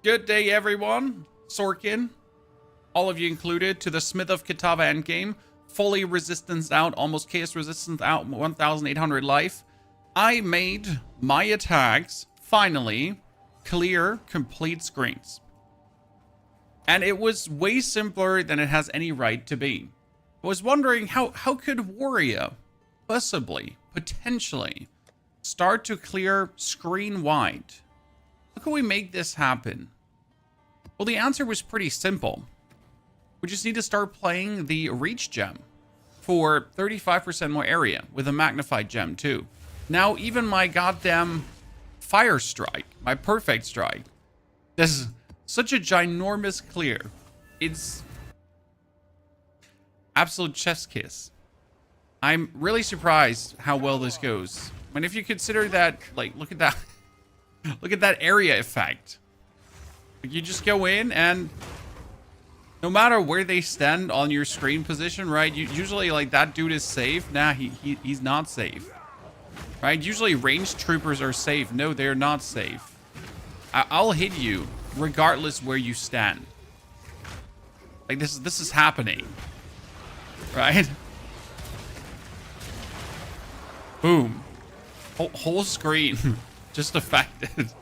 Good day, everyone. Sorkin, all of you included, to the Smith of Kitava endgame. Fully resistance out, almost chaos resistance out, 1,800 life. I made my attacks, finally, clear complete screens. And it was way simpler than it has any right to be. I was wondering how could Warrior possibly, potentially, start to clear screen wide? How can we make this happen? Well, the answer was pretty simple. We just need to start playing the Reach gem for 35% more area with a magnified gem too. Now, even my goddamn Fire Strike, my Perfect Strike, this is such a ginormous clear. It's absolute chef's kiss. I'm really surprised how well this goes. I mean, if you consider that, like, look at that. Look at that area effect. You just go in and no matter where they stand on your screen position, right? Usually, like, that dude is safe. Nah, he's not safe. Right? Usually ranged troopers are safe. No, they're not safe. I'll hit you regardless where you stand. Like, this is happening. Right? Boom. Whole screen just affected.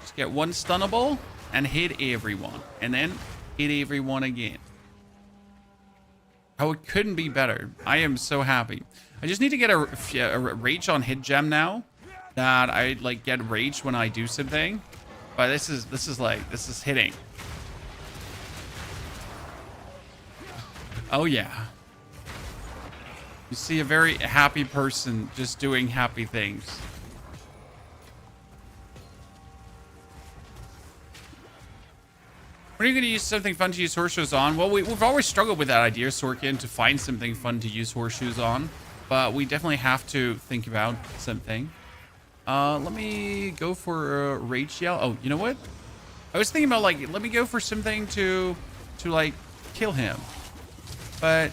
Just get one stunnable and hit everyone. And then hit everyone again. Oh, it couldn't be better. I am so happy. I just need to get a rage on hit gem now. That I like get rage when I do something. But this is hitting. Oh yeah. You see a very happy person just doing happy things. When are you going to use something fun to use horseshoes on? Well, we've always struggled with that idea, Sorkin, to find something fun to use horseshoes on. But we definitely have to think about something. Let me go for a rage yell. Oh, you know what? I was thinking about, like, let me go for something to like, kill him. But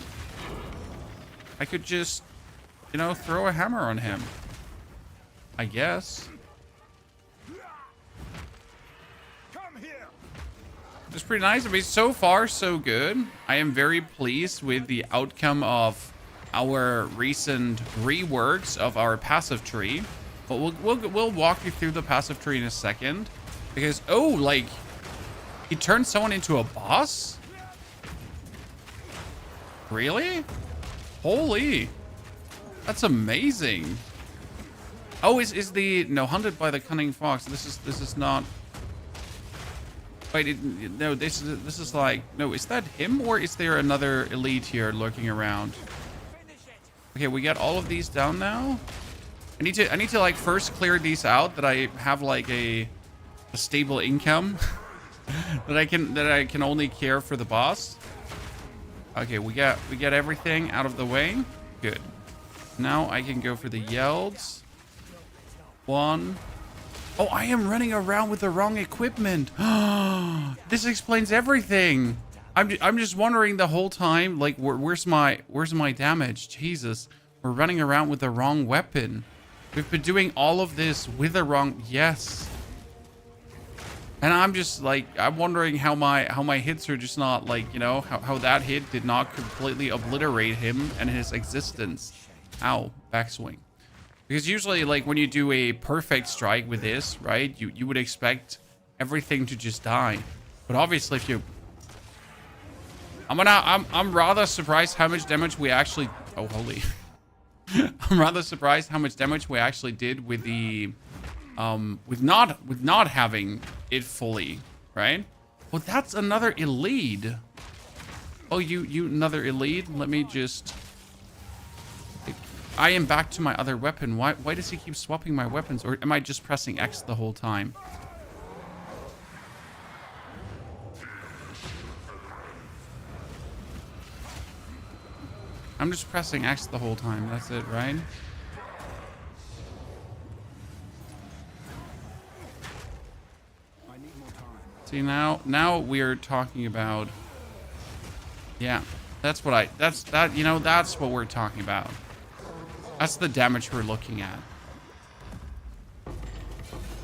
I could just, you know, throw a hammer on him. I guess. It's pretty nice. I mean, so far, so good. I am very pleased with the outcome of our recent reworks of our passive tree. But we'll walk you through the passive tree in a second. Because, oh, like, he turned someone into a boss? Really? Holy. That's amazing. Oh, is the... No, hunted by the cunning fox. This is not... Wait, no, this is like... No, is that him or is there another elite here lurking around? Okay, we got all of these down now. I need to like first clear these out that I have like a stable income that I can only care for the boss. Okay, we got everything out of the way. Good. Now I can go for the yelds. One. Oh, I am running around with the wrong equipment. This explains everything. I'm just wondering the whole time, like, where's my damage? Jesus, we're running around with the wrong weapon. We've been doing all of this with the wrong... Yes. And I'm just like, I'm wondering how my hits are just not like, you know, how that hit did not completely obliterate him and his existence. Ow, backswing. Because usually, like, when you do a perfect strike with this, right, you would expect everything to just die. But obviously, if you... I'm rather surprised how much damage we actually... Oh, holy. I'm rather surprised how much damage we actually did with the... with not having it fully, right? Well, that's another elite. Oh, you another elite? Let me just... I am back to my other weapon. Why does he keep swapping my weapons? Or am I just pressing X the whole time? I'm just pressing X the whole time. That's it, right? See, now we're talking about... Yeah, that's what that's what we're talking about. That's the damage we're looking at.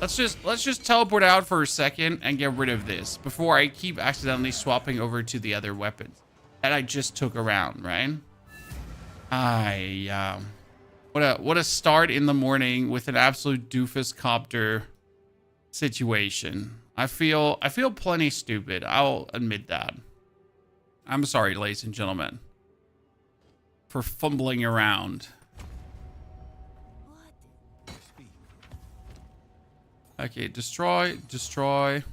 Let's just teleport out for a second and get rid of this before I keep accidentally swapping over to the other weapons that I just took around, right? What a start in the morning with an absolute doofus copter situation. I feel plenty stupid. I'll admit that. I'm sorry, ladies and gentlemen, for fumbling around. Okay, destroy. The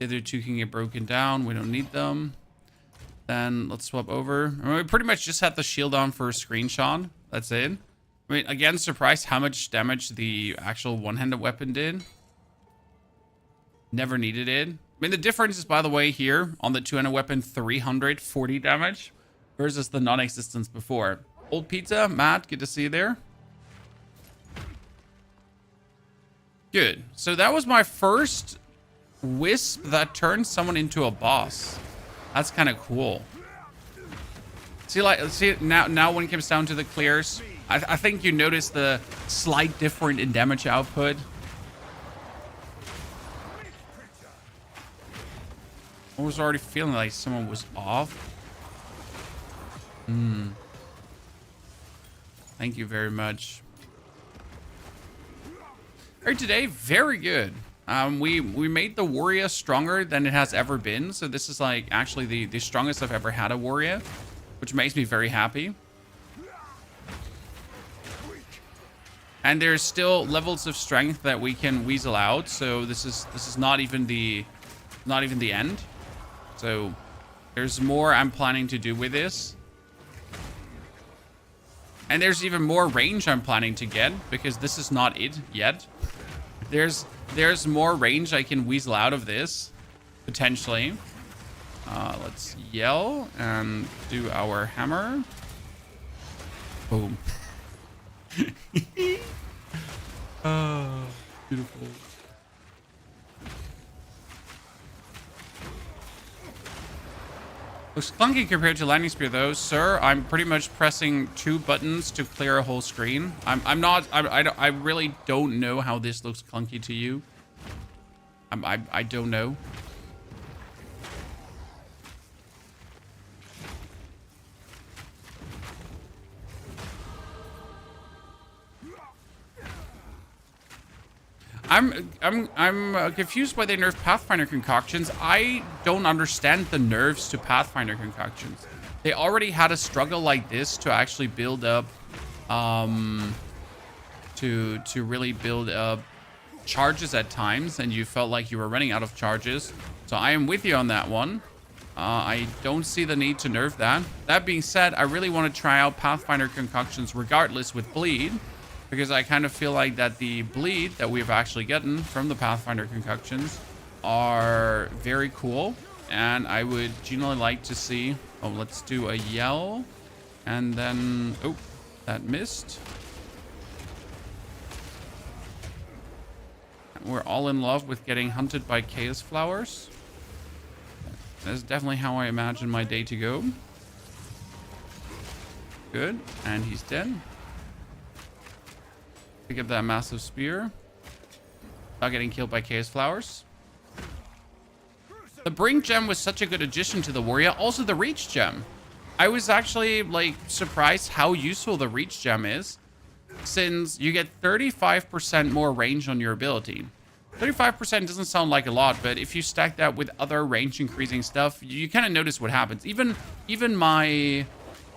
other two can get broken down. We don't need them. Then let's swap over. I mean, we pretty much just had the shield on for a screenshot. That's it. I mean, again, surprised how much damage the actual one-handed weapon did. Never needed it. I mean, the difference is, by the way, here on the two-handed weapon, 340 damage versus the non-existence before. Old Pizza, Matt, good to see you there. Good. So that was my first wisp that turned someone into a boss. That's kind of cool. See now when it comes down to the clears, I think you notice the slight difference in damage output. I was already feeling like someone was off. Thank you very much. Today, very good. We made the warrior stronger than it has ever been. So this is like actually the strongest I've ever had a warrior, which makes me very happy. And there's still levels of strength that we can weasel out. So this is not even the end. So there's more I'm planning to do with this. And there's even more range I'm planning to get because this is not it yet. There's more range I can weasel out of this, potentially. Let's yell and do our hammer. Boom. Oh, beautiful. Looks clunky compared to lightning spear though, sir. I'm pretty much pressing 2 buttons to clear a whole screen. I really don't know how this looks clunky to you. I don't know. I'm confused why they nerf Pathfinder concoctions. I don't understand the nerfs to Pathfinder concoctions. They already had a struggle like this to actually build up, to really build up charges at times, and you felt like you were running out of charges. So I am with you on that one. I don't see the need to nerf that. That being said, I really want to try out Pathfinder concoctions regardless with bleed, because I kind of feel like that the bleed that we've actually gotten from the Pathfinder concoctions are very cool. And I would genuinely like to see... Oh, let's do a yell. And then... Oh, that missed. We're all in love with getting hunted by chaos flowers. That's definitely how I imagine my day to go. Good. And he's dead. Pick up that massive spear. Not getting killed by chaos flowers. The Brink gem was such a good addition to the warrior. Also the reach gem. I was actually like surprised how useful the reach gem is, since you get 35% more range on your ability. 35% doesn't sound like a lot, but if you stack that with other range increasing stuff, you kind of notice what happens. Even my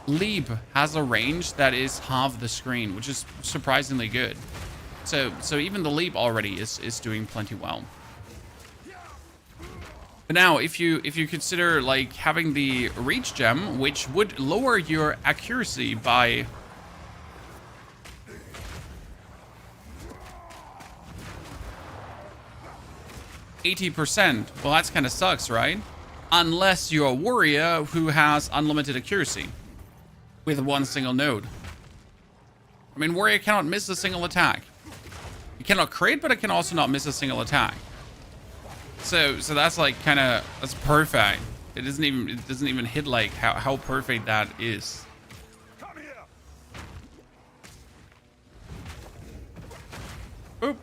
leap has a range that is half the screen, which is surprisingly good. So even the leap already is doing plenty well. But now, if you consider like having the reach gem, which would lower your accuracy by 80%, well, that's kind of sucks, right? Unless you're a warrior who has unlimited accuracy with one single node. I mean, warrior cannot miss a single attack. It cannot crit, but it can also not miss a single attack. So that's like kind of, that's perfect. It doesn't even hit like how perfect that is. Boop.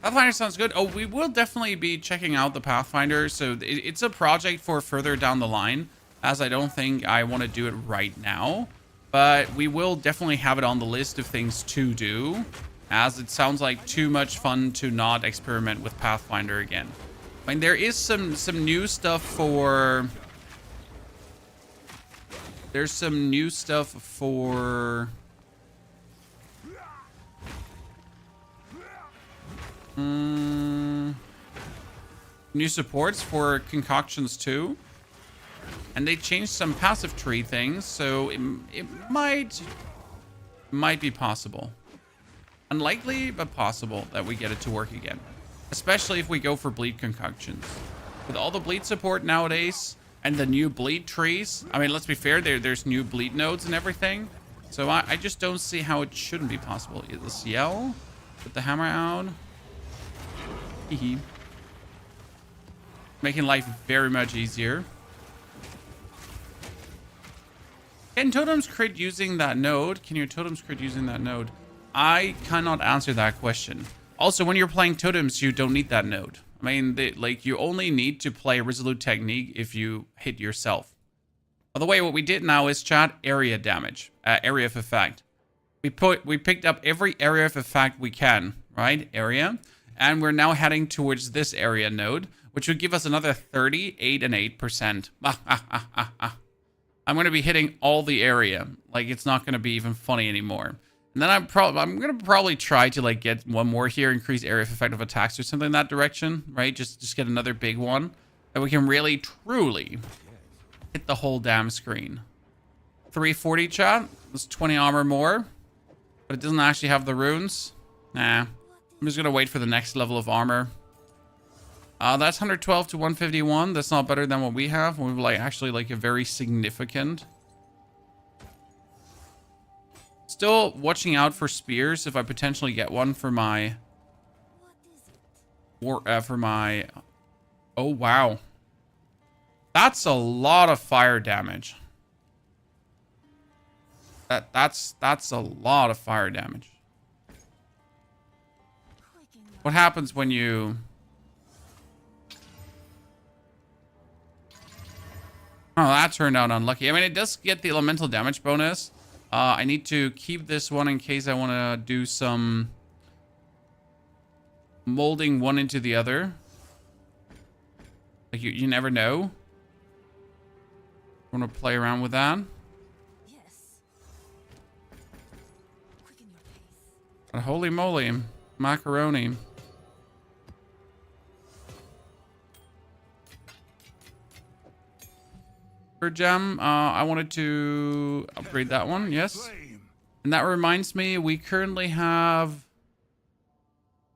Pathfinder sounds good. Oh, we will definitely be checking out the Pathfinder. So it's a project for further down the line, as I don't think I want to do it right now. But we will definitely have it on the list of things to do, as it sounds like too much fun to not experiment with Pathfinder again. I mean, there is some new stuff for... There's some new stuff for... new supports for concoctions too. And they changed some passive tree things, so it might be possible. Unlikely, but possible that we get it to work again. Especially if we go for bleed concoctions. With all the bleed support nowadays and the new bleed trees, I mean, let's be fair, there's new bleed nodes and everything. So I just don't see how it shouldn't be possible. Let's yell. Put the hammer out. Hee. Making life very much easier. Can totems crit using that node? Can your totems crit using that node? I cannot answer that question. Also, when you're playing totems, you don't need that node. I mean, like, you only need to play Resolute Technique if you hit yourself. By the way, what we did now is chat area damage, area of effect. We picked up every area of effect we can, right? Area. And we're now heading towards this area node, which would give us another 38 and 8%. I'm going to be hitting all the area. Like, it's not going to be even funny anymore. And then I'm going to probably try to, like, get one more here, increase area of effective attacks or something in that direction, right? Just get another big one that we can really, truly hit the whole damn screen. 340 chat. That's 20 armor more. But it doesn't actually have the runes. Nah. I'm just going to wait for the next level of armor. That's 112 to 151. That's not better than what we have. We have, like, actually, like, a very significant. Still watching out for spears if I potentially get one for my... Or, for my... Oh, wow. That's a lot of fire damage. That's a lot of fire damage. What happens when you... Oh, that turned out unlucky. I mean, it does get the elemental damage bonus. I need to keep this one in case I want to do some molding one into the other. Like, you never know. I want to play around with that. Yes. Quicken your pace. But holy moly, macaroni. Gem, I wanted to upgrade that one, yes. And that reminds me, we currently have...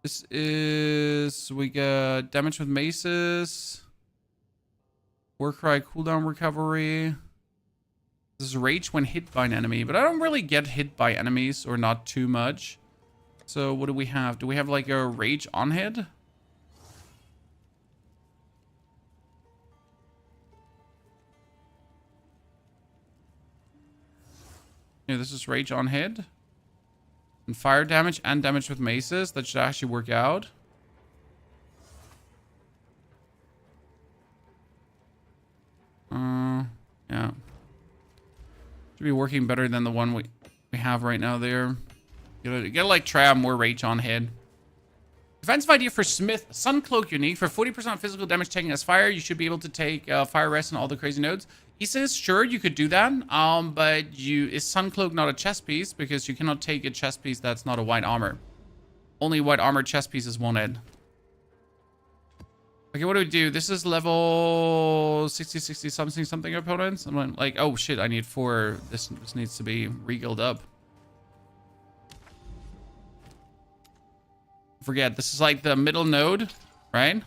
This is... We got damage with maces. Warcry cooldown recovery. This is rage when hit by an enemy, but I don't really get hit by enemies, or not too much. So what do we have? Do we have like a rage on hit? Yeah, this is rage on hit. And fire damage and damage with maces. That should actually work out. Yeah. Should be working better than the one we have right now there. You gotta like try out more rage on hit. Defensive idea for Smith. Suncloak unique. For 40% physical damage taken as fire, you should be able to take fire rest on all the crazy nodes. He says, sure, you could do that. But is Suncloak not a chest piece? Because you cannot take a chest piece that's not a white armor. Only white armor chest piece is wanted. Okay, what do we do? This is level 60 something opponents. I'm like, oh shit, I need 4. This needs to be regaled up. Forget, this is like the middle node, right?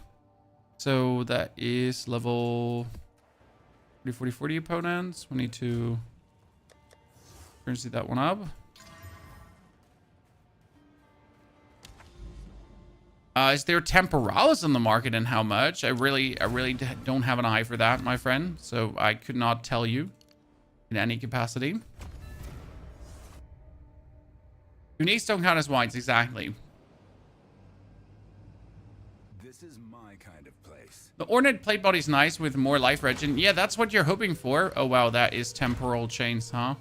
So that is level 40 opponents. We need to currency that one up. Is there temporalis on the market and how much? I really don't have an eye for that, my friend. So I could not tell you in any capacity. Uniques don't count as whites, exactly. This is my kind of place. The ornate plate body's nice with more life regen. Yeah, that's what you're hoping for. Oh, wow, that is temporal chains, huh?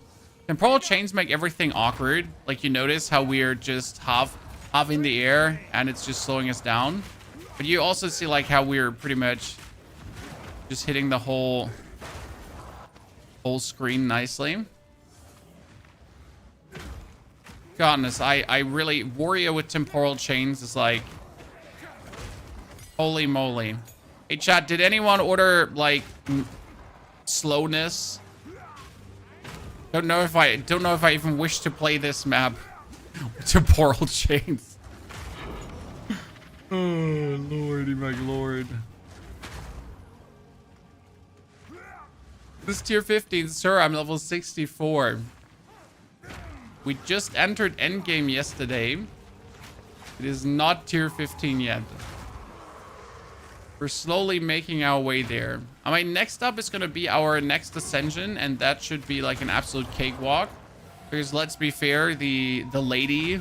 Temporal chains make everything awkward. Like, you notice how we're just half in the air and it's just slowing us down. But you also see, like, how we're pretty much just hitting the whole screen nicely. Goodness, I really... Warrior with temporal chains is like... Holy moly. Hey, chat, did anyone order, like, slowness? Don't know if I even wish to play this map with temporal chains. Oh, lordy my lord. This tier 15, sir, I'm level 64. We just entered Endgame yesterday. It is not tier 15 yet. We're slowly making our way there. I mean, next up is going to be our next ascension, and that should be like an absolute cakewalk. Because let's be fair, the lady,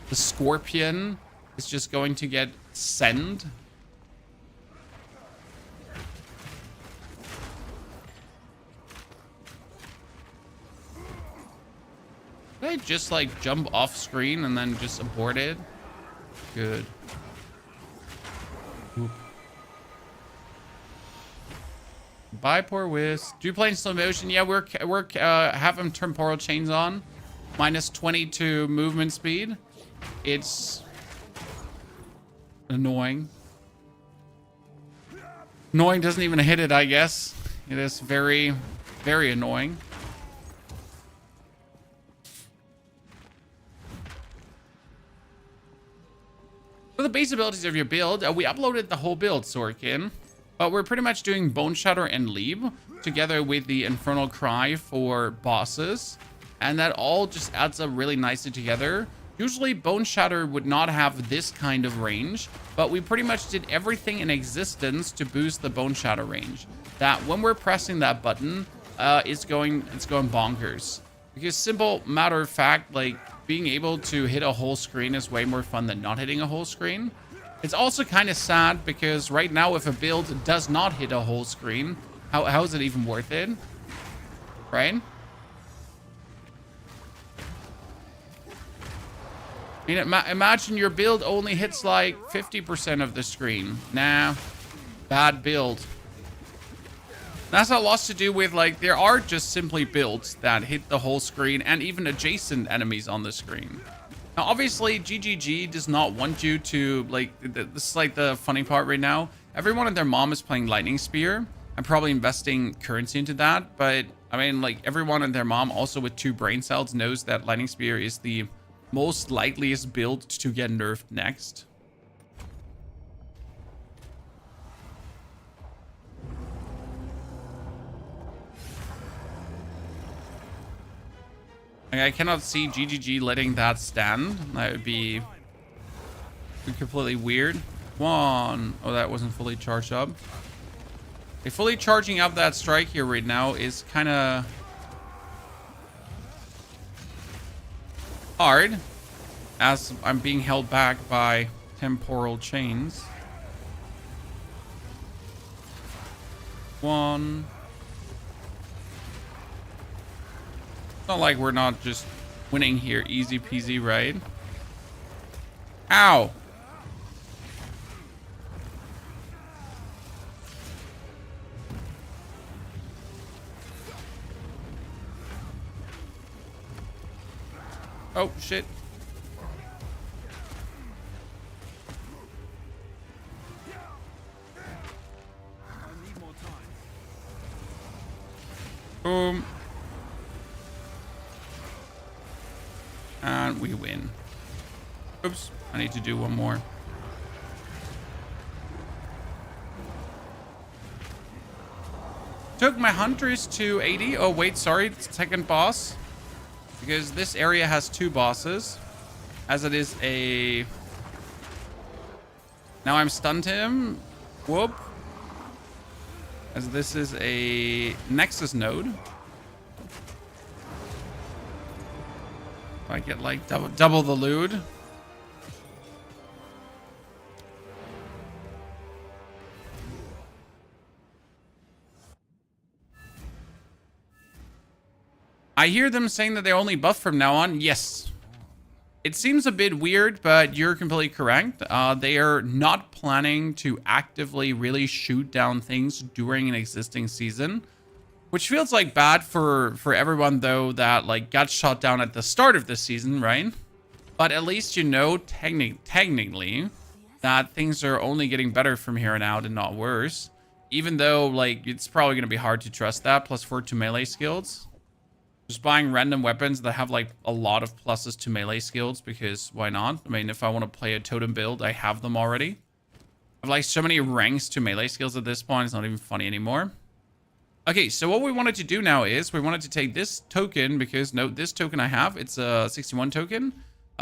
the scorpion, is just going to get sent. Did I just like jump off screen and then just abort it? Good. Oop. Bye, poor Whis. Do you play in slow motion? Yeah, we're having temporal chains on. Minus 22 movement speed. It's annoying. Annoying doesn't even hit it, I guess. It is very, very annoying. For the base abilities of your build, we uploaded the whole build, Sorkin. But we're pretty much doing Bone Shatter and Leap together with the Infernal Cry for bosses. And that all just adds up really nicely together. Usually Bone Shatter would not have this kind of range, but we pretty much did everything in existence to boost the Bone Shatter range. That when we're pressing that button, it's going bonkers. Because simple matter of fact, like being able to hit a whole screen is way more fun than not hitting a whole screen. It's also kind of sad because right now if a build does not hit a whole screen, how is it even worth it? Right? I mean, imagine your build only hits like 50% of the screen. Nah, bad build. That's a lot to do with, like, there are just simply builds that hit the whole screen and even adjacent enemies on the screen. Now, obviously, GGG does not want you to, like, this is like the funny part right now. Everyone and their mom is playing Lightning Spear. I'm probably investing currency into that. But, I mean, like, everyone and their mom also with 2 brain cells knows that Lightning Spear is the most likeliest build to get nerfed next. Like, I cannot see GGG letting that stand. That would be completely weird. One. Oh, that wasn't fully charged up. Okay, fully charging up that strike here right now is kind of hard, as I'm being held back by temporal chains. One. It's not like we're not just winning here easy peasy, right? Ow. Oh, shit. Boom. And we win. Oops. I need to do one more. Took my hunters to 80. Oh, wait, sorry. It's the second boss. Because this area has 2 bosses. As it is a... Now I'm stunned him. Whoop. As this is a Nexus node. I get like double the loot. I hear them saying that they only buff from now on. Yes. It seems a bit weird, but you're completely correct. They are not planning to actively really shoot down things during an existing season, which feels like bad for everyone, though, that like got shot down at the start of the season, right? But at least you know technically that things are only getting better from here on out and not worse. Even though like it's probably going to be hard to trust that. +4 to melee skills. Just buying random weapons that have like a lot of pluses to melee skills, because why not? I mean, if I want to play a totem build, I have them already. I have like so many ranks to melee skills at this point, it's not even funny anymore. Okay, so what we wanted to do now is we wanted to take this token, because note this token I have, it's a 61 token.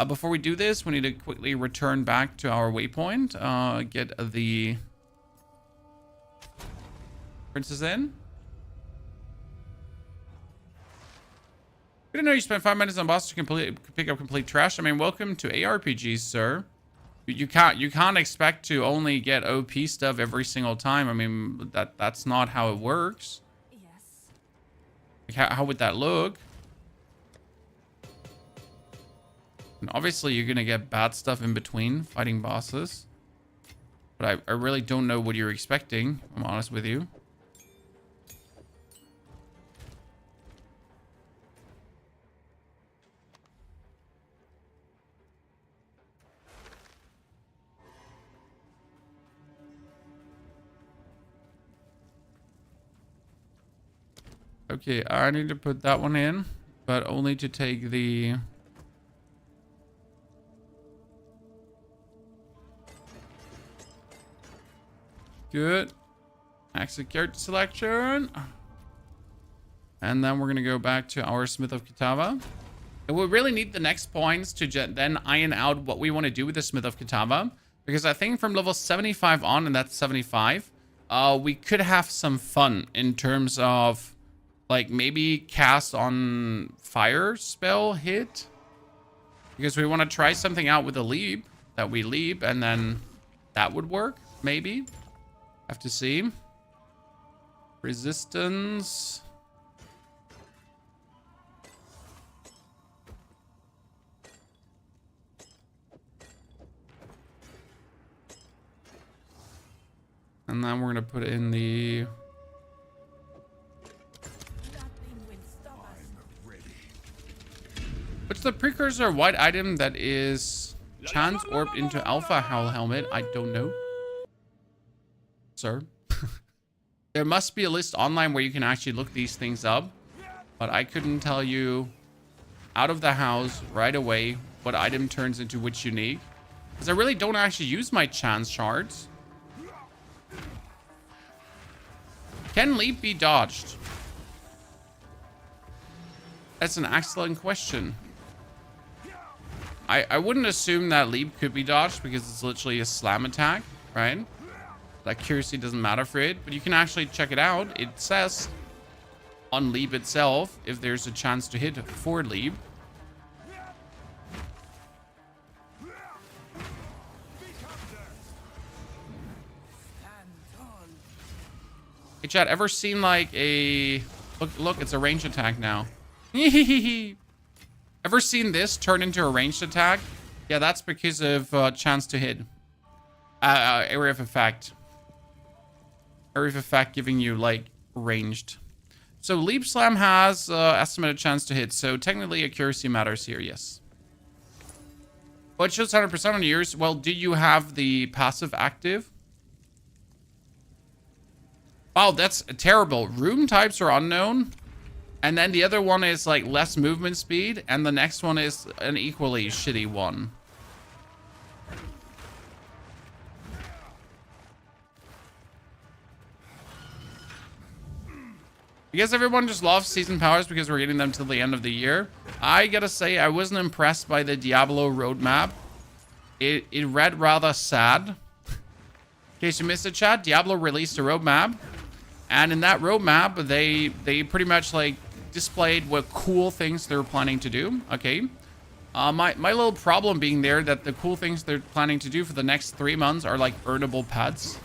Before we do this, we need to quickly return back to our waypoint, get the princess in. I didn't know you spent 5 minutes on boss to pick up complete trash. I mean, welcome to ARPGs, sir. You can't expect to only get OP stuff every single time. I mean, that's not how it works. Yes. Like, how would that look? And obviously, you're gonna get bad stuff in between fighting bosses. But I really don't know what you're expecting, if I'm honest with you. Okay, I need to put that one in, but only to take the... Good. Exit character selection. And then we're going to go back to our Smith of Kitava. And we really need the next points to then iron out what we want to do with the Smith of Kitava. Because I think from level 75 on, and that's 75, we could have some fun in terms of... like maybe cast on fire spell hit, because we want to try something out with a leap that we leap, and then that would work maybe. Have to see. Resistance. And then we're gonna put in the... What's the precursor white item that is chance orb into alpha howl helmet? I don't know. Sir. There must be a list online where you can actually look these things up. But I couldn't tell you out of the house right away what item turns into which unique. Because I really don't actually use my chance shards. Can leap be dodged? That's an excellent question. I wouldn't assume that leap could be dodged because it's literally a slam attack, right? Accuracy doesn't matter for it, but you can actually check it out. It says on leap itself if there's a chance to hit for leap. Hey chat, ever seen like a... Look, it's a range attack now. Ever seen this turn into a ranged attack? Yeah, that's because of chance to hit. Area of effect. Area of effect giving you, like, ranged. So Leap Slam has estimated chance to hit, so technically accuracy matters here, yes. Well, it shows 100% on yours. Well, do you have the passive active? Wow, that's terrible. Room types are unknown. And then the other one is like less movement speed, and the next one is an equally shitty one. I guess everyone just loves season powers because we're getting them till the end of the year. I gotta say, I wasn't impressed by the Diablo roadmap. It read rather sad. In case you missed it, chat, Diablo released a roadmap. And in that roadmap, they pretty much like displayed what cool things they were planning to do. Okay. My little problem being there that the cool things they're planning to do for the next 3 months are like earnable pets.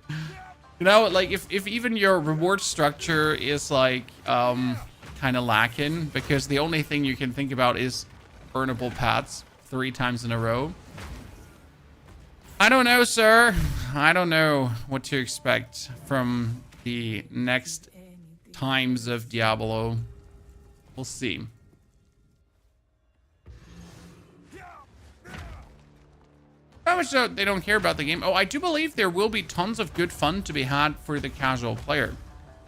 You know, like if even your reward structure is like kind of lacking because the only thing you can think about is earnable pets 3 times in a row. I don't know, sir. I don't know what to expect from the next times of Diablo. We'll see. How much they don't care about the game. Oh, I do believe there will be tons of good fun to be had for the casual player.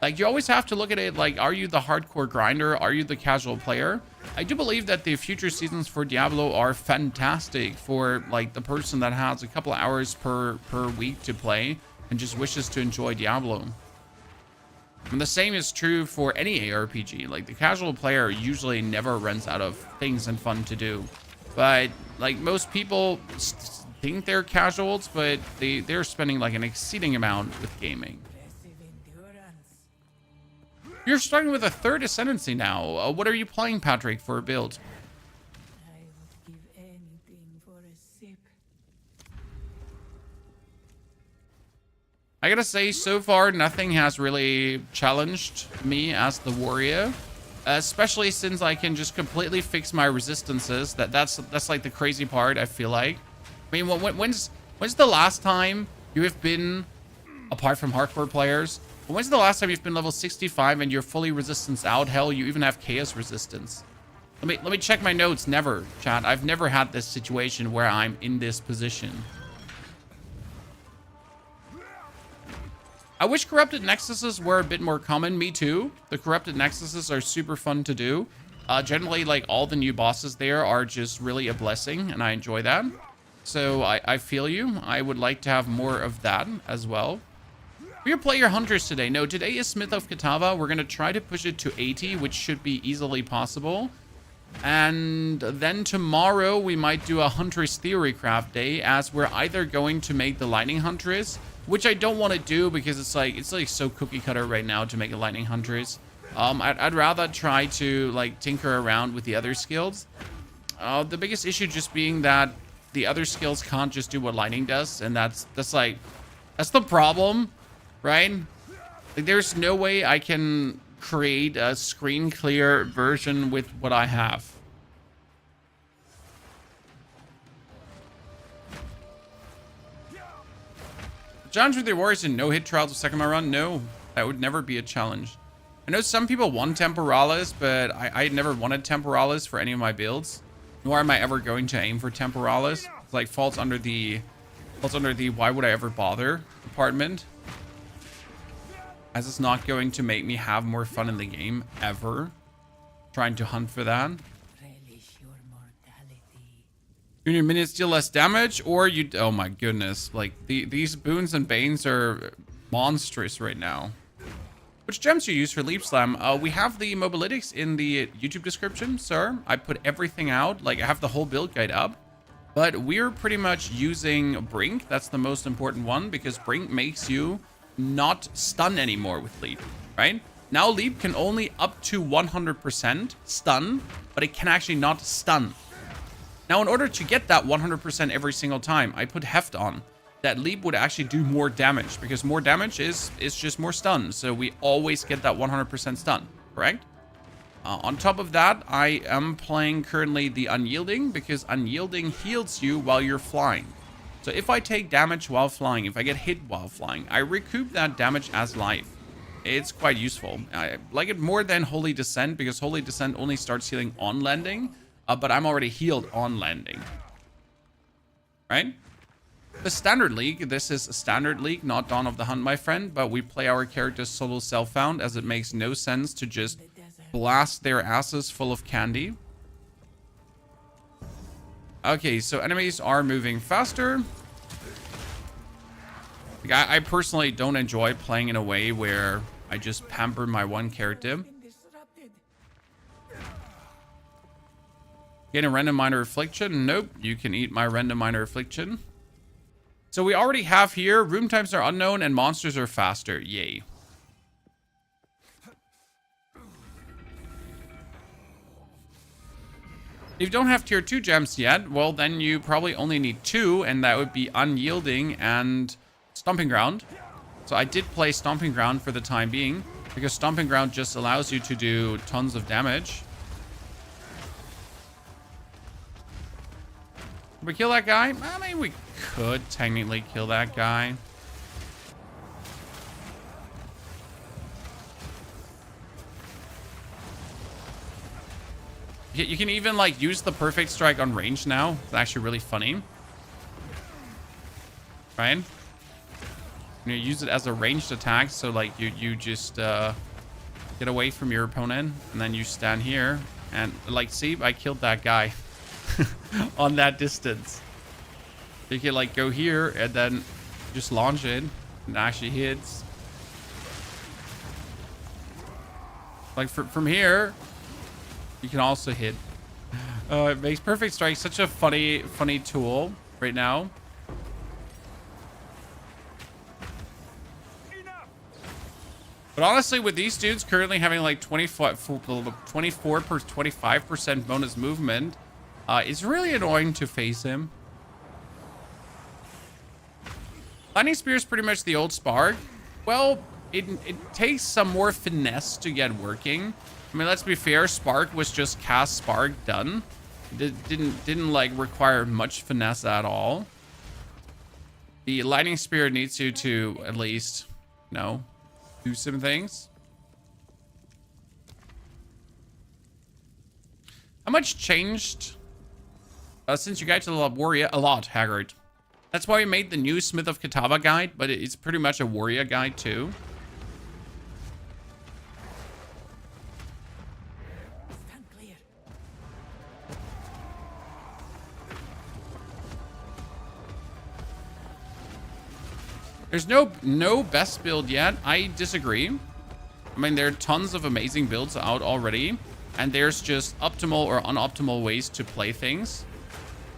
Like, you always have to look at it like, are you the hardcore grinder? Are you the casual player? I do believe that the future seasons for Diablo are fantastic for, like, the person that has a couple of hours per week to play and just wishes to enjoy Diablo. And the same is true for any ARPG. Like, the casual player usually never runs out of things and fun to do. But, like, most people think they're casuals, but they're spending, like, an exceeding amount with gaming. You're starting with a 3rd ascendancy now. What are you playing, Patrick, for a build? I would give anything for a sip. I gotta say, so far, nothing has really challenged me as the warrior. Especially since I can just completely fix my resistances. That's like the crazy part, I feel like. I mean, when's the last time you have been, apart from hardcore players, when's the last time you've been level 65 and you're fully resistance out? Hell, you even have chaos resistance. Let me check my notes. Never, chat. I've never had this situation where I'm in this position. I wish corrupted nexuses were a bit more common. Me too. The corrupted nexuses are super fun to do. Generally, like, all the new bosses there are just really a blessing, and I enjoy that. So I feel you. I would like to have more of that as well. We are player hunters today. No, today is Smith of Kitava. We're going to try to push it to 80, which should be easily possible. And then tomorrow we might do a Hunter's Theorycraft day, as we're either going to make the Lightning Huntress, which I don't want to do because it's like so cookie cutter right now to make a Lightning Huntress. I'd rather try to, like, tinker around with the other skills. The biggest issue just being that the other skills can't just do what Lightning does, and that's the problem, right? Like, there's no way I can create a screen clear version with what I have. Challenge with the Warriors in no hit trials of second run? No, that would never be a challenge. I know some people want Temporalis, but I never wanted Temporalis for any of my builds. Nor am I ever going to aim for Temporalis. It's like falls under the why would I ever bother department. As it's not going to make me have more fun in the game ever. Trying to hunt for that. Relish your mortality. Your minions deal less damage, or you... Oh my goodness. Like, these boons and banes are monstrous right now. Which gems you use for Leap Slam? We have the mobilytics in the YouTube description, sir. I put everything out. Like, I have the whole build guide up. But we're pretty much using Brink. That's the most important one, because Brink makes you not stun anymore with Leap, right? Now Leap can only up to 100% stun, but it can actually not stun. Now, in order to get that 100% every single time, I put Heft on. That Leap would actually do more damage, because more damage is just more stun. So we always get that 100% stun, correct? On top of that, I am playing currently the Unyielding, because Unyielding heals you while you're flying. So if I take damage while flying, if I get hit while flying, I recoup that damage as life. It's quite useful. I like it more than Holy Descent, because Holy Descent only starts healing on landing, but I'm already healed on landing. Right? The Standard League, this is a Standard League, not Dawn of the Hunt, my friend, but we play our characters solo self-found, as it makes no sense to just blast their asses full of candy. Okay, so enemies are moving faster. Like, I personally don't enjoy playing in a way where I just pamper my one character. Gain a random minor affliction? Nope, you can eat my random minor affliction. So we already have here, room times are unknown and monsters are faster. Yay. If you don't have tier 2 gems yet, well, then you probably only need 2, and that would be Unyielding and Stomping Ground. So I did play Stomping Ground for the time being, because Stomping Ground just allows you to do tons of damage. Did we kill that guy? I mean, we could technically kill that guy. You can even, like, use the perfect strike on range now. It's actually really funny. Right? You use it as a ranged attack, so, like, you just get away from your opponent, and then you stand here, and, like, see, I killed that guy on that distance. You can, like, go here, and then just launch it, and it actually hits. Like, from here, you can also hit. It makes Perfect Strike such a funny tool right now. But honestly, with these dudes currently having like 25% bonus movement, it's really annoying to face him. Lightning Spear is pretty much the old Spark. Well, it takes some more finesse to get working. I mean, let's be fair, Spark was just cast Spark, done. It didn't like require much finesse at all. The Lightning Spear needs you to at least, you know, do some things. How much changed since you got to the warrior? A lot, Haggard. That's why we made the new Smith of Kitava guide, but it's pretty much a warrior guide too. Stand clear. There's no best build yet. I disagree. I mean, there are tons of amazing builds out already, and there's just optimal or unoptimal ways to play things,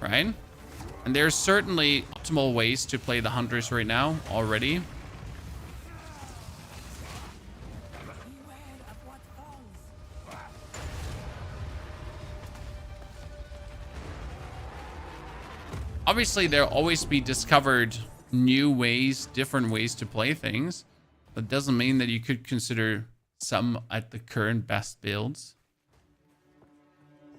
right? And there's certainly optimal ways to play the hunters right now already. Beware of what falls. Obviously, there'll always be discovered new ways, different ways to play things. That doesn't mean that you could consider some at the current best builds.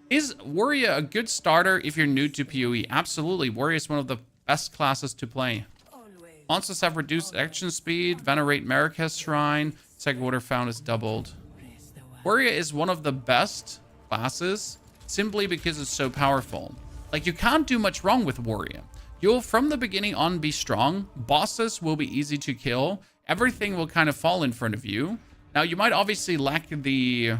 Is Warrior a good starter if you're new to PoE? Absolutely. Warrior is one of the best classes to play. Always. Monsters have reduced action speed. Venerate Marrakesh Shrine. Second water found is doubled. Press the wire. Warrior is one of the best classes simply because it's so powerful. Like, you can't do much wrong with Warrior. You'll, from the beginning on, be strong. Bosses will be easy to kill. Everything will kind of fall in front of you. Now, you might obviously lack the...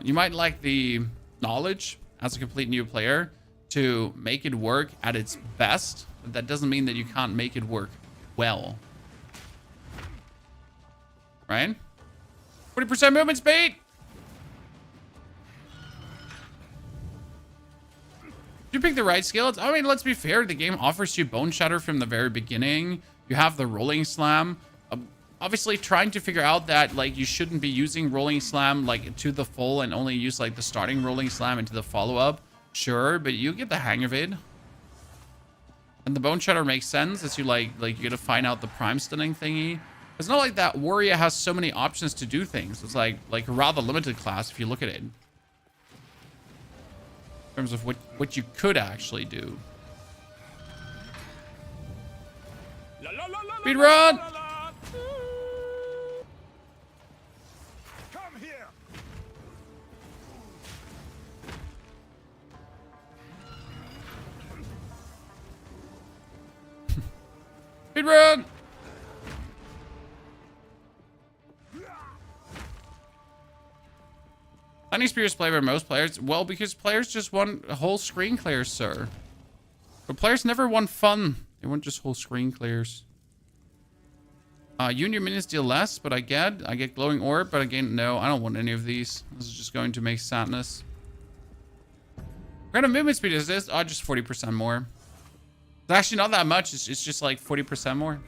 you might lack the knowledge as a complete new player to make it work at its best. But that doesn't mean that you can't make it work well. Right? 40% movement speed! You pick the right skills. I mean, let's be fair. The game offers you Bone Shatter from the very beginning. You have the Rolling Slam. Obviously, trying to figure out that, like, you shouldn't be using Rolling Slam, like, to the full and only use, like, the starting Rolling Slam into the follow-up. Sure, but you get the hang of it. And the Bone Shatter makes sense as you, like you gotta find out the Prime Stunning thingy. It's not like that Warrior has so many options to do things. It's like a rather limited class if you look at it. In terms of what you could actually do. Speed run! Come here. Speed run! Lightning Spear is played by most players. Well, because players just want whole screen clears, sir. But players never want fun. They want just whole screen clears. You and your minions deal less, but I get glowing orb, but again, no, I don't want any of these. This is just going to make sadness. What kind of movement speed is this? Oh, just 40% more. It's actually not that much. It's just like 40% more.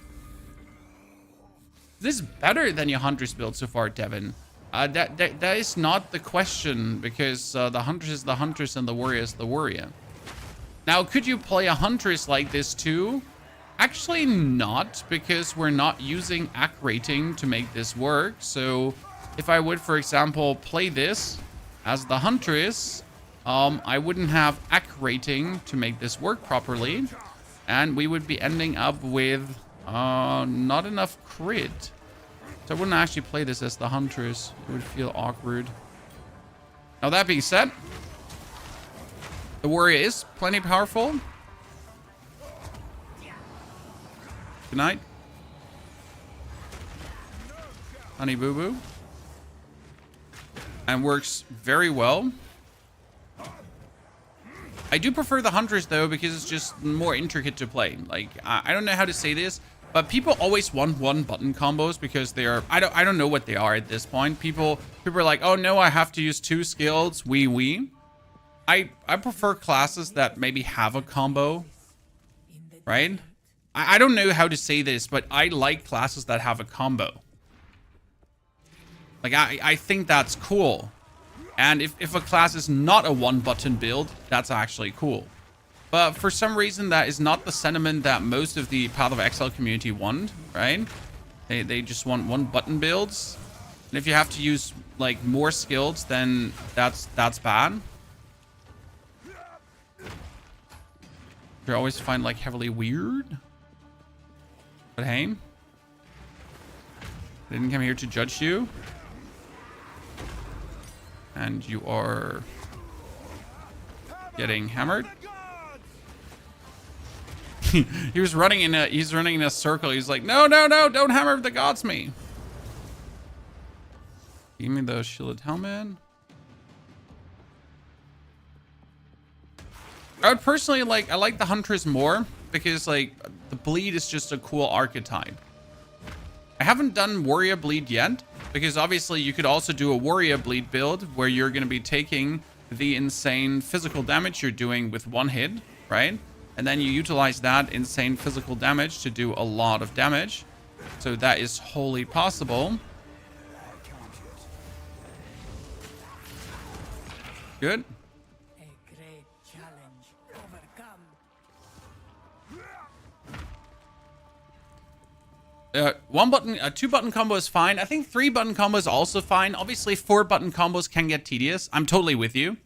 this better than your Huntress build so far, Devin? That is not the question, because the Huntress is the Huntress and the Warrior is the Warrior. Now, could you play a Huntress like this too? Actually not, because we're not using AC rating to make this work. So if I would, for example, play this as the Huntress, I wouldn't have AC rating to make this work properly. And we would be ending up with not enough crit. So I wouldn't actually play this as the Huntress. It would feel awkward. Now that being said, the Warrior is plenty powerful. Good night. Honey Boo Boo. And works very well. I do prefer the Huntress though, because it's just more intricate to play. Like, I don't know how to say this, but people always want one button combos because they are, I don't know what they are at this point. People are like, oh no, I have to use 2 skills. I prefer classes that maybe have a combo, right? I don't know how to say this, but I like classes that have a combo. Like, I think that's cool. And if a class is not a 1-button build, that's actually cool. But for some reason, that is not the sentiment that most of the Path of Exile community want, right? They just want 1-button builds. And if you have to use, like, more skills, then that's bad. You always find, like, heavily weird. But hey, I didn't come here to judge you. And you are getting hammered. He's running in a circle. He's like, no, don't hammer the gods me. Give me the shielded helmet. I would personally I like the Huntress more because like the bleed is just a cool archetype. I haven't done Warrior bleed yet because obviously you could also do a Warrior bleed build where you're going to be taking the insane physical damage you're doing with 1 hit, right? And then you utilize that insane physical damage to do a lot of damage. So that is wholly possible. Good. A great challenge overcome. 1-button, a 2-button combo is fine. I think 3-button combo is also fine. Obviously, 4-button combos can get tedious. I'm totally with you.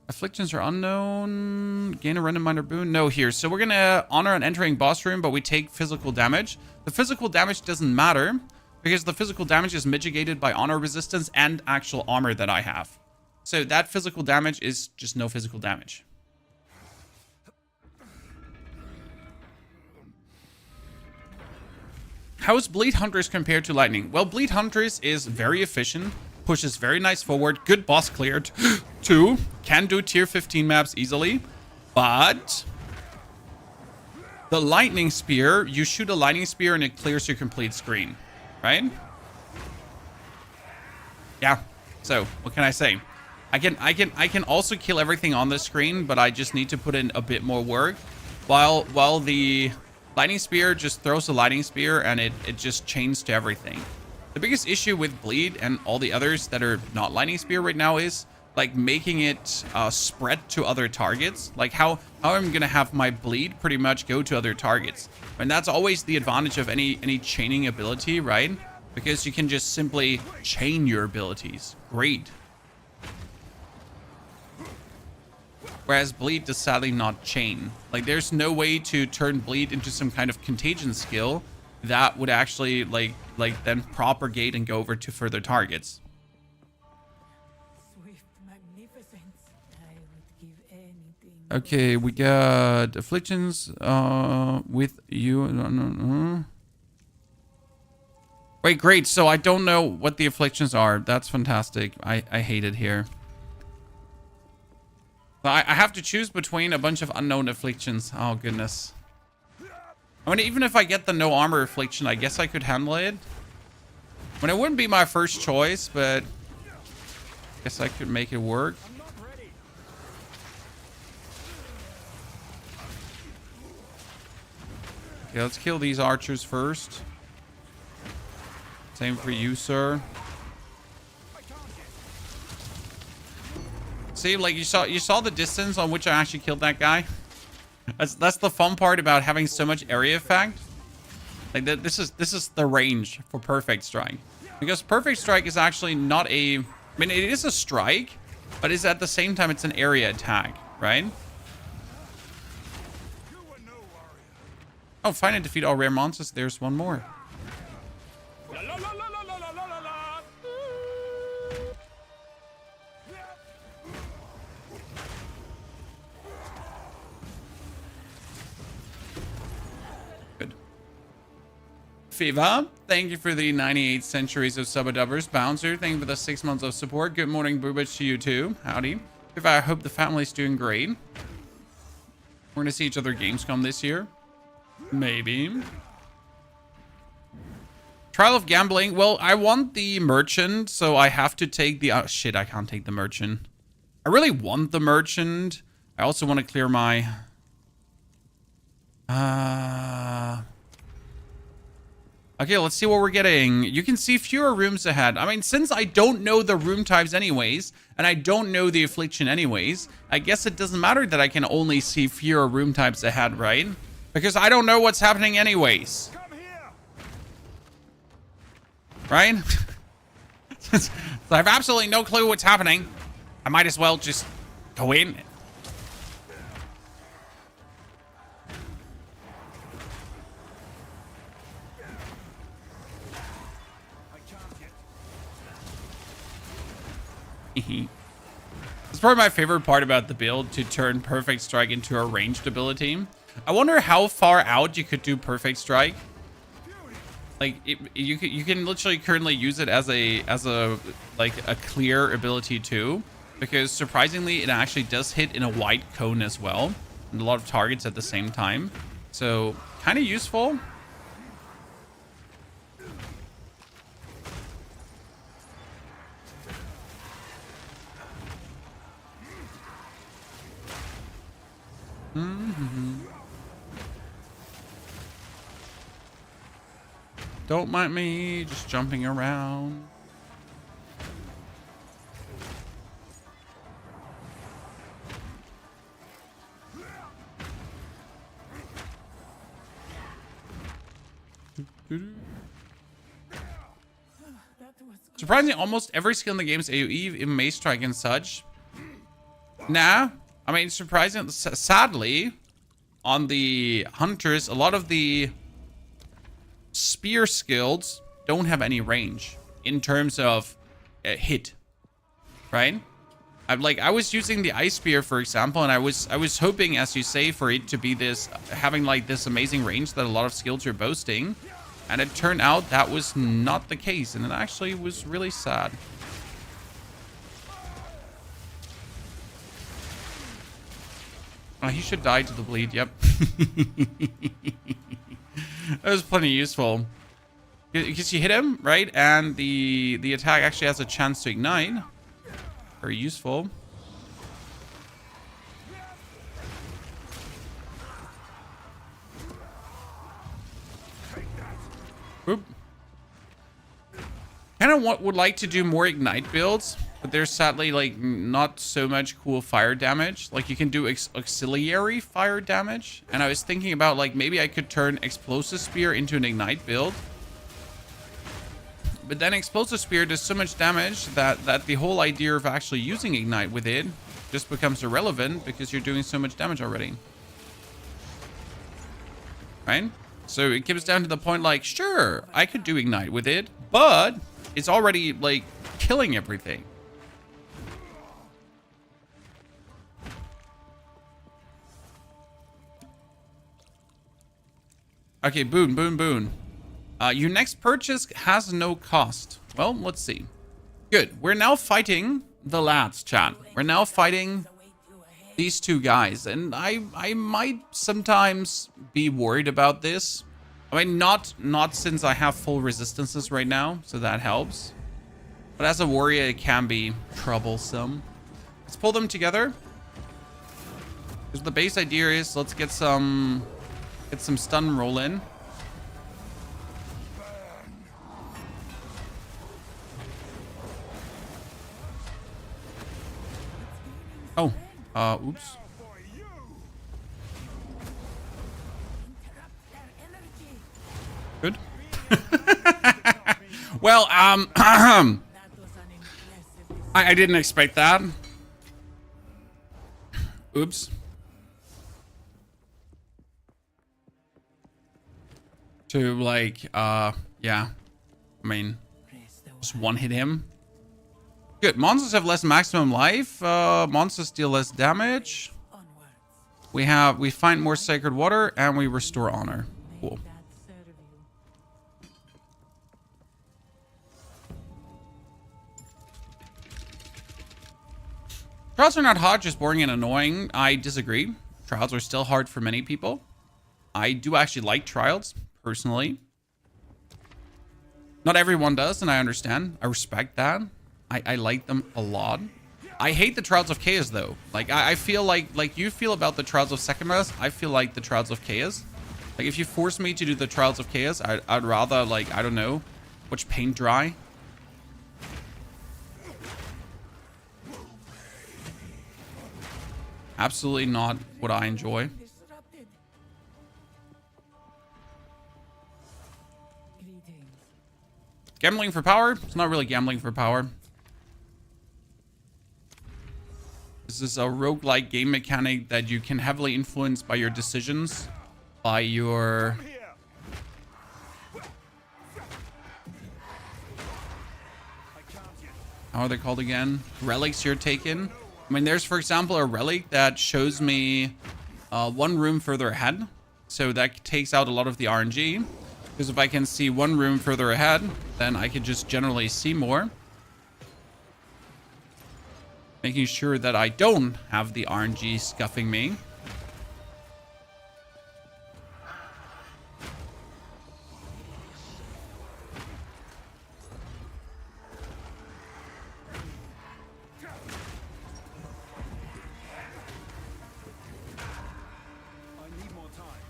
Afflictions are unknown. Gain a random minor boon. No, here. So we're going to honor an entering boss room, but we take physical damage. The physical damage doesn't matter because the physical damage is mitigated by honor resistance and actual armor that I have. So that physical damage is just no physical damage. How is Bleed Huntress compared to Lightning? Well, Bleed Huntress is very efficient. Pushes very nice forward. Good boss cleared. 2. Can do tier 15 maps easily. But the lightning spear, you shoot a lightning spear and it clears your complete screen. Right? Yeah. So, what can I say? I can also kill everything on the screen, but I just need to put in a bit more work. While the lightning spear just throws a lightning spear and it just chains to everything. The biggest issue with Bleed and all the others that are not Lightning Spear right now is like making it spread to other targets. Like how I'm gonna have my Bleed pretty much go to other targets. And that's always the advantage of any chaining ability, right? Because you can just simply chain your abilities. Great. Whereas Bleed does sadly not chain. Like there's no way to turn Bleed into some kind of contagion skill that would actually like then propagate and go over to further targets. Swift magnificence. I would give anything. Okay, we got afflictions with you. Wait, great. So I don't know what the afflictions are. That's fantastic. I hate it here. I have to choose between a bunch of unknown afflictions. Oh, goodness. I mean, even if I get the no armor affliction, I guess I could handle it. I mean, it wouldn't be my first choice, but I guess I could make it work. Okay, let's kill these archers first. Same for you, sir. See, like you saw the distance on which I actually killed that guy. That's the fun part about having so much area effect. Like this is the range for perfect strike, because perfect strike is actually not a. I mean, it is a strike, but it's at the same time it's an area attack, right? Oh, finally defeat all rare monsters. There's one more. Good. Fiva, thank you for the 98 centuries of subadubbers. Bouncer, thank you for the 6 months of support. Good morning, Boobage, to you too. Howdy. Fiva, I hope the family's doing great. We're gonna see each other at Gamescom this year. Maybe. Trial of gambling. Well, I want the merchant, so I have to take the... Oh, shit, I can't take the merchant. I really want the merchant. I also want to clear my... Okay, let's see what we're getting. You can see fewer rooms ahead. I mean, since I don't know the room types anyways, and I don't know the affliction anyways, I guess it doesn't matter that I can only see fewer room types ahead, right? Because I don't know what's happening anyways. Right? So I have absolutely no clue what's happening. I might as well just go in. It's probably my favorite part about the build, to turn Perfect Strike into a ranged ability. I wonder how far out you could do Perfect Strike. Like you can literally currently use it as a like a clear ability too, because surprisingly it actually does hit in a wide cone as well, and a lot of targets at the same time. So kind of useful. Don't mind me just jumping around. Surprisingly, almost every skill in the game is AoE, even Mace Strike and such. Nah, I mean, surprisingly, sadly, on the hunters, a lot of the spear skills don't have any range in terms of hit, right? I was using the ice spear, for example, and I was hoping, as you say, for it to be this, having like this amazing range that a lot of skills are boasting, and it turned out that was not the case, and it actually was really sad. He should die to the bleed. Yep. That was plenty useful. Because you hit him, right? And the attack actually has a chance to ignite. Very useful. Boop. Kind of would like to do more ignite builds, but there's sadly like not so much cool fire damage. Like you can do auxiliary fire damage, and I was thinking about like maybe I could turn explosive spear into an ignite build. But then explosive spear does so much damage that the whole idea of actually using ignite with it just becomes irrelevant, because you're doing so much damage already. Right? So it comes down to the point like, sure, I could do ignite with it, but it's already like killing everything. Okay, boon, boon, boon. Your next purchase has no cost. Well, let's see. Good. We're now fighting the lads, chat. We're now fighting these two guys. And I might sometimes be worried about this. I mean, not since I have full resistances right now, so that helps. But as a warrior, it can be troublesome. Let's pull them together. Because the base idea is, let's get some stun roll in. Oh, oops. Good. Well, I didn't expect that. Oops. To like, yeah. I mean, just one hit him. Good. Monsters have less maximum life. Monsters deal less damage. We find more sacred water and we restore honor. Cool. Trials are not hard, just boring and annoying. I disagree. Trials are still hard for many people. I do actually like trials, personally. Not everyone does, and I understand. I respect that. I like them a lot. I hate the Trials of Chaos, though. Like, I feel like you feel about the Trials of Sekimas, I feel like the Trials of Chaos. Like, if you force me to do the Trials of Chaos, I'd rather, like, I don't know, watch paint dry. Absolutely not what I enjoy. Gambling for power? It's not really gambling for power. This is a roguelike game mechanic that you can heavily influence by your decisions, by your... How are they called again? Relics you're taking. I mean, there's, for example, a relic that shows me one room further ahead. So that takes out a lot of the RNG. Because if I can see one room further ahead, then I can just generally see more. Making sure that I don't have the RNG scuffing me.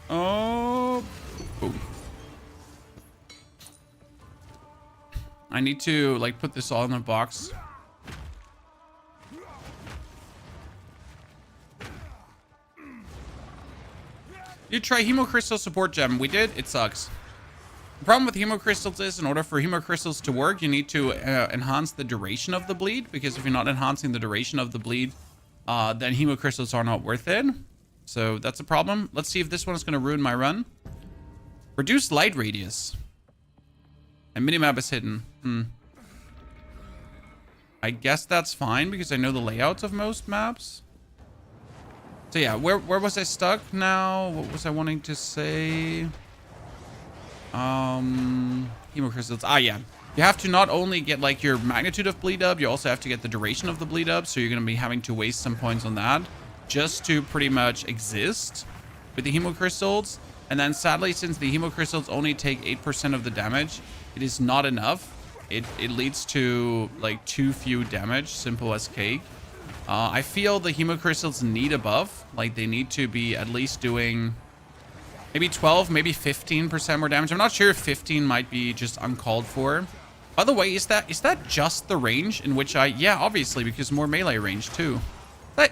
Oh. Boom. I need to, like, put this all in a box. You try Hemocrystal support gem. We did. It sucks. The problem with Hemocrystals is, in order for Hemocrystals to work, you need to enhance the duration of the bleed. Because if you're not enhancing the duration of the bleed, then Hemocrystals are not worth it. So that's a problem. Let's see if this one is going to ruin my run. Reduce light radius. And minimap is hidden. I guess that's fine because I know the layouts of most maps. So yeah, where was I stuck now? What was I wanting to say? Hemocrystals. Ah, yeah. You have to not only get like your magnitude of bleed up, you also have to get the duration of the bleed up. So you're going to be having to waste some points on that just to pretty much exist with the Hemocrystals. And then sadly, since the Hemocrystals only take 8% of the damage, it is not enough. It leads to like too few damage, simple as cake. I feel the Hemocrystals need a buff. Like they need to be at least doing maybe 12, maybe 15% more damage. I'm not sure if 15 might be just uncalled for. By the way, is that just the range in which yeah, obviously, because more melee range too.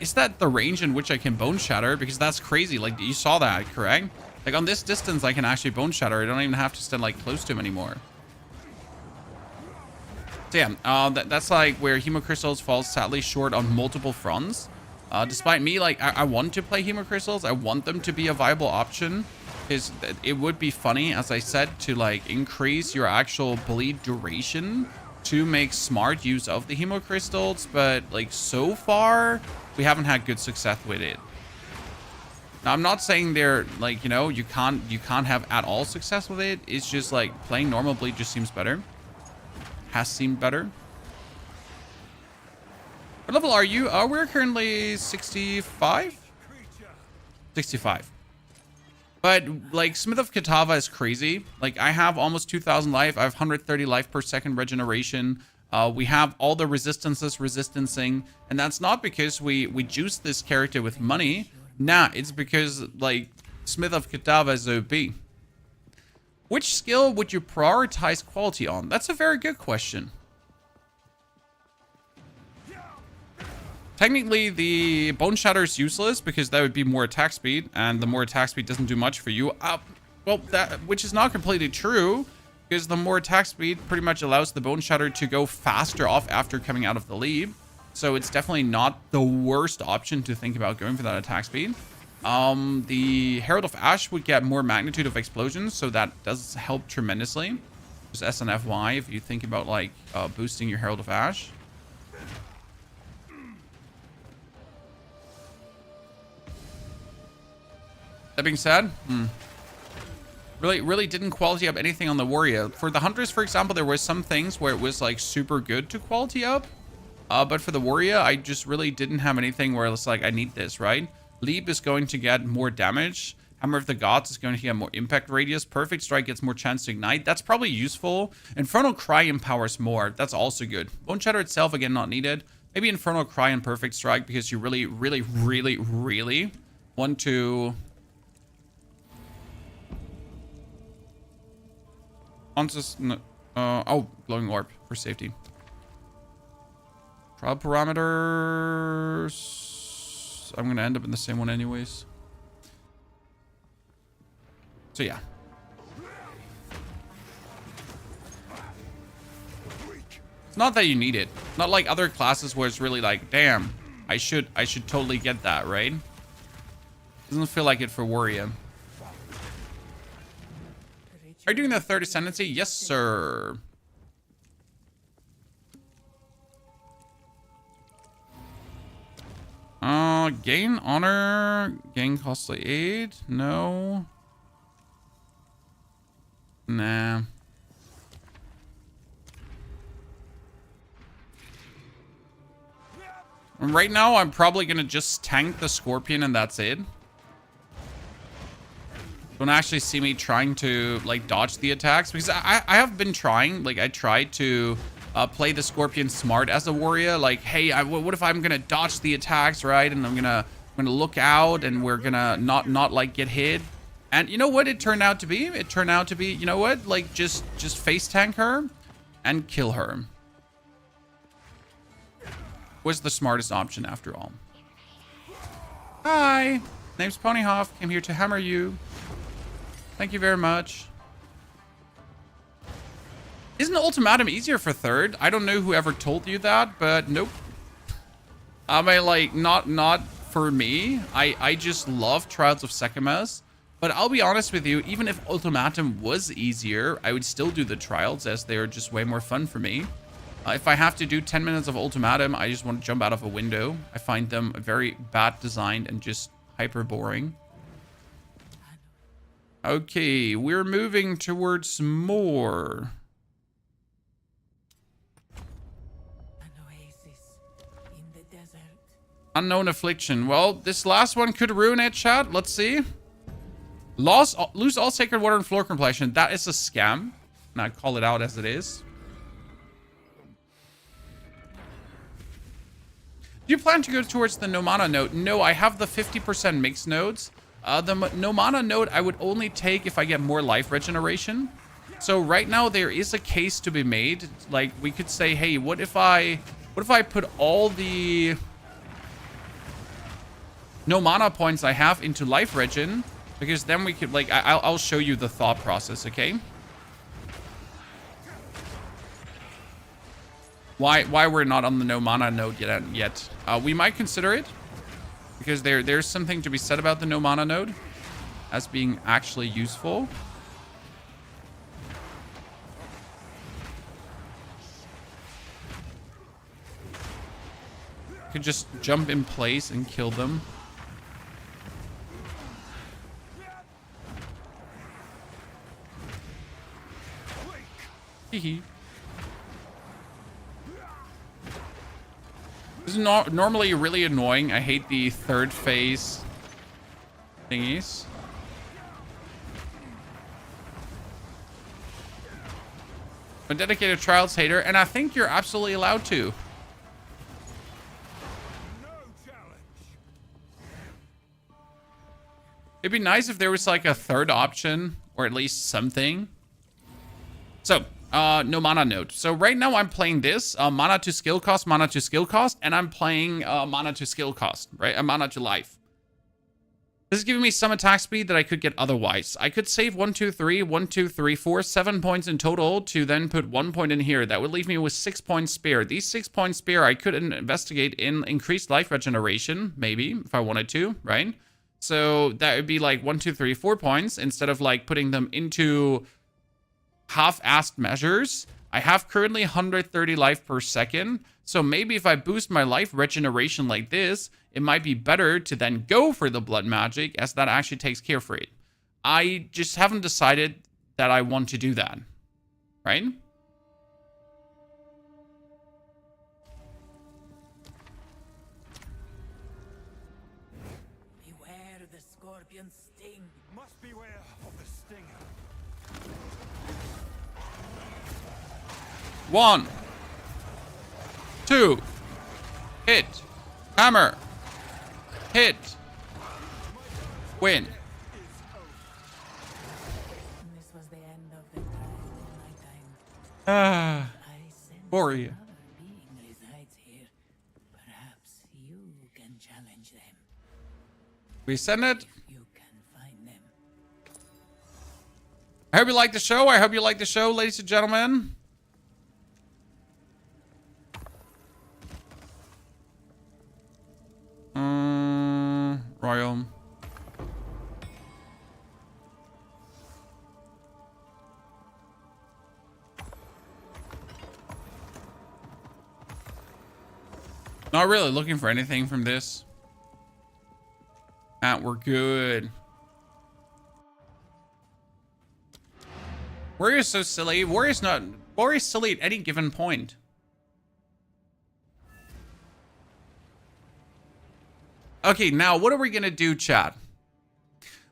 Is that the range in which I can bone shatter? Because that's crazy. Like you saw that, correct? Like on this distance, I can actually bone shatter. I don't even have to stand like close to him anymore. So yeah, that's like where Hemocrystals falls sadly short on multiple fronts. Despite me, like, I want to play Hemocrystals. I want them to be a viable option. Because it would be funny, as I said, to, like, increase your actual bleed duration to make smart use of the Hemocrystals. But, like, so far, we haven't had good success with it. Now, I'm not saying they're, like, you know, you can't have at all success with it. It's just, like, playing normal bleed just seems better. Has seemed better. What level are you? We're currently 65? 65. But, like, Smith of Kitava is crazy. Like, I have almost 2,000 life. I have 130 life per second regeneration. We have all the resistancing. And that's not because we juice this character with money. Nah, it's because, like, Smith of Kitava is OP. Which skill would you prioritize quality on? That's a very good question. Technically, the Bone Shatter is useless because that would be more attack speed, and the more attack speed doesn't do much for you. Well, which is not completely true, because the more attack speed pretty much allows the Bone Shatter to go faster off after coming out of the lead. So it's definitely not the worst option to think about going for that attack speed. The Herald of Ash would get more magnitude of explosions, so that does help tremendously. Just SNFY if you think about like boosting your Herald of Ash. That being said, really didn't quality up anything on the warrior. For the hunters, for example, there were some things where it was like super good to quality up. But for the warrior, I just really didn't have anything where it's like, I need this, right? Leap is going to get more damage. Hammer of the Gods is going to get more impact radius. Perfect Strike gets more chance to ignite. That's probably useful. Infernal Cry empowers more. That's also good. Bone Shatter itself, again, not needed. Maybe Infernal Cry and Perfect Strike because you really want to... Glowing Orb for safety. Trial parameters. I'm going to end up in the same one anyways. So yeah. It's not that you need it. Not like other classes where it's really like, damn, I should totally get that, right? Doesn't feel like it for warrior. Are you doing the third ascendancy? Yes, sir. Gain honor, gain costly aid. No. Nah. Right now, I'm probably gonna just tank the Scorpion and that's it. Don't actually see me trying to like dodge the attacks because I have been trying. Like I tried to play the Scorpion smart as a warrior. Like, hey, what if I'm gonna dodge the attacks, right? And I'm gonna look out and we're gonna not like get hit. And you know what it turned out to be? It turned out to be, you know what? Like just face tank her and kill her. Was the smartest option after all. Hi, name's Ponyhoff. Came here to hammer you. Thank you very much. Isn't Ultimatum easier for third? I don't know whoever told you that, but nope. I mean, like, not for me. I just love Trials of Sekimas. But I'll be honest with you, even if Ultimatum was easier, I would still do the Trials as they are just way more fun for me. If I have to do 10 minutes of Ultimatum, I just want to jump out of a window. I find them very bad designed and just hyper boring. Okay, we're moving towards more. An oasis in the desert. Unknown Affliction. Well, this last one could ruin it, chat. Let's see. Lose all sacred water and floor completion. That is a scam. And I call it out as it is. Do you plan to go towards the no mana node? No, I have the 50% mixed nodes. The no mana node I would only take if I get more life regeneration. So right now there is a case to be made. Like we could say, hey, what if I put all the no mana points I have into life regen? Because then we could like I'll show you the thought process, okay? Why we're not on the no mana node yet? We might consider it. Because there's something to be said about the no mana node as being actually useful. Could just jump in place and kill them. Hee. This is normally really annoying. I hate the third phase thingies. I'm a dedicated Trials hater, and I think you're absolutely allowed to. It'd be nice if there was like a third option, or at least something. So, No mana node. So right now I'm playing this, mana to skill cost, and I'm playing mana to skill cost, right? Mana to life. This is giving me some attack speed that I could get otherwise. I could save 1, 2, 3, 1, 2, 3, 4, 7 points in total to then put 1 point in here. That would leave me with 6 points spare. These 6 points spare I could investigate in increased life regeneration, maybe, if I wanted to, right? So that would be like 1, 2, 3, 4 points instead of like putting them into half-assed measures. I have currently 130 life per second. So maybe if I boost my life regeneration like this, it might be better to then go for the blood magic, as that actually takes care for it. I just haven't decided that I want to do that, right? Beware the scorpion's sting. Must beware of the stinger. 1, 2, hit, hammer, hit, win. This was the end of the trial in my time. Ah, I sense Boria. another being resides here. Perhaps you can challenge them. We send it. If you can find them. I hope you like the show. I hope you like the show, ladies and gentlemen. Royal. Not really looking for anything from this. We're good. Warrior's so silly. Warrior's silly at any given point. Okay, now what are we gonna do, chat?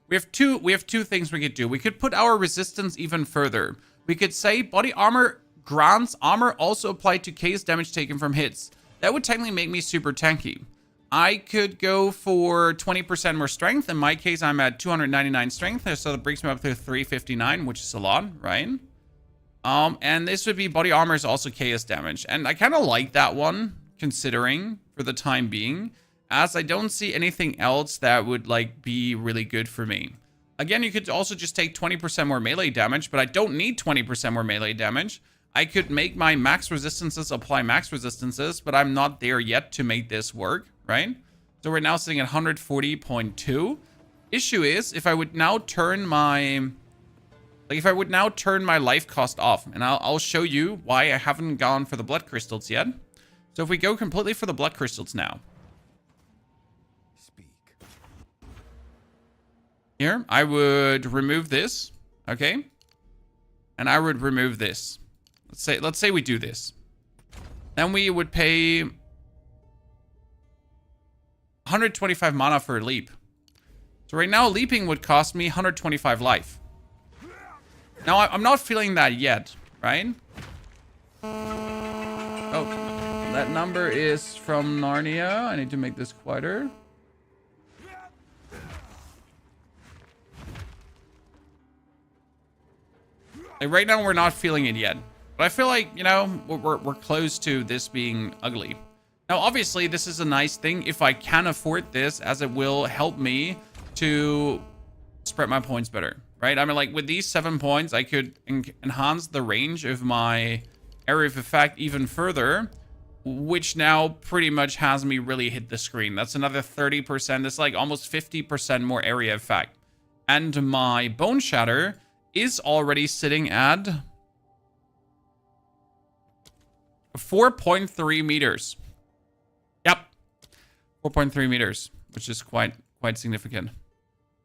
We have two things we could do. We could put our resistance even further. We could say body armor grants armor also applied to case damage taken from hits. That would technically make me super tanky. I could go for 20% more strength. In my case, I'm at 299 strength, so that brings me up to 359, which is a lot, right? And this would be body armor is also chaos damage. And I kind of like that one, considering, for the time being, as I don't see anything else that would, like, be really good for me. Again, you could also just take 20% more melee damage, but I don't need 20% more melee damage. I could make my max resistances apply max resistances, but I'm not there yet to make this work, right? So we're now sitting at 140.2. Issue is, if I would now turn my... Like, if I would now turn my life cost off, and I'll show you why I haven't gone for the blood crystals yet. So if we go completely for the blood crystals now. Speak. Here, I would remove this, okay? And I would remove this. Let's say we do this. Then we would pay 125 mana for a leap. So right now, leaping would cost me 125 life. Now, I'm not feeling that yet, right? Oh, that number is from Narnia. I need to make this quieter. Like right now, we're not feeling it yet. But I feel like, you know, we're close to this being ugly. Now, obviously, this is a nice thing if I can afford this, as it will help me to spread my points better, right? I mean, like, with these 7 points, I could enhance the range of my area of effect even further, which now pretty much has me really hit the screen. That's another 30%. That's like almost 50% more area effect. And my Bone Shatter is already sitting at 4.3 meters. Yep. 4.3 meters, which is quite significant.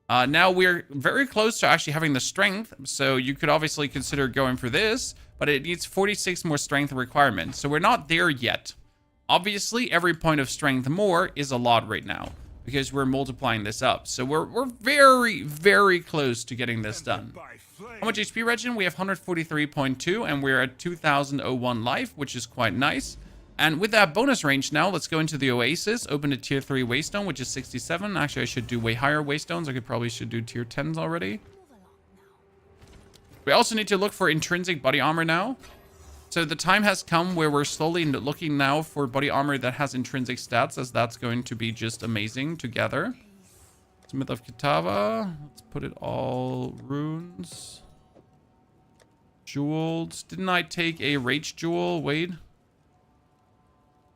Now we're very close to actually having the strength, so you could obviously consider going for this, but it needs 46 more strength requirements, so we're not there yet. Obviously, every point of strength more is a lot right now, because we're multiplying this up. So we're very, very close to getting this done. How much HP regen? We have 143.2, and we're at 2001 life, which is quite nice. And with that bonus range now, let's go into the Oasis, open a tier 3 waystone, which is 67. Actually, I should do way higher waystones. I probably should do tier 10s already. We also need to look for intrinsic body armor now. So the time has come where we're slowly looking now for body armor that has intrinsic stats, as that's going to be just amazing together. Smith of Kitava. Let's put it all runes. Jewels. Didn't I take a rage jewel? Wait.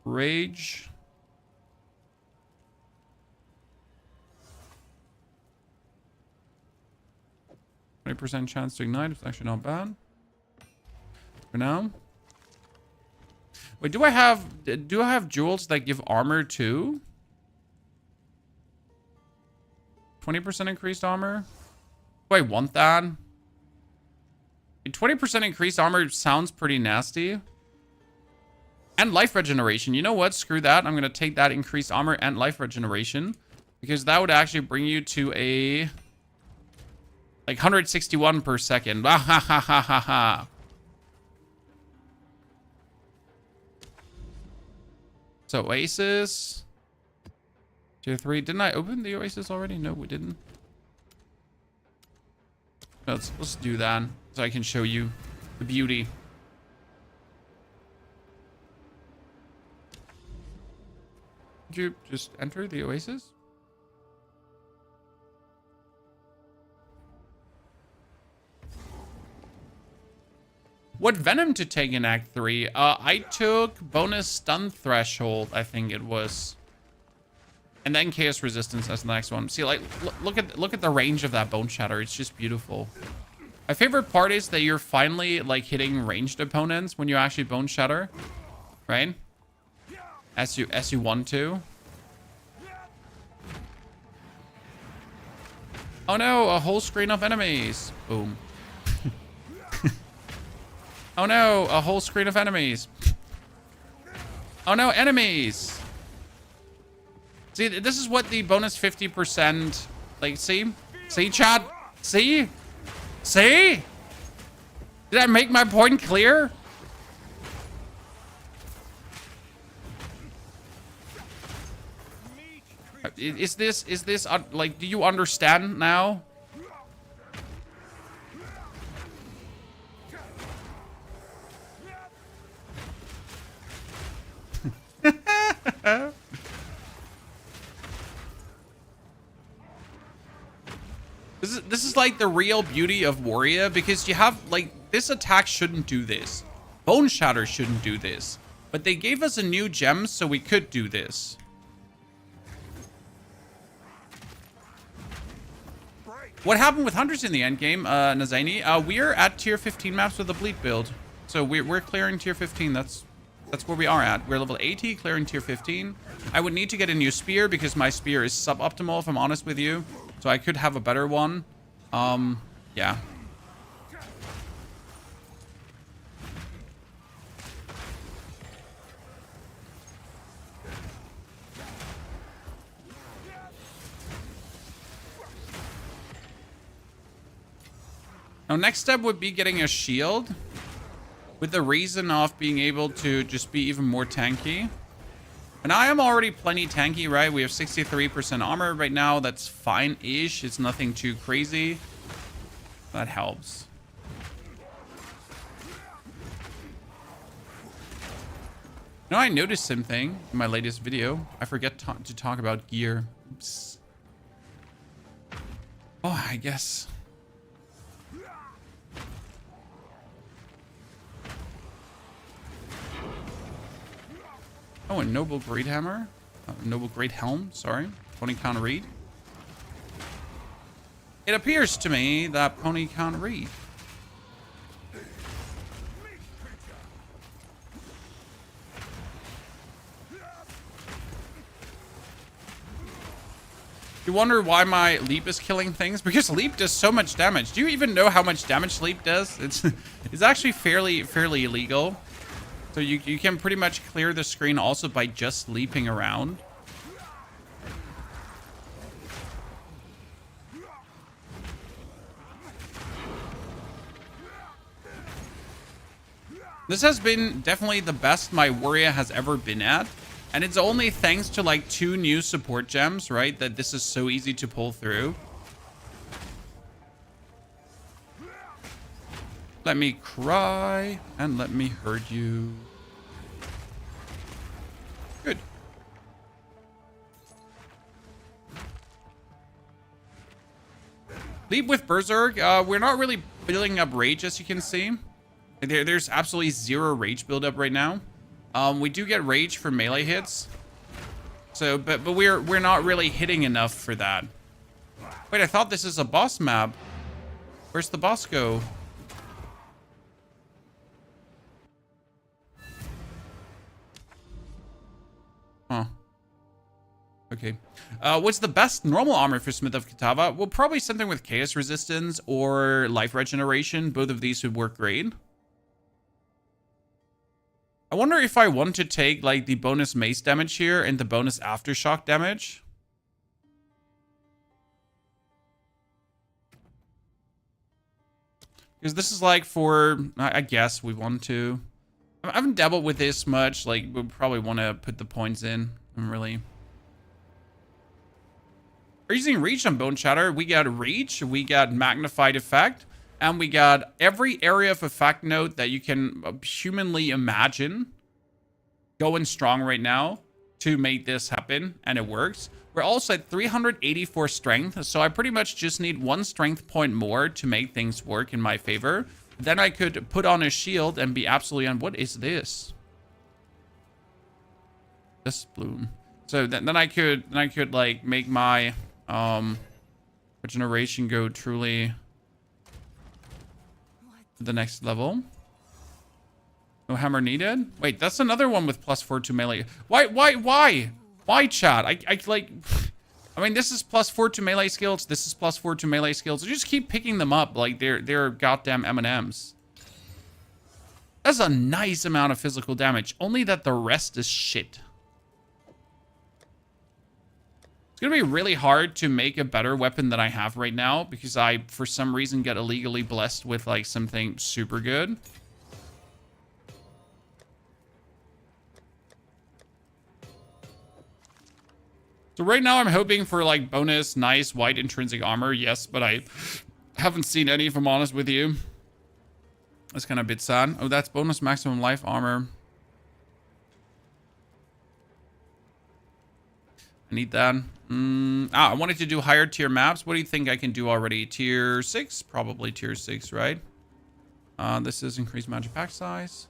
Rage. %20 chance to ignite. It's actually not bad. For now. Wait, do I have jewels that give armor too? 20% increased armor? Do I want that? 20% increased armor sounds pretty nasty. And life regeneration. You know what? Screw that. I'm going to take that increased armor and life regeneration. Because that would actually bring you to a... like 161 per second. Ha ha ha ha ha ha. So Oasis. Tier 3. Didn't I open the Oasis already? No, we didn't. Let's do that so I can show you the beauty. Did you just enter the Oasis? What Venom to take in Act 3? I took bonus stun threshold, I think it was. And then chaos resistance as the next one. See, like, look at the range of that bone shatter. It's just beautiful. My favorite part is that you're finally like hitting ranged opponents when you actually bone shatter, right? As you want to. Oh no, a whole screen of enemies. Boom. Oh no, a whole screen of enemies. Oh no, enemies. See, this is what the bonus 50%, like, see? See, chat? See? See? Did I make my point clear? Is this, like, do you understand now? This is like the real beauty of Warrior, because you have, like, this attack shouldn't do this. Bone Shatter shouldn't do this. But they gave us a new gem so we could do this. What happened with Hunters in the endgame, Nazaini? We're at tier 15 maps with the Bleed build. So we're clearing tier 15. That's where we are at. We're level 80, clearing tier 15. I would need to get a new spear because my spear is suboptimal, if I'm honest with you. So I could have a better one. Yeah. Now, next step would be getting a shield, with the reason of being able to just be even more tanky. And I am already plenty tanky, right? We have 63% armor right now. That's fine-ish. It's nothing too crazy. That helps. Now, I noticed something in my latest video. I forget to talk about gear. Oops. Oh, I guess... Oh, a Noble Great Hammer. Noble Great Helm, sorry. Pony can't read. It appears to me that Pony can't read. You wonder why my leap is killing things? Because leap does so much damage. Do you even know how much damage leap does? It's actually fairly illegal. So you can pretty much clear the screen also by just leaping around. This has been definitely the best my warrior has ever been at. And it's only thanks to like 2 new support gems, right? That this is so easy to pull through. Let me cry and let me hurt you. Good. Leap with Berserk. We're not really building up rage, as you can see. There's absolutely zero rage buildup right now. We do get rage for melee hits. So, but we're not really hitting enough for that. Wait, I thought this is a boss map. Where's the boss go? Huh. Okay. What's the best normal armor for Smith of Kitava? Well, probably something with chaos resistance or life regeneration. Both of these would work great. I wonder if I want to take like the bonus mace damage here and the bonus aftershock damage. Because this is like for, I guess we want to. I haven't dabbled with this much. Like, we probably want to put the points in. I'm really. We're using Reach on Bone Shatter. We got Reach, we got Magnified Effect, and we got every area of effect node that you can humanly imagine going strong right now to make this happen, and it works. We're also at 384 strength, so I pretty much just need 1 strength point more to make things work in my favor. Then I could put on a shield and be absolutely on. What is this? This bloom. So then I could like make my regeneration go truly to the next level. No hammer needed. Wait, that's another one with +4 to melee. Why, chat? I like. I mean, this is +4 to melee skills. This is +4 to melee skills. You just keep picking them up like they're goddamn M&Ms. That's a nice amount of physical damage. Only that the rest is shit. It's gonna be really hard to make a better weapon than I have right now because I, for some reason, get illegally blessed with like something super good. So right now I'm hoping for like bonus nice white intrinsic armor. Yes, but I haven't seen any, if I'm honest with you. That's kind of a bit sad. Oh, that's bonus maximum life armor. I need that. I wanted to do higher tier maps. What do you think I can do already? Tier 6? Probably tier 6, right? This is increased magic pack size.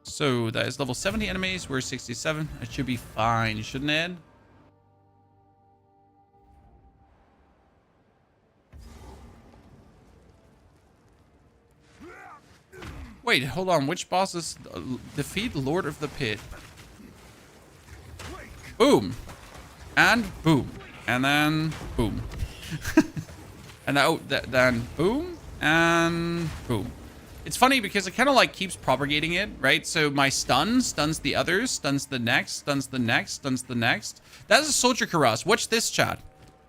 So that is level 70 enemies. We're 67. It should be fine, shouldn't it? Wait, hold on. Which bosses defeat Lord of the Pit? Boom. And boom. And then boom. And then boom. And boom. It's funny because it kind of like keeps propagating it, right? So my stun stuns the others, stuns the next, stuns the next, stuns the next. That is a soldier cuirass. Watch this, chat.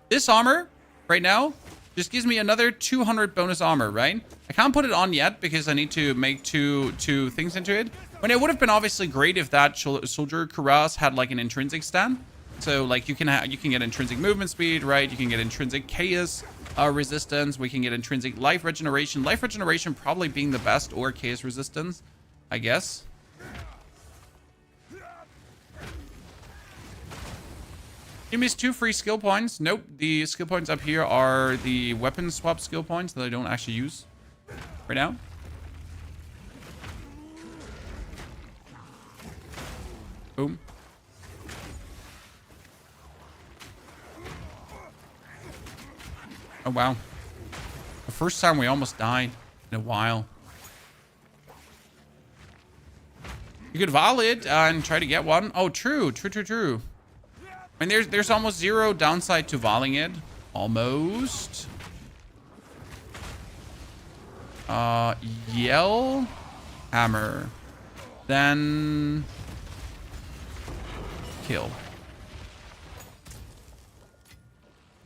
This armor right now just gives me another 200 bonus armor, right? I can't put it on yet because I need to make two things into it. When it would have been obviously great if that soldier cuirass had like an intrinsic stand. So like you can get intrinsic movement speed, right? You can get intrinsic chaos resistance. We can get intrinsic life regeneration. Life regeneration probably being the best, or chaos resistance, I guess. You missed 2 free skill points. Nope, the skill points up here are the weapon swap skill points that I don't actually use right now. Boom. Oh, wow. The first time we almost died in a while. You could volley it and try to get one. Oh, true. I mean, there's almost zero downside to volleying it. Almost. Yell. Hammer. Then kill.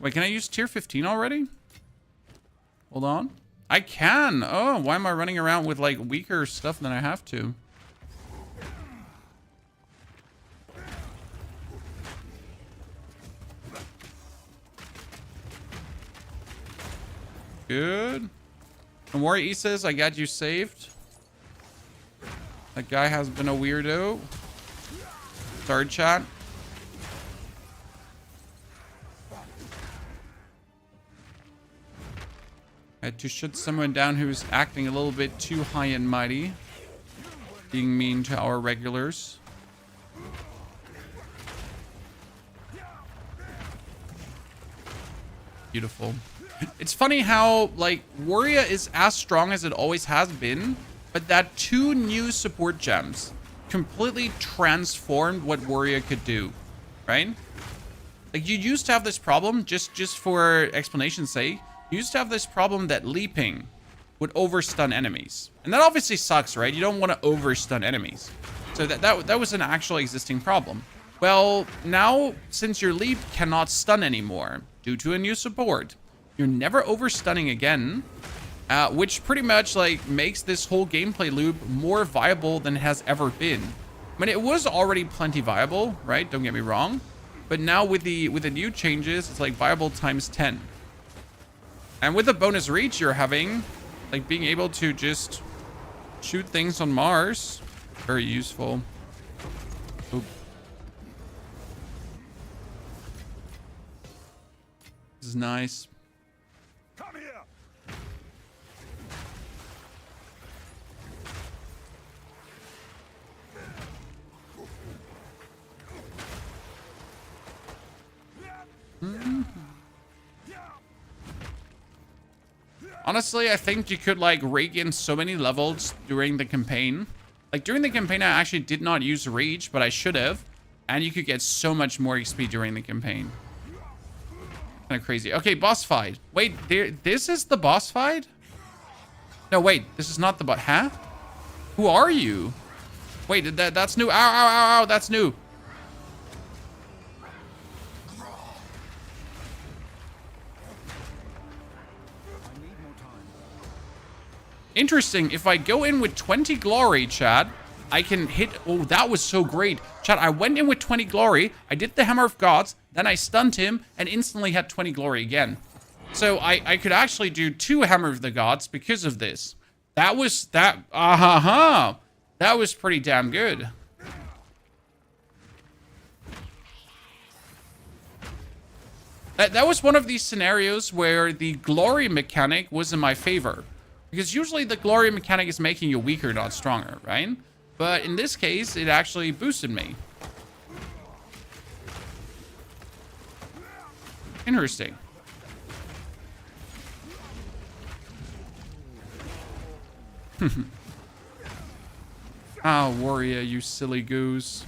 Wait, can I use tier 15 already? Hold on. I can. Oh, why am I running around with like weaker stuff than I have to? Good. Don't worry, Isis, I got you saved. That guy has been a weirdo. Sorry, chat. I had to shut someone down who's acting a little bit too high and mighty. Being mean to our regulars. Beautiful. It's funny how, like, Warrior is as strong as it always has been, but that 2 new support gems completely transformed what Warrior could do, right? Like, you used to have this problem, just for explanation's sake, you used to have this problem that leaping would overstun enemies. And that obviously sucks, right? You don't want to overstun enemies. So that was an actual existing problem. Well, now, since your leap cannot stun anymore, due to a new support, you're never overstunning again, which pretty much like makes this whole gameplay loop more viable than it has ever been. I mean, it was already plenty viable, right? Don't get me wrong. But now with the new changes, it's like viable times 10. And with the bonus reach you're having, like being able to just shoot things on Mars, very useful. Oop. This is nice. Come here. Honestly, I think you could like rake in so many levels during the campaign. Like during the campaign, I actually did not use reach, but I should have. And you could get so much more XP during the campaign. Kind of crazy. Okay, boss fight. Wait, this is the boss fight? No, wait, this is not the boss. Huh? Who are you? Wait, that's new. Ow, ow, ow, ow, that's new. Interesting. If I go in with 20 glory, chat, I can hit... Oh, that was so great. Chat, I went in with 20 glory. I did the Hammer of Gods. Then I stunned him and instantly had 20 glory again. So I could actually do 2 Hammer of the Gods because of this. That was... That was pretty damn good. That was one of these scenarios where the glory mechanic was in my favor. Because usually the glory mechanic is making you weaker, not stronger, right? But in this case, it actually boosted me. Interesting. Ah, Warrior, you silly goose.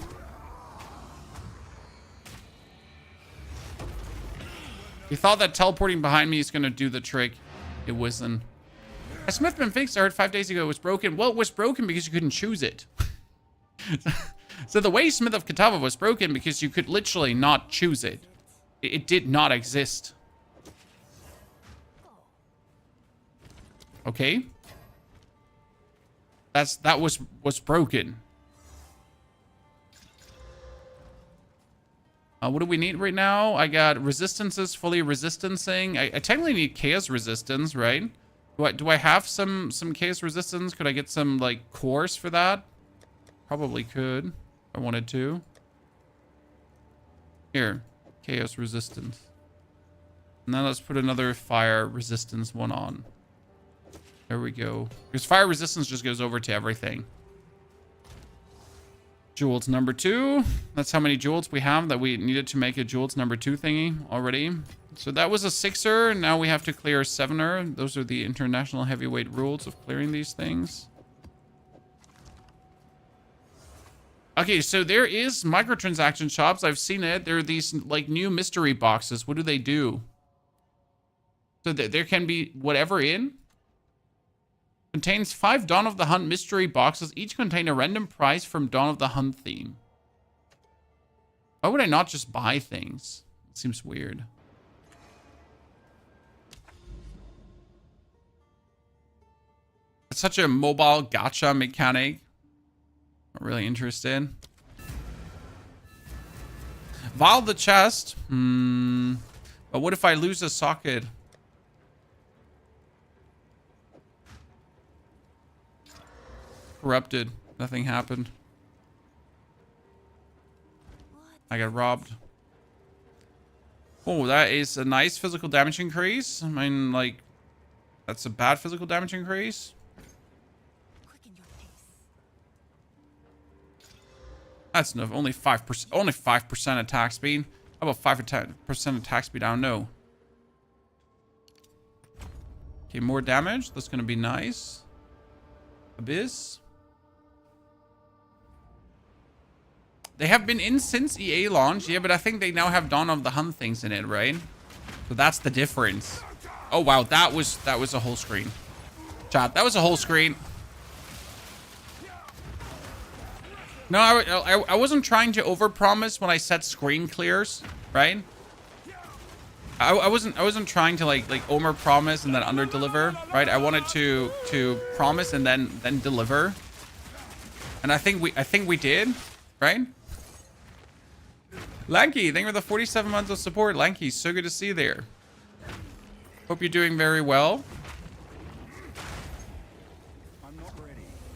You thought that teleporting behind me is going to do the trick. It wasn't. A Smith been fixed, I heard 5 days ago it was broken. Well, it was broken because you couldn't choose it. So the way Smith of Kitava was broken because you could literally not choose it. It did not exist. Okay. That was broken. What do we need right now? I got resistances fully resistancing. I technically need chaos resistance, right? Do I have some chaos resistance? Could I get some like cores for that? Probably could if I wanted to. Here, chaos resistance. And then let's put another fire resistance one on. There we go. Because fire resistance just goes over to everything. Jewels number 2. That's how many jewels we have that we needed to make a jewels number 2 thingy already. So that was a 6er. Now we have to clear a 7er. Those are the international heavyweight rules of clearing these things. Okay, so there is microtransaction shops. I've seen it. There are these like new mystery boxes. What do they do? So there can be whatever in. Contains 5 Dawn of the Hunt mystery boxes. Each contain a random prize from Dawn of the Hunt theme. Why would I not just buy things? It seems weird. It's such a mobile gacha mechanic. Not really interested. Vial the chest. But what if I lose a socket? corrupted. Nothing happened. I got robbed. Oh, that is a nice physical damage increase. I mean, like, that's a bad physical damage increase. That's enough. Only 5%. Only 5% attack speed. How about 5 or 10% attack speed? I don't know. Okay, more damage. That's gonna be nice. Abyss. They have been in since EA launch, yeah, but I think they now have Dawn of the Hunt things in it, right? So that's the difference. Oh wow, that was a whole screen. Chat, that was a whole screen. No, I wasn't trying to overpromise when I said screen clears, right? I wasn't trying to like overpromise and then underdeliver, right? I wanted to promise and then deliver. And I think we did, right? Lanky, thank you for the 47 months of support. Lanky, so good to see you there. Hope you're doing very well.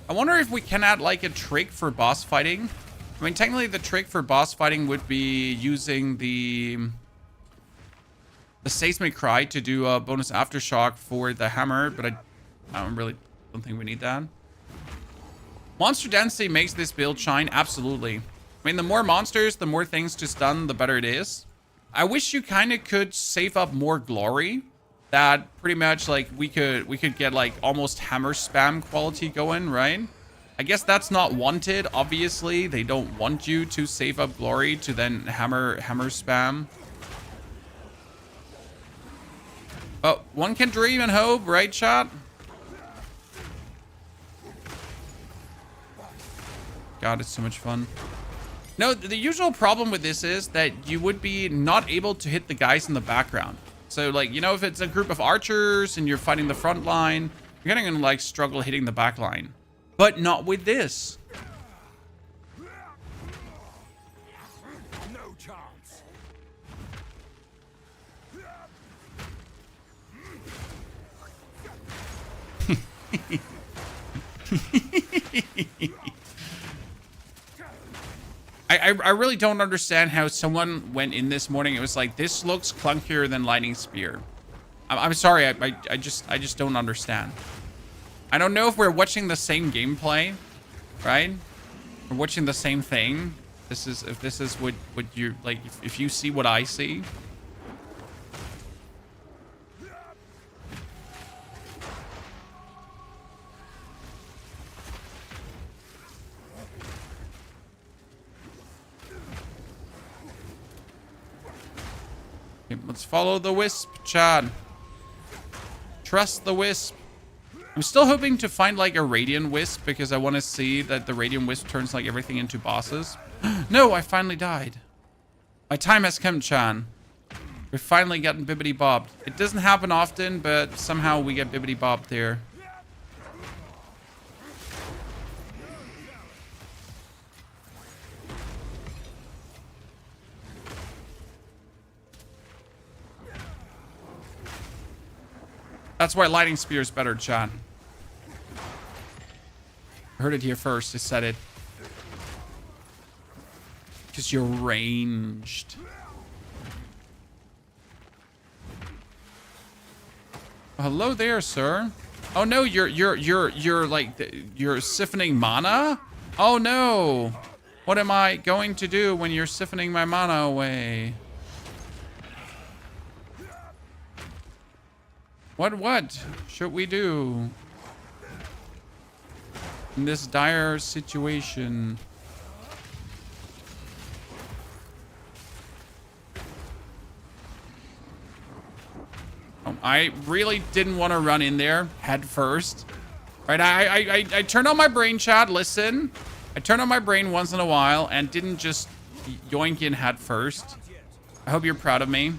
I wonder if we can add like a trick for boss fighting. I mean, technically the trick for boss fighting would be using the seismic cry to do a bonus aftershock for the hammer, but I don't think we need that. Monster density makes this build shine. Absolutely. I mean, the more monsters, the more things to stun, the better it is. I wish you kind of could save up more glory. That pretty much like we could get like almost hammer spam quality going, right? I guess that's not wanted. Obviously, they don't want you to save up glory to then hammer spam. But one can dream and hope, right, chat? God, it's so much fun. No, the usual problem with this is that you would be not able to hit the guys in the background. So, like, you know, if it's a group of archers and you're fighting the front line, you're gonna like struggle hitting the back line. But not with this. No chance. I really don't understand how someone went in this morning. It was like, this looks clunkier than Lightning Spear. I'm sorry. I just don't understand. I don't know if we're watching the same gameplay, right? We're watching the same thing. If this is what you like, if you see what I see. Let's follow the wisp, Chad. Trust the wisp. I'm still hoping to find like a radiant wisp because I want to see that the radiant wisp turns like everything into bosses. No, I finally died. My time has come, Chan. We're finally getting bibbity bobbed. It doesn't happen often, but somehow we get bibbity bobbed there. That's why Lightning Spear is better, John. I heard it here first. I said it. Because you're ranged. Oh, hello there, sir. Oh no, you're like you're siphoning mana? Oh no. What am I going to do when you're siphoning my mana away? What should we do in this dire situation? I really didn't want to run in there head first. Right, I turned on my brain, chat. Listen, I turned on my brain once in a while and didn't just yoink in head first. I hope you're proud of me.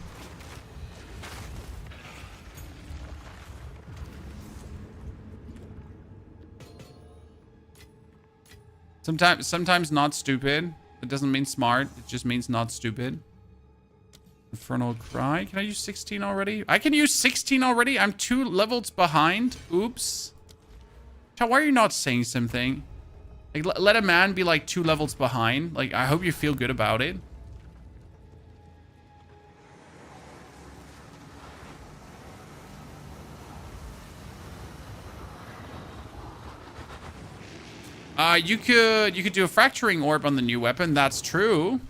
Sometimes not stupid. It doesn't mean smart. It just means not stupid. Infernal Cry. Can I use 16 already? I can use 16 already? I'm 2 levels behind. Oops. Why are you not saying something? Like, let a man be like 2 levels behind. Like, I hope you feel good about it. You could do a fracturing orb on the new weapon. That's true.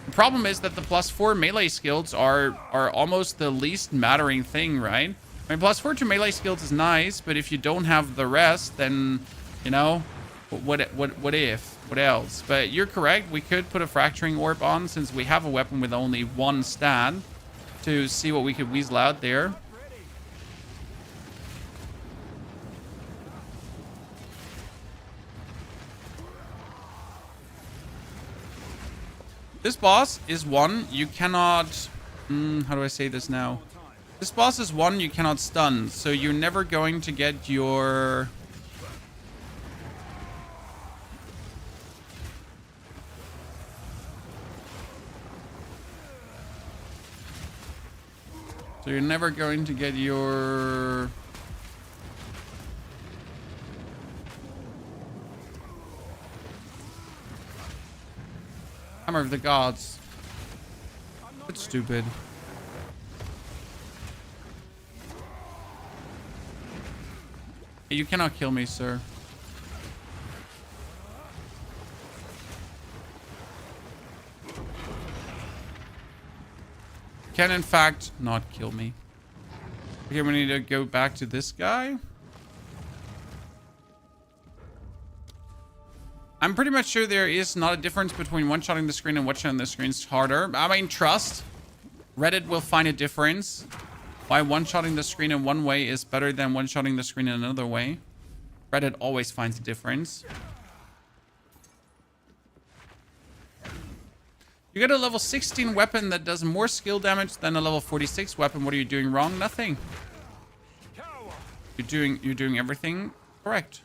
The problem is that the +4 melee skills are almost the least mattering thing, right? I mean, +4 to melee skills is nice, but if you don't have the rest, then, you know, what else? But you're correct. We could put a fracturing orb on since we have a weapon with only 1 stat to see what we could weasel out there. This boss is one you cannot... how do I say this now? This boss is one you cannot stun, so you're never going to get your... So you're never going to get your... Hammer of the Gods. It's stupid. You cannot kill me, sir. Can, in fact, not kill me. Okay, we need to go back to this guy. I'm pretty much sure there is not a difference between one-shotting the screen and one-shotting the screen's harder. I mean, trust. Reddit will find a difference. Why one-shotting the screen in one way is better than one-shotting the screen in another way. Reddit always finds a difference. You get a level 16 weapon that does more skill damage than a level 46 weapon. What are you doing wrong? Nothing. You're doing everything correct.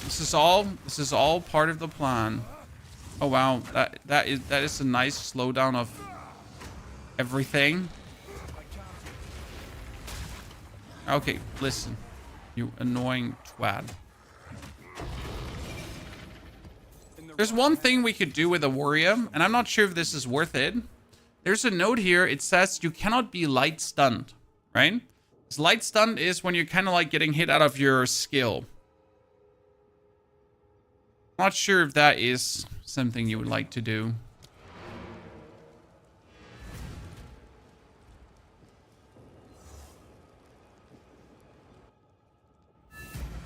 This is all part of the plan. Oh wow, that is a nice slowdown of everything. Okay, listen, you annoying twat. There's one thing we could do with a warrior, and I'm not sure if this is worth it. There's a note here. It says you cannot be light stunned, right? So light stunned is when you're kind of like getting hit out of your skill. Not sure if that is something you would like to do.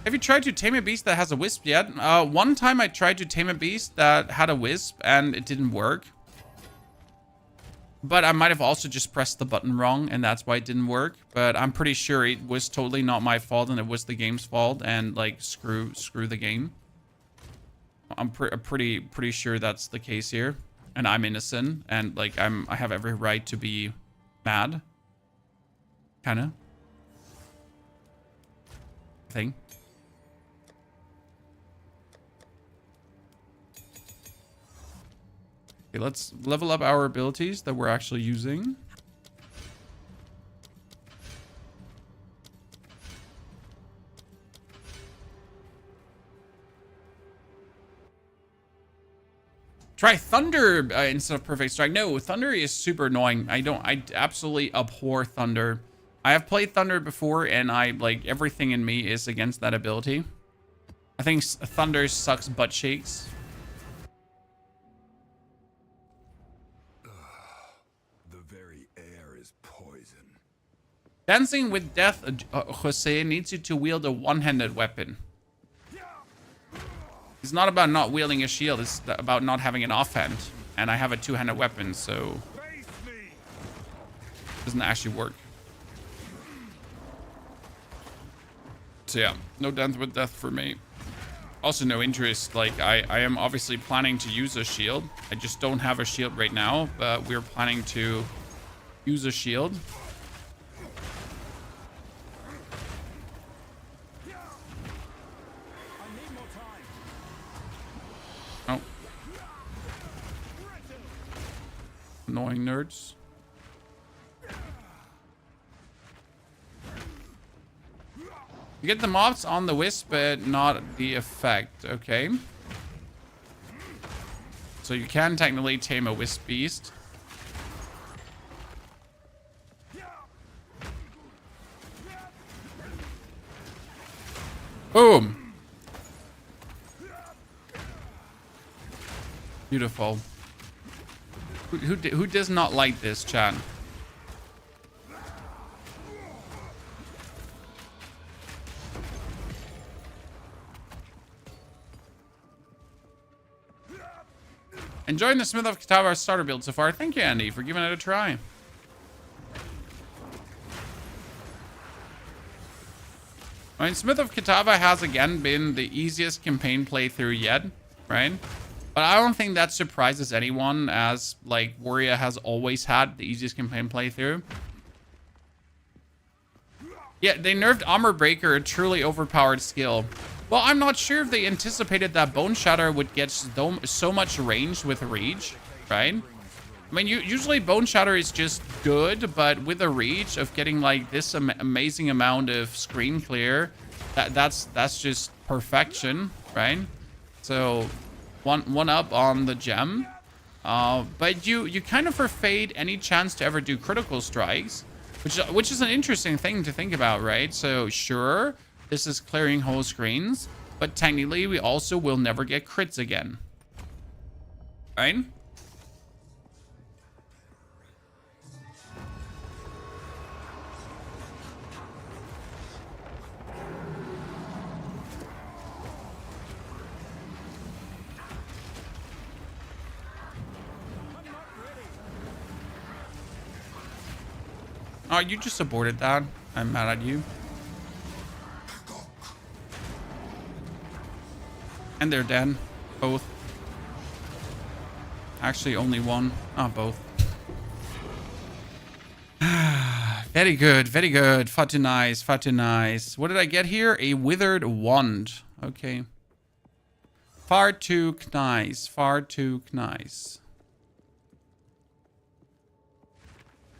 Have you tried to tame a beast that has a wisp yet? One time I tried to tame a beast that had a wisp and it didn't work. But I might have also just pressed the button wrong and that's why it didn't work. But I'm pretty sure it was totally not my fault and it was the game's fault and like screw the game. I'm pretty sure that's the case here, and I'm innocent, and like I have every right to be mad, kinda thing. Okay, let's level up our abilities that we're actually using. Try Thunder instead of Perfect Strike. No, Thunder is super annoying. I absolutely abhor Thunder. I have played Thunder before and I like everything in me is against that ability. I think Thunder sucks butt cheeks. The very air is poison. Dancing with Death, Jose needs you to wield a one-handed weapon. It's not about not wielding a shield, it's about not having an offhand. And I have a two-handed weapon, so it doesn't actually work. So yeah, no Dance with Death for me. Also no interest, like I am obviously planning to use a shield. I just don't have a shield right now, but we're planning to use a shield. Oh. Annoying nerds. You get the mobs on the wisp, but not the effect. Okay. So you can technically tame a wisp beast. Boom. Beautiful. Who does not like this, chat? Enjoying the Smith of Kitava starter build so far. Thank you, Andy, for giving it a try. I mean, Smith of Kitava has again been the easiest campaign playthrough yet, right? But I don't think that surprises anyone, as like Warrior has always had the easiest campaign playthrough. Yeah, they nerfed Armor Breaker, a truly overpowered skill. Well, I'm not sure if they anticipated that Bone Shatter would get so much range with Reach, right? I mean, usually Bone Shatter is just good, but with a Reach of getting like this amazing amount of screen clear, that's just perfection, right? So one up on the gem, but you kind of forfeit any chance to ever do critical strikes, which is an interesting thing to think about, right? So sure, this is clearing whole screens, but technically we also will never get crits again, right? Oh, you just aborted that. I'm mad at you. And they're dead. Both. Actually, only one. Oh, both. Very good. Very good. Far too nice. Far too nice. What did I get here? A withered wand. Okay. Far too nice. Far too nice.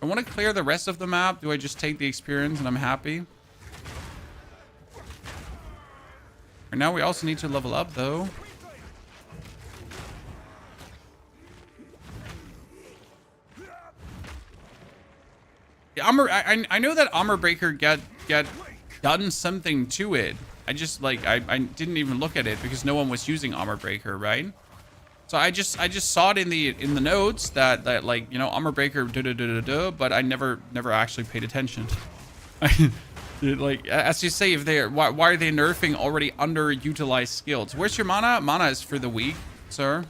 I want to clear the rest of the map. Do I just take the experience and I'm happy? Right now we also need to level up though. Yeah, I know that Armor Breaker get done something to it. I just like I didn't even look at it because no one was using Armor Breaker, right? So I just saw it in the notes that like, you know, Armor Breaker but I never actually paid attention. Like, as you say, if they're why are they nerfing already underutilized skills? Where's your mana? Mana is for the weak, sir.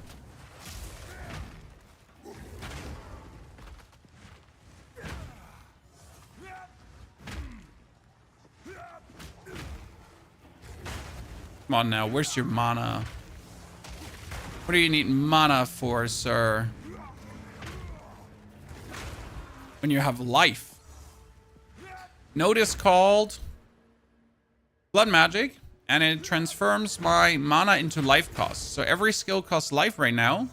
Come on now, where's your mana? What do you need mana for, sir? When you have life. Notice called Blood Magic, and it transforms my mana into life cost. So every skill costs life right now.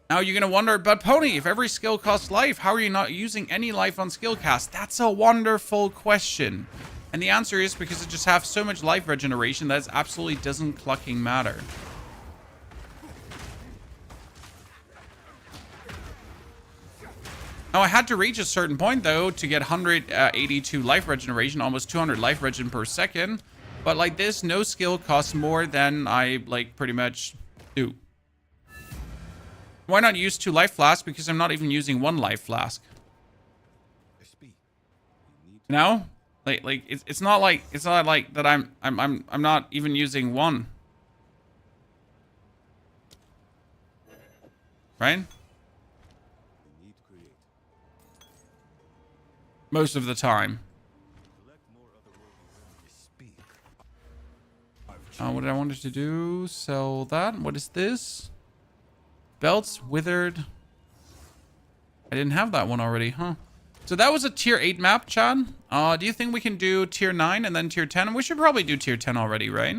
Now you're gonna wonder, but Pony, if every skill costs life, how are you not using any life on skill cast? That's a wonderful question. And the answer is because it just has so much life regeneration that it absolutely doesn't clucking matter. Now, I had to reach a certain point, though, to get 182 life regeneration, almost 200 life regen per second. But like this, no skill costs more than I, like, pretty much do. Why not use 2 life flasks? Because I'm not even using 1 life flask. You know? Like it's not like that I'm not even using 1. Right? Most of the time. What did I wanted to do? Sell that. What is this? Belts, withered. I didn't have that one already, huh? So that was a tier 8 map, Chad. Do you think we can do tier 9 and then tier 10? We should probably do tier 10 already, right?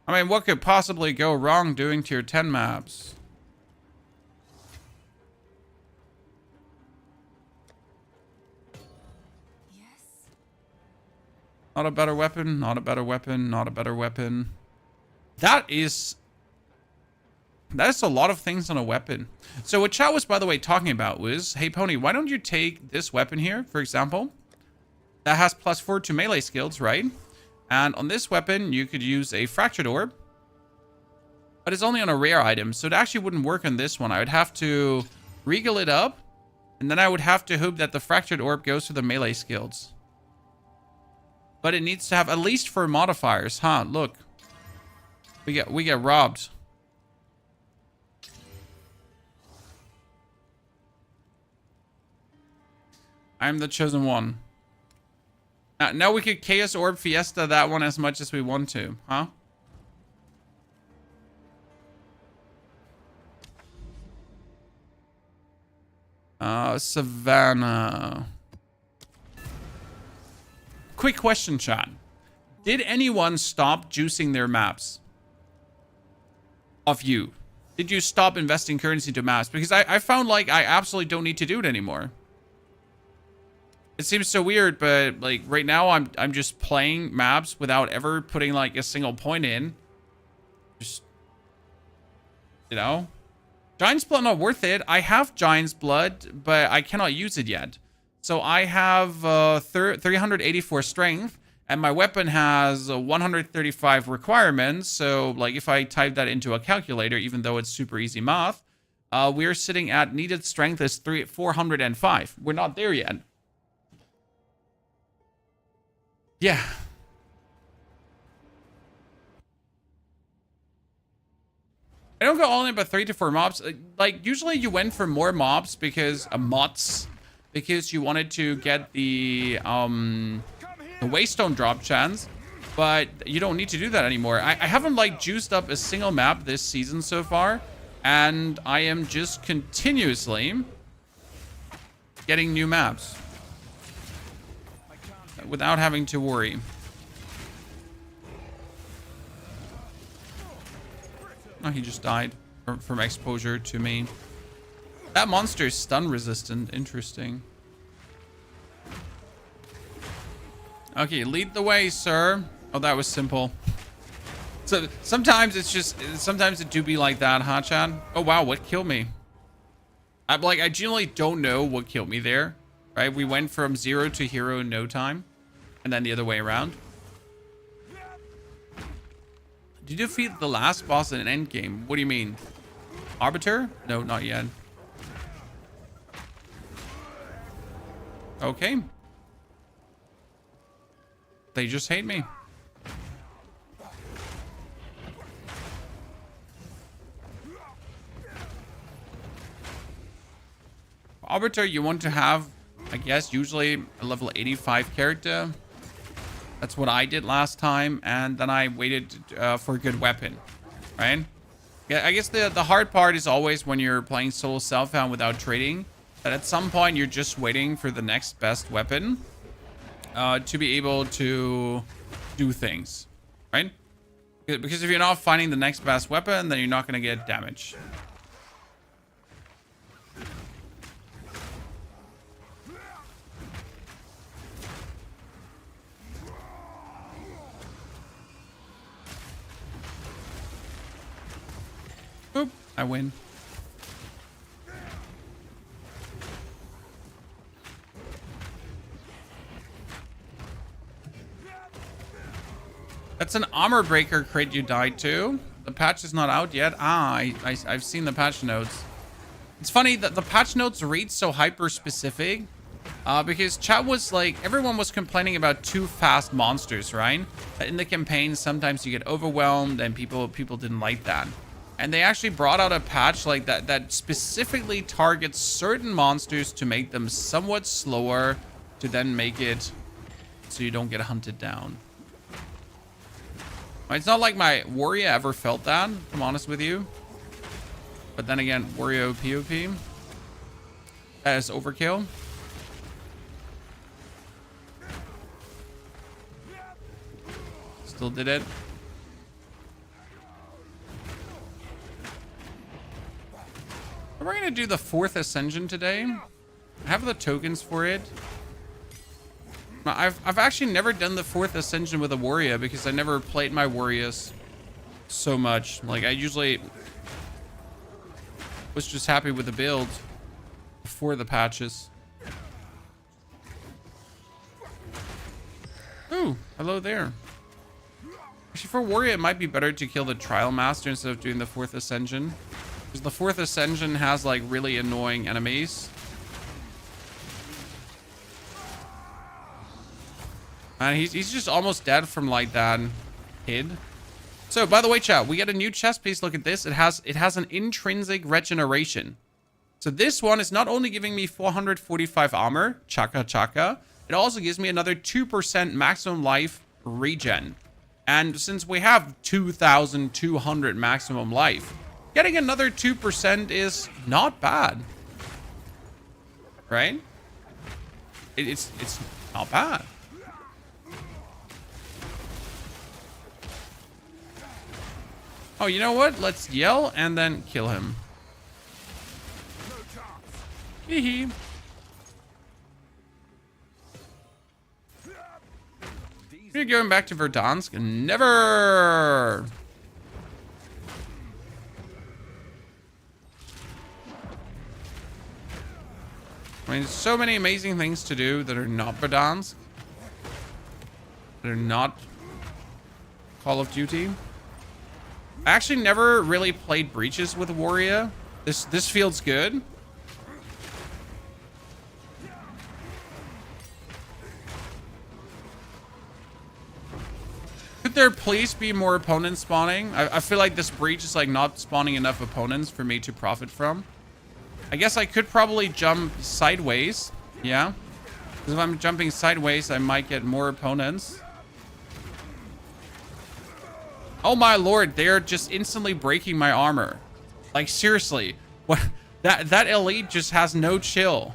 I mean, what could possibly go wrong doing tier 10 maps? Not a better weapon. Not a better weapon. Not a better weapon. That is a lot of things on a weapon. So what chat was, by the way, talking about was, hey, Pony, why don't you take this weapon here, for example? That has +4 to melee skills, right? And on this weapon, you could use a fractured orb. But it's only on a rare item, so it actually wouldn't work on this one. I would have to regal it up, and then I would have to hope that the fractured orb goes to the melee skills. But it needs to have at least 4 modifiers, huh? Look. We get robbed. I'm the chosen one. Now we could Chaos Orb Fiesta that one as much as we want to, huh? Savannah. Quick question, chat. Did anyone stop juicing their maps? Of you. Did you stop investing currency into maps? Because I found like I absolutely don't need to do it anymore. It seems so weird, but like right now I'm just playing maps without ever putting like a single point in. Just, you know, Giant's Blood not worth it. I have Giant's Blood, but I cannot use it yet. So I have 384 strength, and my weapon has 135 requirements. So like if I type that into a calculator, even though it's super easy math, we're sitting at needed strength is 405. We're not there yet. Yeah. I don't go all in but 3 to 4 mobs. Like usually you went for more mobs because mods, because you wanted to get the Waystone drop chance, but you don't need to do that anymore. I haven't like juiced up a single map this season so far, and I am just continuously getting new maps without having to worry. Oh, he just died from exposure to me. That monster is stun resistant. Interesting. Okay, lead the way, sir. Oh, that was simple. So sometimes it's just, sometimes it do be like that, huh, Chad? Oh, wow, what killed me? I genuinely don't know what killed me there, right? We went from 0 to hero in no time, and then the other way around. Did you defeat the last boss in an endgame? What do you mean? Arbiter? No, not yet. Okay. They just hate me. Arbiter, you want to have, I guess, usually a level 85 character. That's what I did last time, and then I waited for a good weapon, right? Yeah, I guess the hard part is always when you're playing solo self-found without trading, that at some point you're just waiting for the next best weapon to be able to do things, right? Because if you're not finding the next best weapon, then you're not going to get damage. Boop, I win. That's an armor breaker crit you died to. The patch is not out yet. I've seen the patch notes. It's funny that the patch notes read so hyper specific because chat was like, everyone was complaining about too fast monsters, right? In the campaign, sometimes you get overwhelmed and people didn't like that. And they actually brought out a patch like that specifically targets certain monsters to make them somewhat slower, to then make it so you don't get hunted down. It's not like my warrior ever felt that, if I'm honest with you. But then again, warrior POP. That is overkill. Still did it. We're gonna do the 4th ascension today. I have the tokens for it. I've actually never done the 4th Ascension with a warrior because I never played my warriors so much. Like, I usually was just happy with the build before the patches. Ooh, hello there. Actually, for warrior, it might be better to kill the Trial Master instead of doing the 4th Ascension. Because the 4th Ascension has, like, really annoying enemies. And he's just almost dead from, like, that hit. So, by the way, chat, we get a new chest piece. Look at this. It has an intrinsic regeneration. So this one is not only giving me 445 armor, chaka chaka, it also gives me another 2% maximum life regen. And since we have 2,200 maximum life, getting another 2% is not bad. Right? It's not bad. Oh, you know what? Let's yell and then kill him. Hee hee. You're going back to Verdansk? Never. I mean, so many amazing things to do that are not Verdansk. That are not Call of Duty. I actually never really played Breaches with a warrior. This feels good. Could there please be more opponents spawning? I feel like this breach is like not spawning enough opponents for me to profit from. I guess I could probably jump sideways. Yeah. Because if I'm jumping sideways, I might get more opponents. Oh my lord, they're just instantly breaking my armor. Like, seriously. What? That elite just has no chill.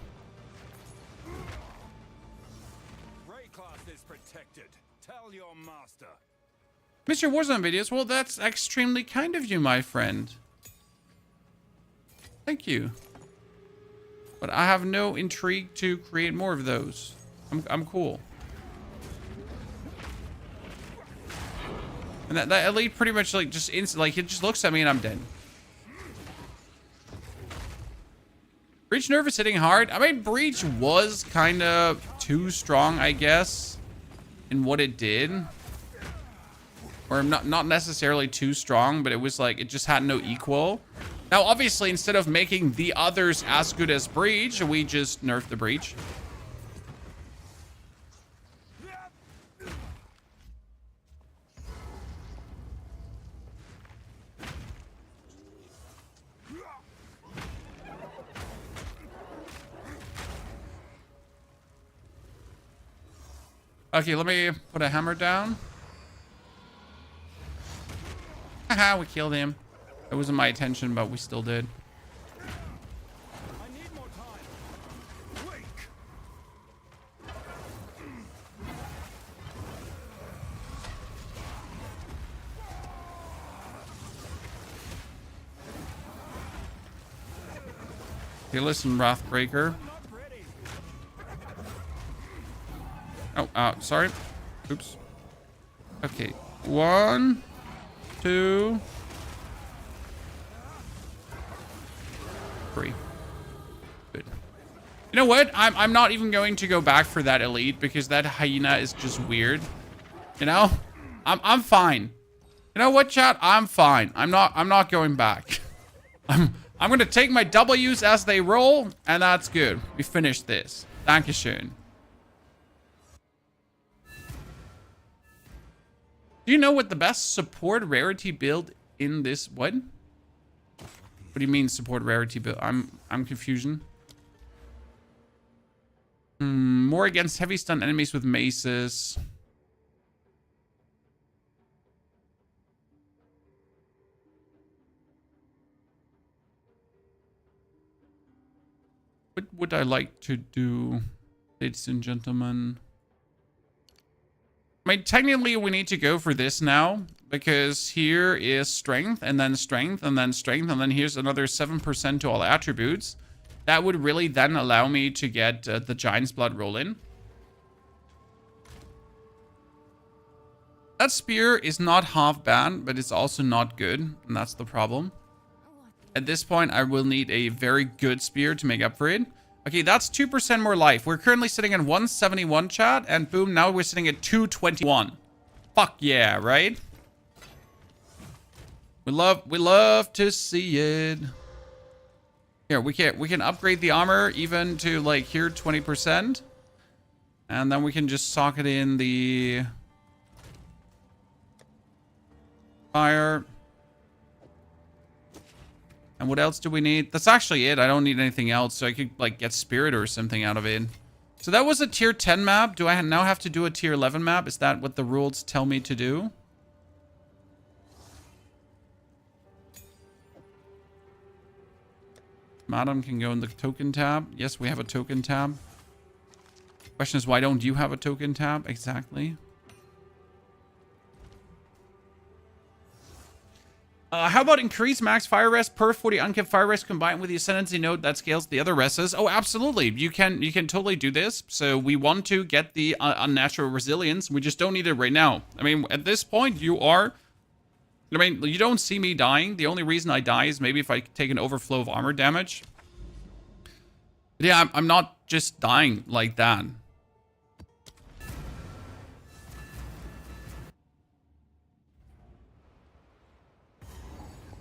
Raycloth is protected. Tell your master. Mr. Warzone videos, well, that's extremely kind of you, my friend. Thank you. But I have no intrigue to create more of those. I'm cool. And that elite pretty much like just like it just looks at me and I'm dead. Breach nerf is hitting hard. I mean, Breach was kind of too strong, I guess, in what it did. Or not necessarily too strong, but it was like it just had no equal. Now, obviously, instead of making the others as good as Breach, we just nerfed the Breach. Okay, let me put a hammer down. Haha, we killed him. It wasn't my intention, but we still did. I need more time. Wake. Okay, listen, Wrathbreaker. Oh, sorry. Oops. Okay. 1, 2, 3. Good. You know what? I'm not even going to go back for that elite because that hyena is just weird. You know? I'm fine. You know what, chat? I'm fine. I'm not going back. I'm gonna take my W's as they roll, and that's good. We finished this. Dankeschön. Do you know what the best support rarity build in this what? What do you mean support rarity build? I'm confusion. More against heavy stun enemies with maces. What would I like to do, ladies and gentlemen? I mean, technically, we need to go for this now, because here is strength, and then strength, and then strength, and then here's another 7% to all attributes. That would really then allow me to get the Giant's Blood roll in. That spear is not half bad, but it's also not good. And that's the problem. At this point, I will need a very good spear to make up for it. Okay, that's 2% more life. We're currently sitting at 171, chat. And boom, now we're sitting at 221. Fuck yeah, right? We love to see it. Here, we can upgrade the armor even to like here 20%. And then we can just socket in the fire. And what else do we need? That's actually it. I don't need anything else. So I could like get spirit or something out of it. So that was a tier 10 map. Do I now have to do a tier 11 map? Is that what the rules tell me to do? Madam can go in the token tab. Yes, we have a token tab. Question is, why don't you have a token tab? Exactly. How about increase max fire rest per 40 unkept fire rest combined with the ascendancy node that scales the other rests? Oh, absolutely. You can totally do this. So we want to get the unnatural resilience. We just don't need it right now. I mean, at this point, you don't see me dying. The only reason I die is maybe if I take an overflow of armor damage. But yeah, I'm not just dying like that.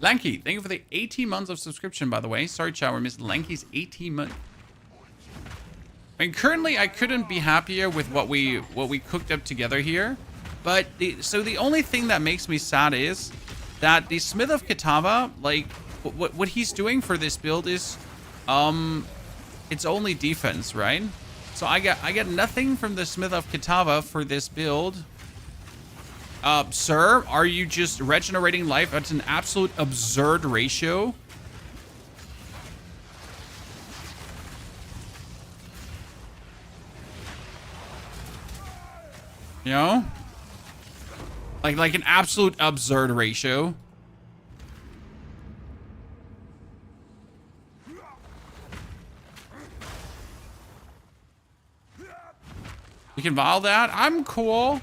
Lanky, thank you for the 18 months of subscription, by the way. Sorry, chat, we missed Lanky's 18 months. I mean, currently, I couldn't be happier with what we cooked up together here. But the only thing that makes me sad is that the Smith of Kitava, like what he's doing for this build is, it's only defense, right? So I get nothing from the Smith of Kitava for this build. Sir, are you just regenerating life at an absolute absurd ratio? You know? Like an absolute absurd ratio. You can vial that? I'm cool.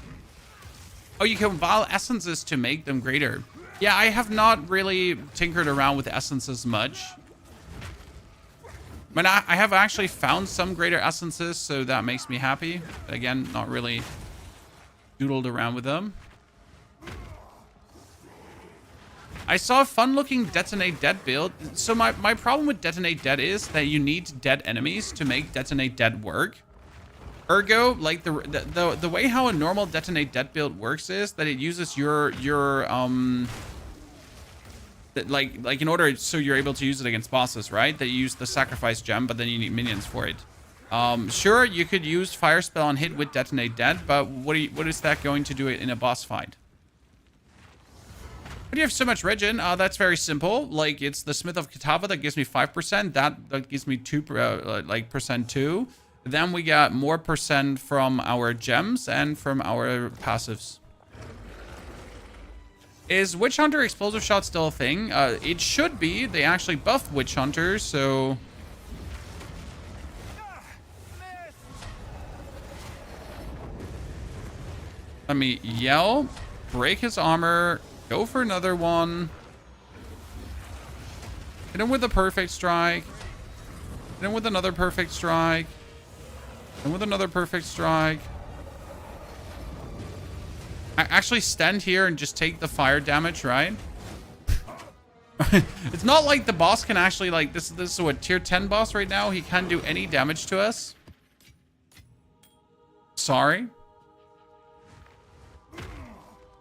Oh, you can vial essences to make them greater. Yeah, I have not really tinkered around with essences much. But I have actually found some greater essences, so that makes me happy. But again, not really doodled around with them. I saw a fun-looking Detonate Dead build. So my problem with Detonate Dead is that you need dead enemies to make Detonate Dead work. Ergo, like the way how a normal Detonate Dead build works is that it uses your like in order so you're able to use it against bosses, right? That you use the sacrifice gem, but then you need minions for it. Sure, you could use fire spell on hit with Detonate Dead, but what is that going to do it in a boss fight? Why do you have so much regen? That's very simple. Like, it's the Smith of Kitava that gives me 5%. That gives me 2% too. Then we got more percent from our gems and from our passives. Is Witch Hunter Explosive Shot still a thing? It should be. They actually buffed Witch Hunter, so... Let me yell, break his armor, go for another one. Hit him with a perfect strike. Hit him with another perfect strike. And with another perfect strike. I actually stand here and just take the fire damage, right? It's not like the boss can actually, like, this is what, tier 10 boss right now? He can't do any damage to us. Sorry.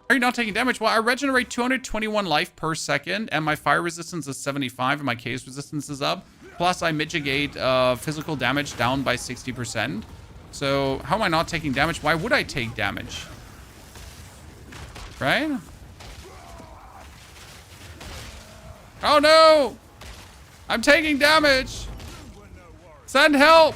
Are you not taking damage? Well, I regenerate 221 life per second, and my fire resistance is 75, and my case resistance is up. Plus, I mitigate physical damage down by 60%. So, how am I not taking damage? Why would I take damage? Right? Oh no! I'm taking damage! Send help!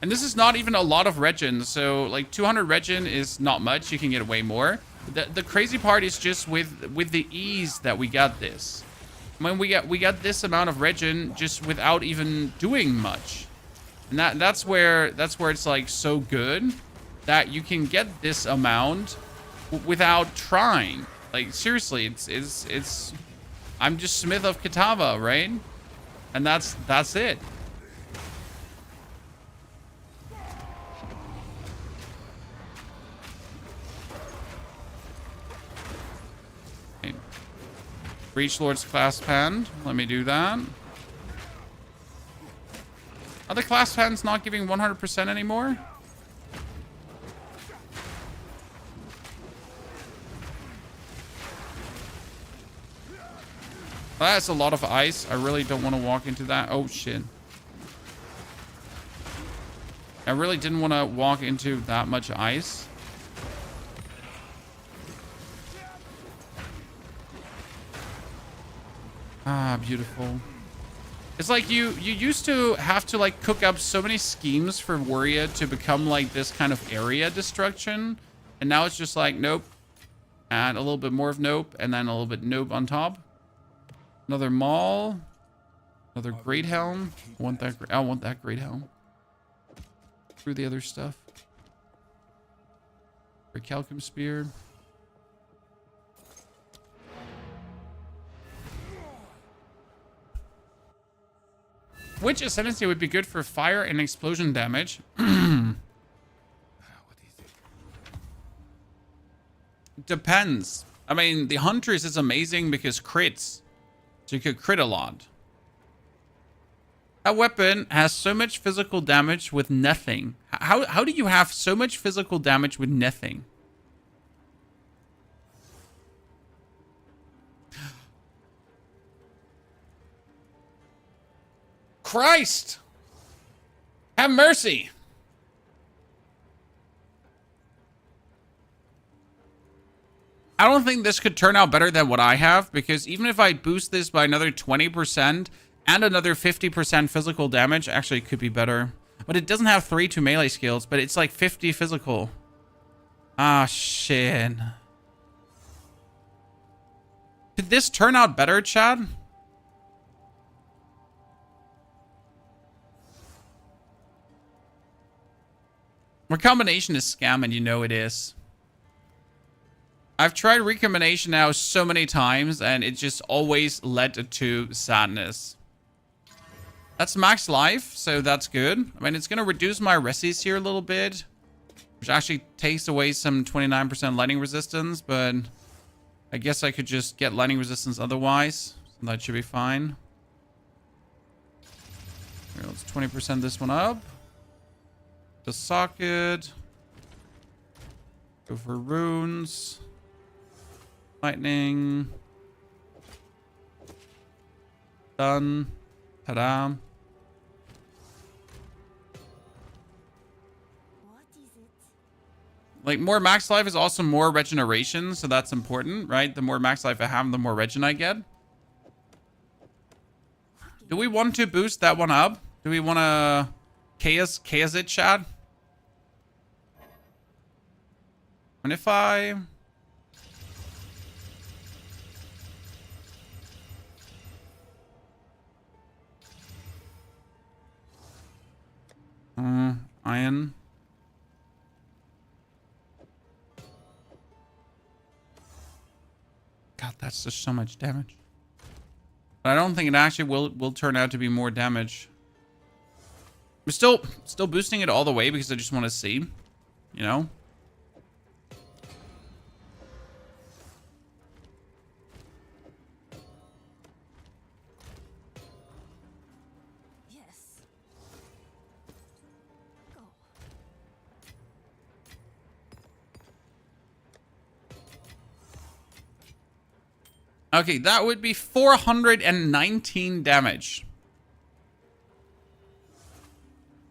And this is not even a lot of regen, so like 200 regen is not much. You can get way more. The crazy part is just with the ease that we got this. I mean, we got this amount of regen just without even doing much. And that's where it's like so good that you can get this amount without trying. Like seriously, it's I'm just Smith of Kitava, right? And that's it. Okay. Breach Lord's clasp hand. Let me do that. Are the clasp hands not giving 100% anymore? That's a lot of ice. I really don't want to walk into that. Oh, shit. I really didn't want to walk into that much ice. Ah, beautiful. It's like you used to have to like cook up so many schemes for Warrior to become like this kind of area destruction. And now it's just like, nope. And a little bit more of nope. And then a little bit nope on top. Another maul. Another great helm. I want that great helm. Through the other stuff. Recalcum spear. Which ascendancy would be good for fire and explosion damage? What do you think? Depends. I mean, the Hunters is amazing because crits. So you could crit a lot. That weapon has so much physical damage with nothing. How do you have so much physical damage with nothing? Christ! Have mercy! I don't think this could turn out better than what I have, because even if I boost this by another 20% and another 50% physical damage, actually it could be better. But it doesn't have 3 to melee skills, but it's like 50 physical. Ah, shit. Could this turn out better, Chad? Recombination is scam, and you know it is. I've tried recombination now so many times, and it just always led to sadness. That's max life, so that's good. I mean, it's going to reduce my resis here a little bit, which actually takes away some 29% lightning resistance, but I guess I could just get lightning resistance otherwise, so that should be fine. Here, let's 20% this one up. The socket. Go for runes. Lightning. Done. Ta-da. What is it? Like, more max life is also more regeneration, so that's important, right? The more max life I have, the more regen I get. Do we want to boost that one up? Do we want to chaos it, Chad? And if I... iron. God, that's just so much damage. But I don't think it actually will turn out to be more damage. I'm still boosting it all the way because I just want to see, you know? Yes. Go. Okay, that would be 419 damage.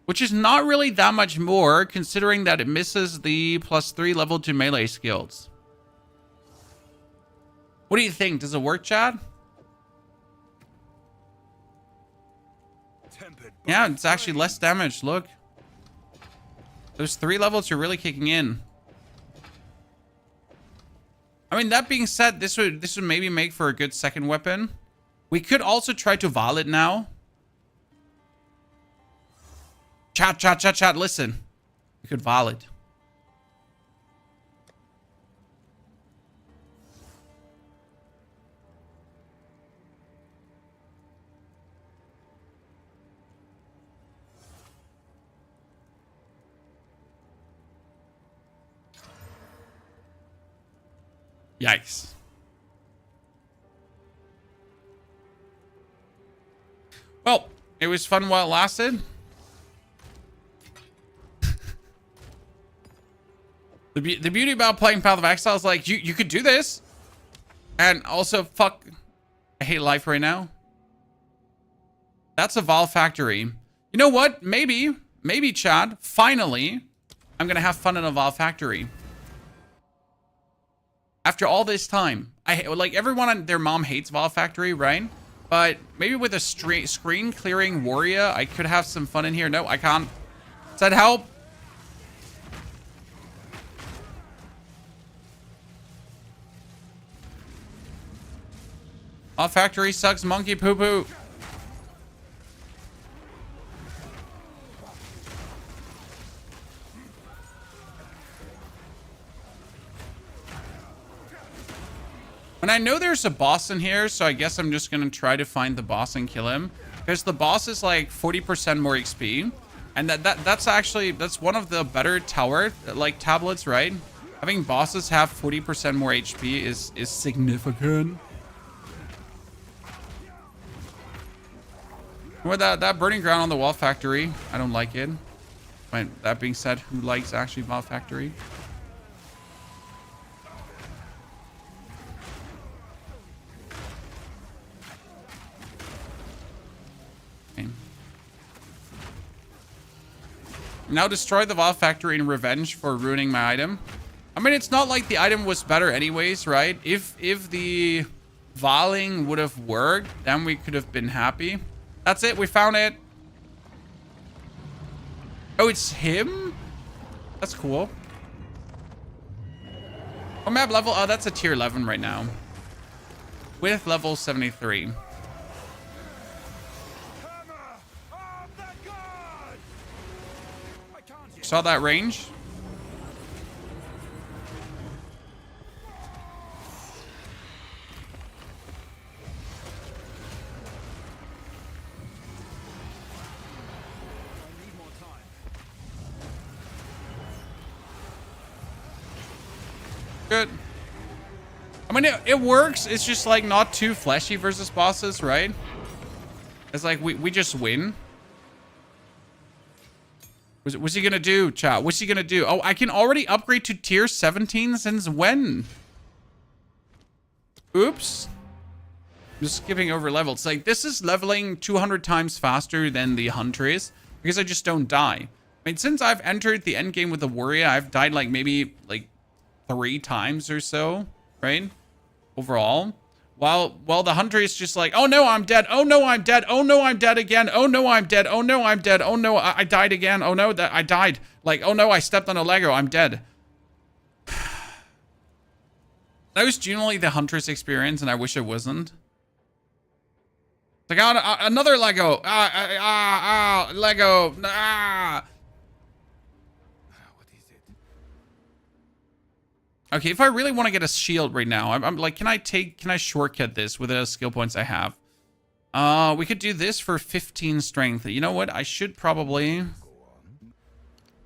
Which is not really that much more, considering that it misses the +3 level 2 melee skills. What do you think? Does it work, Chad? Yeah, it's actually less damage. Look. Those 3 levels are really kicking in. I mean, that being said, this would maybe make for a good second weapon. We could also try to vol it now. Chat, listen. We could vol it. Yikes. Well, it was fun while it lasted. The beauty about playing Path of Exile is like, you could do this. And also, fuck, I hate life right now. That's a Vol Factory. You know what? Maybe, Chad, finally, I'm going to have fun in a Vol Factory. After all this time, like everyone and their mom hates Vol Factory, right? But maybe with a screen clearing warrior, I could have some fun in here. No, I can't. Does that help? Vol Factory sucks monkey poo poo. And I know there's a boss in here, so I guess I'm just gonna try to find the boss and kill him. Because the boss is like 40% more XP. And that's one of the better tower like tablets, right? Having bosses have 40% more HP is significant. With that burning ground on the Wall Factory, I don't like it. But that being said, who likes actually Wall Factory? Now destroy the Vol Factory in revenge for ruining my item. I mean, it's not like the item was better anyways, right? If the voling would have worked, then we could have been happy. That's it. We found it. Oh, it's him? That's cool. Oh, map level. Oh, that's a tier 11 right now. With level 73. Saw that range? Good. I mean, it works. It's just like not too fleshy versus bosses, right? It's like we just win. What's he gonna do, chat? What's he gonna do? Oh, I can already upgrade to tier 17 since when? Oops. I'm just skipping over levels. Like, this is leveling 200 times faster than the Huntress because I just don't die. I mean, since I've entered the endgame with the warrior, I've died like maybe like 3 times or so, right? Overall. While the hunter is just like, oh no, I'm dead. Oh no, I'm dead. Oh no, I'm dead again. Oh no, I'm dead. Oh no, I'm dead. Oh no, I died again. Oh no, that I died. Like, oh no, I stepped on a Lego. I'm dead. That was genuinely the hunter's experience, and I wish it wasn't. Like, another Lego. Lego. Okay, if I really want to get a shield right now, I'm like, can I shortcut this with the skill points I have? We could do this for 15 strength. You know what? I should probably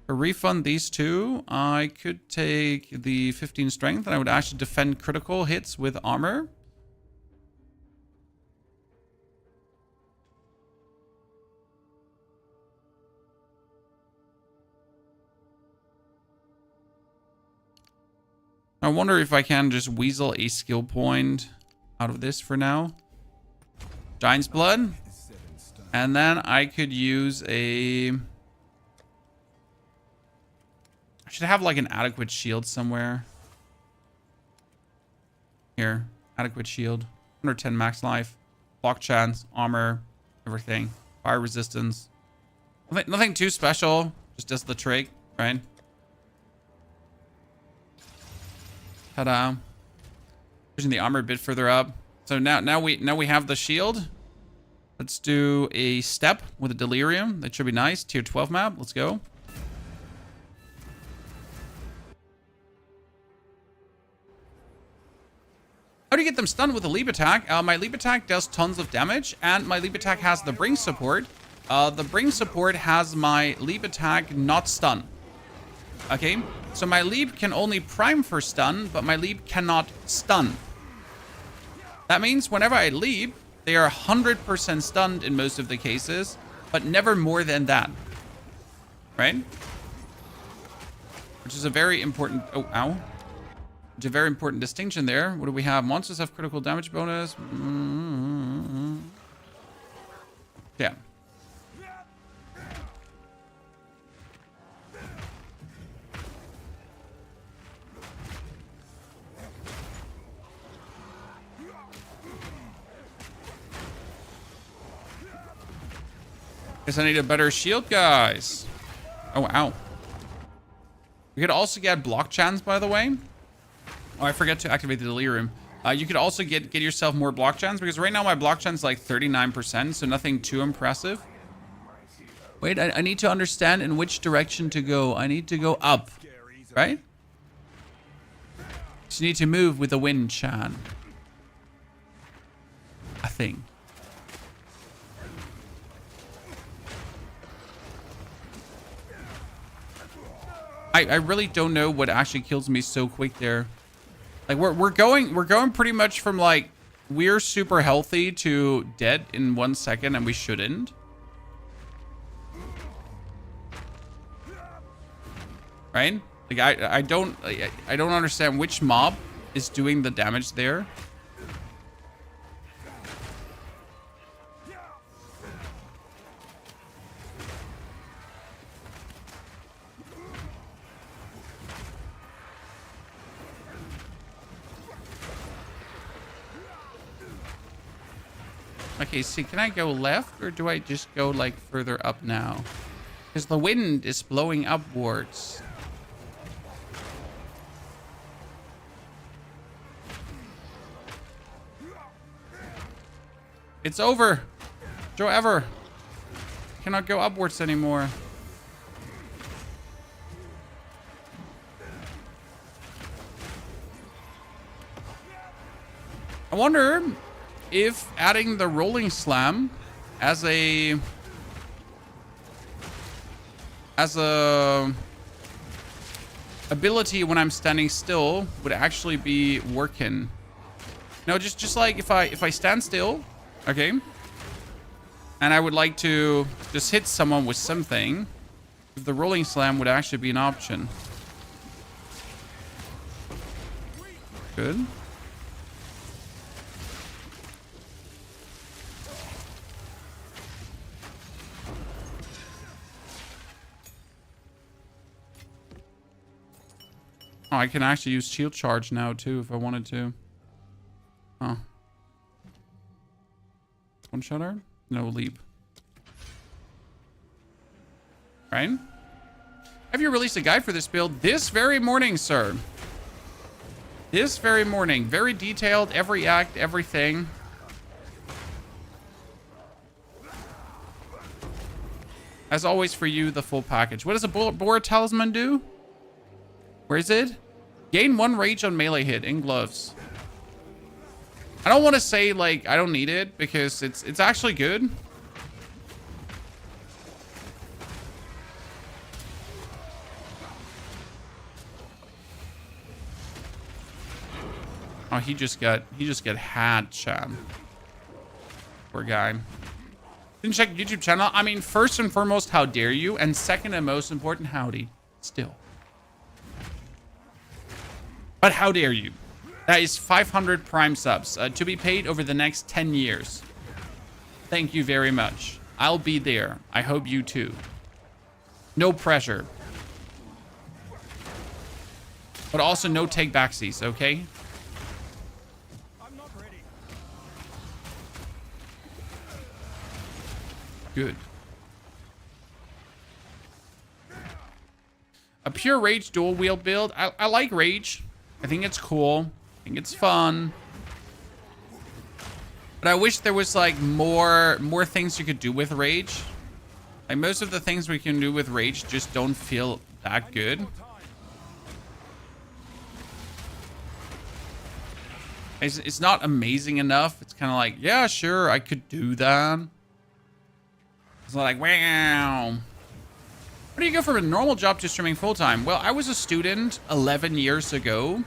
refund these two. I could take the 15 strength and I would actually defend critical hits with armor. I wonder if I can just weasel a skill point out of this for now. Giant's Blood. And then I could use a... I should have like an adequate shield somewhere. Here. Adequate shield. 110 max life. Block chance. Armor. Everything. Fire resistance. Nothing too special. Just does the trick, right? Ta-da. Pushing the armor a bit further up. So now we have the shield. Let's do a step with a delirium. That should be nice. Tier 12 map. Let's go. How do you get them stunned with a leap attack? My leap attack does tons of damage, and my leap attack has the bring support. The bring support has my leap attack not stun. Okay, so my leap can only prime for stun, but my leap cannot stun. That means whenever I leap, they are 100% stunned in most of the cases, but never more than that. Right? Which is a very important... Oh, ow. Which is a very important distinction there. What do we have? Monsters have critical damage bonus. Yeah. Guess I need a better shield, guys. Oh, ow. We could also get block chance, by the way. Oh, I forget to activate the delirium. You could also get yourself more block chance, because right now my block chance is like 39%, so nothing too impressive. Wait, I need to understand in which direction to go. I need to go up, right? So you need to move with the wind, Chan. I think. I really don't know what actually kills me so quick there. Like we're going pretty much from like we're super healthy to dead in 1 second, and we shouldn't. Right? Like I don't understand which mob is doing the damage there. Okay, see, can I go left, or do I just go like further up now? Because the wind is blowing upwards. It's over. Joe Ever. Cannot go upwards anymore. I wonder if adding the rolling slam as a ability when I'm standing still would actually be working. No, just like if I stand still, okay, and I would like to just hit someone with something, if the rolling slam would actually be an option. Good. Oh, I can actually use shield charge now too if I wanted to. Oh. One shutter? No leap. Right? Have you released a guide for this build? This very morning, sir. This very morning. Very detailed, every act, everything. As always for you, the full package. What does a boar talisman do? Where is it? Gain 1 rage on melee hit in gloves. I don't want to say like I don't need it, because it's actually good. Oh, he just got had, Chad. Poor guy. Didn't check YouTube channel. I mean, first and foremost, how dare you? And second and most important, howdy. Still. But how dare you? That is 500 Prime subs to be paid over the next 10 years. Thank you very much. I'll be there. I hope you too. No pressure. But also no take backsies, okay? I'm not ready. Good. A pure rage dual wield build. I like rage. I think it's cool. I think it's fun. But I wish there was like more things you could do with rage. Like most of the things we can do with rage just don't feel that good. It's not amazing enough. It's kind of like, yeah, sure, I could do that. It's not like, wow. How do you go from a normal job to streaming full-time? Well, I was a student 11 years ago,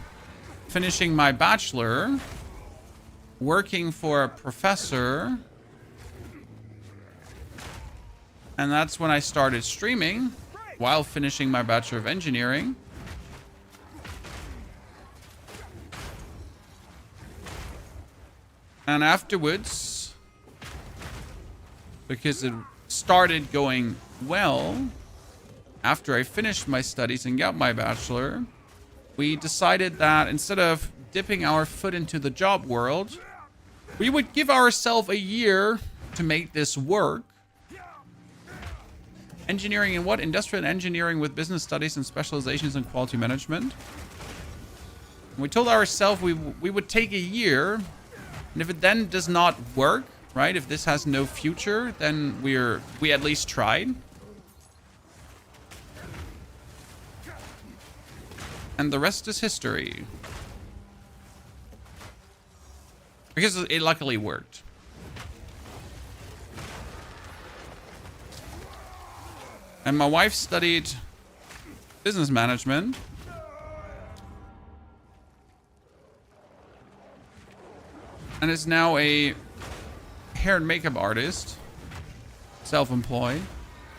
finishing my bachelor, working for a professor. And that's when I started streaming while finishing my Bachelor of Engineering. And afterwards, because it started going well, after I finished my studies and got my bachelor, we decided that instead of dipping our foot into the job world, we would give ourselves a year to make this work. Engineering in what? Industrial engineering with business studies and specializations in quality management. We told ourselves we would take a year, and if it then does not work, right? If this has no future, then we at least tried. And the rest is history. Because it luckily worked. And my wife studied business management. And is now a hair and makeup artist. Self-employed.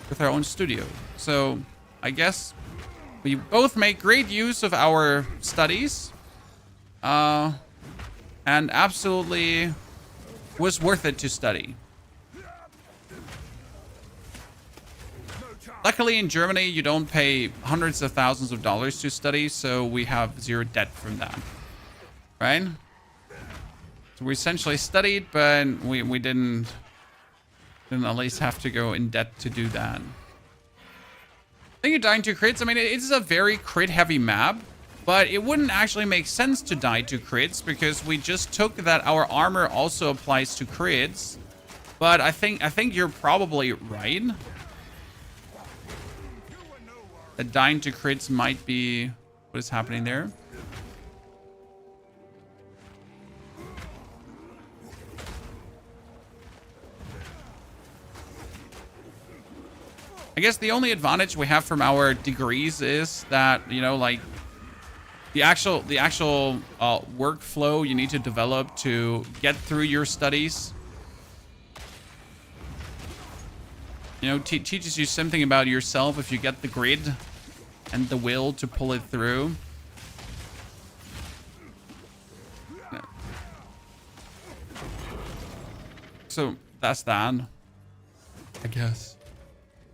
With her own studio. So, I guess we both make great use of our studies. And absolutely was worth it to study. Luckily in Germany, you don't pay hundreds of thousands of dollars to study, so we have zero debt from that. Right? So we essentially studied, but we didn't at least have to go in debt to do that. I think you're dying to crits. I mean, it is a very crit-heavy map, but it wouldn't actually make sense to die to crits because we just took that our armor also applies to crits. But I think you're probably right. That dying to crits might be what is happening there. I guess the only advantage we have from our degrees is that, you know, like the actual workflow you need to develop to get through your studies, you know, teaches you something about yourself if you get the grid and the will to pull it through. No. So that's that, I guess.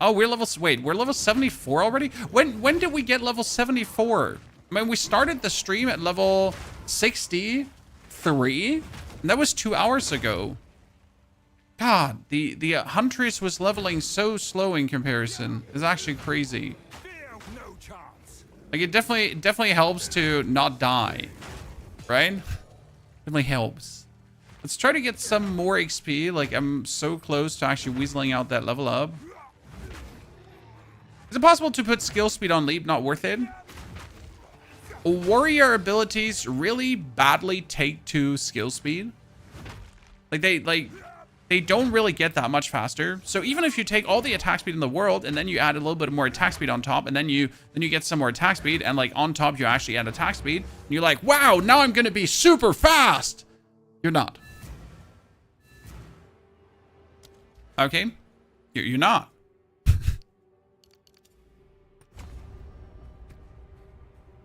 Oh, we're level 74 already? When did we get level 74? I mean, we started the stream at level 63, and that was 2 hours ago. God, the Huntress was leveling so slow in comparison. It's actually crazy. Like, it definitely helps to not die, right? Definitely helps. Let's try to get some more XP. Like, I'm so close to actually weaseling out that level up. Is it possible to put skill speed on leap? Not worth it. Warrior abilities really badly take to skill speed. Like they don't really get that much faster. So even if you take all the attack speed in the world and then you add a little bit more attack speed on top, and then you get some more attack speed, and like on top you actually add attack speed, and you're like, wow, now I'm gonna be super fast. You're not. Okay, you're not.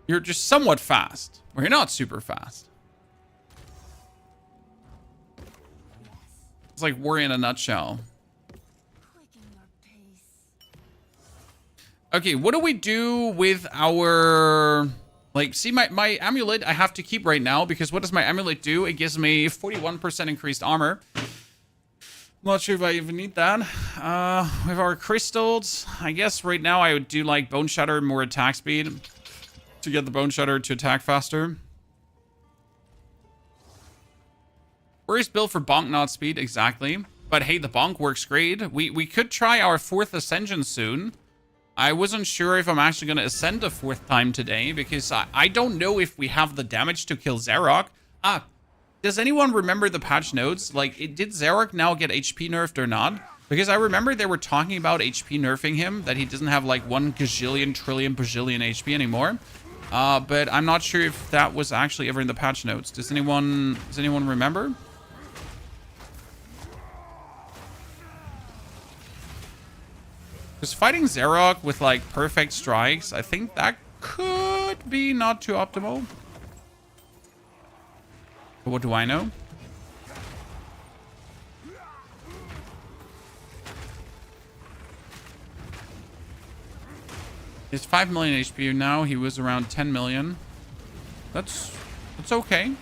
You're just somewhat fast, or you're not super fast. It's like Warrior in a nutshell. Okay, what do we do with our... Like, see, my amulet I have to keep right now, because what does my amulet do? It gives me 41% increased armor. I'm not sure if I even need that. With our crystals, I guess right now I would do, like, Bone Shatter and more attack speed to get the Bone Shatter to attack faster. Warrior's built for bonk, not speed, exactly. But hey, the bonk works great. We could try our 4th ascension soon. I wasn't sure if I'm actually going to ascend a 4th time today, because I don't know if we have the damage to kill Zarok. Does anyone remember the patch notes? Like, did Zarok now get HP nerfed or not? Because I remember they were talking about HP nerfing him, that he doesn't have like 1 gazillion, trillion, bajillion HP anymore. But I'm not sure if that was actually ever in the patch notes. Does anyone remember? Because fighting Zarok with like perfect strikes, I think that could be not too optimal. But what do I know? He's 5 million HP now. He was around 10 million. That's okay.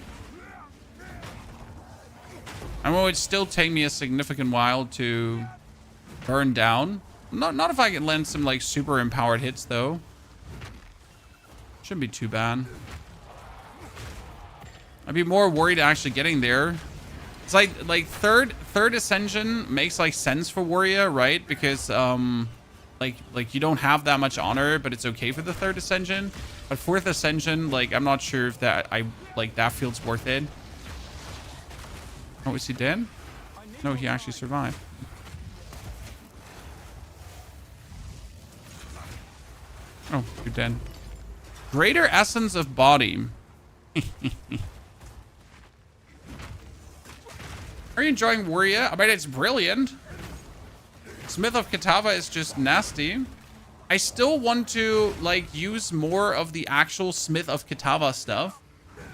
I know it'd still take me a significant while to burn down. Not if I can land some like super empowered hits though. Shouldn't be too bad. I'd be more worried actually getting there. It's like third ascension makes like sense for warrior, right? Because like you don't have that much honor, but it's okay for the 3rd ascension. But 4th ascension, like I'm not sure if that that feels worth it. Oh, is he dead? No, he actually survived. Oh, you're dead. Greater essence of body. Are you enjoying warrior? I mean, it's brilliant. Smith of Kitava is just nasty. I still want to like use more of the actual Smith of Kitava stuff,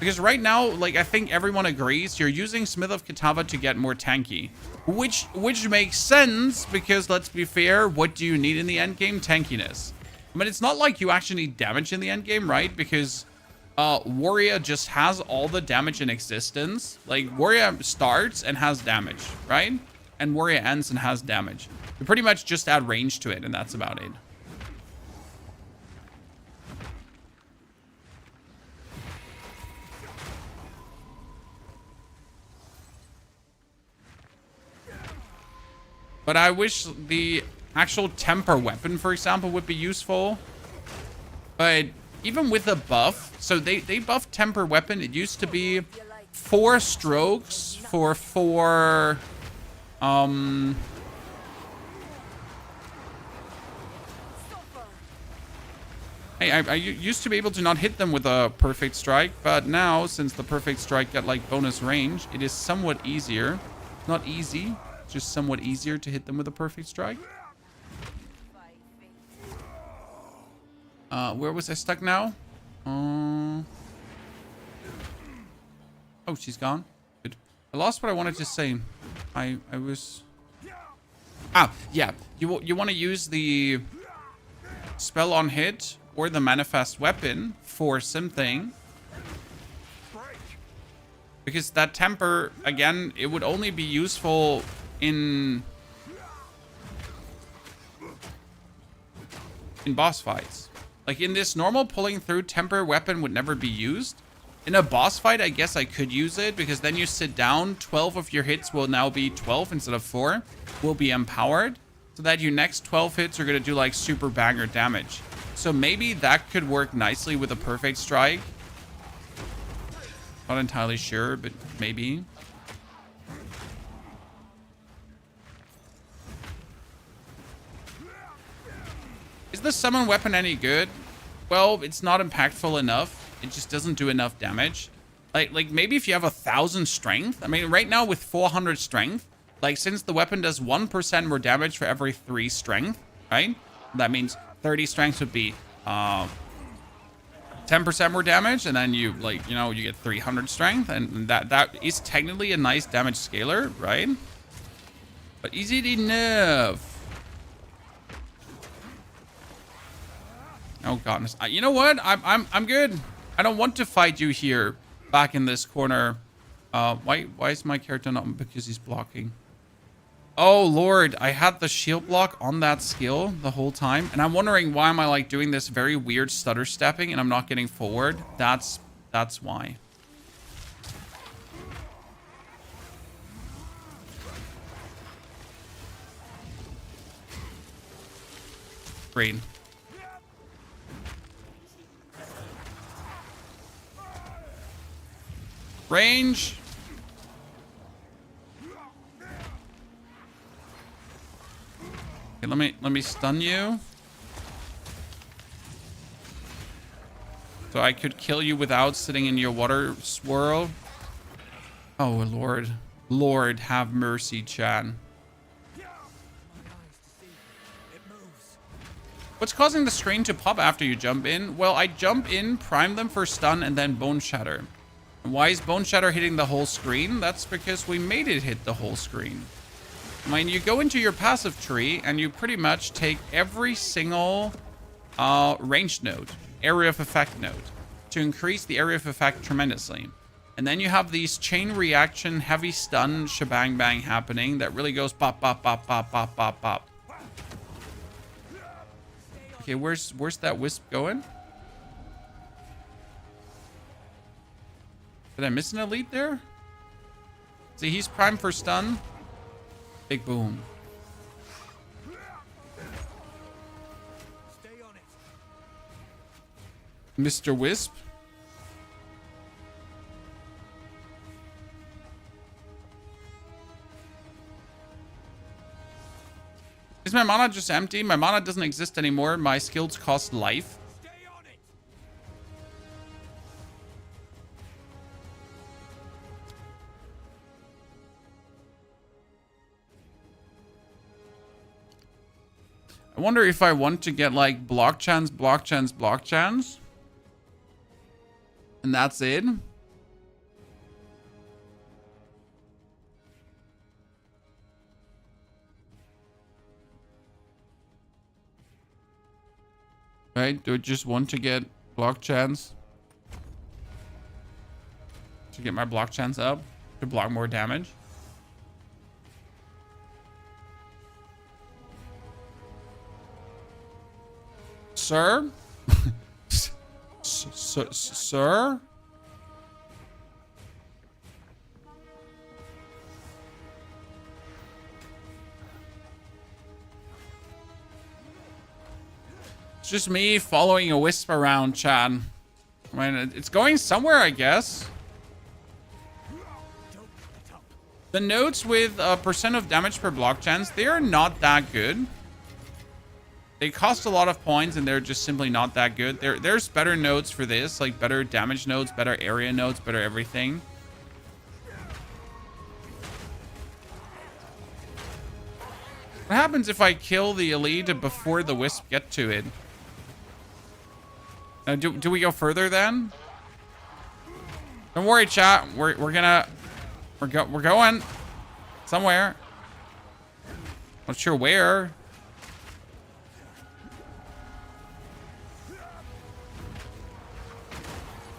because right now, like I think everyone agrees, you're using Smith of Kitava to get more tanky, which makes sense because let's be fair, what do you need in the end game? Tankiness. I mean, it's not like you actually need damage in the end game, right? Because warrior just has all the damage in existence. Like warrior starts and has damage, right? And warrior ends and has damage. You pretty much just add range to it, and that's about it. But I wish the actual temper weapon, for example, would be useful. But even with the buff, so they buffed temper weapon. It used to be 4 strokes for 4 hey, I used to be able to not hit them with a perfect strike, but now since the perfect strike got like bonus range, it is somewhat easier. Not easy, just somewhat easier to hit them with a perfect strike. Where was I stuck now? Oh, she's gone. Good. I lost what I wanted to say. I was... yeah. You want to use the spell on hit or the manifest weapon for something. Because that temper, again, it would only be useful in boss fights. Like in this normal pulling through, temper weapon would never be used. In a boss fight, I guess I could use it because then you sit down, 12 of your hits will now be 12 instead of 4, will be empowered, so that your next 12 hits are going to do like super banger damage. So maybe that could work nicely with a perfect strike. Not entirely sure, but maybe. Is the summon weapon any good? Well, it's not impactful enough. It just doesn't do enough damage. Like maybe if you have 1,000 strength. I mean, right now with 400 strength, like since the weapon does 1% more damage for every 3 strength, right? That means 30 strength would be 10% more damage, and then you like, you know, you get 300 strength, and that is technically a nice damage scaler, right? But is it enough? Oh goodness. You know what? I'm good. I don't want to fight you here back in this corner. Why is my character not? Because he's blocking. Oh Lord, I had the shield block on that skill the whole time, and I'm wondering why am I like doing this very weird stutter stepping and I'm not getting forward. That's why. Green. Range. Okay, let me stun you. So I could kill you without sitting in your water swirl. Oh, Lord. Lord, have mercy, Chan. What's causing the screen to pop after you jump in? Well, I jump in, prime them for stun, and then Bone Shatter. And why is Bone Shatter hitting the whole screen? That's because we made it hit the whole screen. I mean, you go into your passive tree, and you pretty much take every single ranged node, area of effect node, to increase the area of effect tremendously. And then you have these chain reaction, heavy stun, shebang bang happening that really goes pop, pop, pop, pop, pop, pop, pop. Okay, where's that wisp going? Did I miss an elite there? See, he's primed for stun. Big boom. Stay on it. Mr. Wisp. Is my mana just empty? My mana doesn't exist anymore. My skills cost life. Stay on it. I wonder if I want to get like block chance, block chance, block chance. And that's it. Right? Do I just want to get block chance? To get my block chance up? To block more damage? Sir? Sir? It's just me following a wisp around, Chad. I mean, it's going somewhere, I guess. The nodes with percent of damage per block chance, they are not that good. They cost a lot of points, and they're just simply not that good. There's better nodes for this, like better damage nodes, better area nodes, better everything. What happens if I kill the elite before the wisp get to it? Do we go further then? Don't worry, chat. We're going somewhere. Not sure where.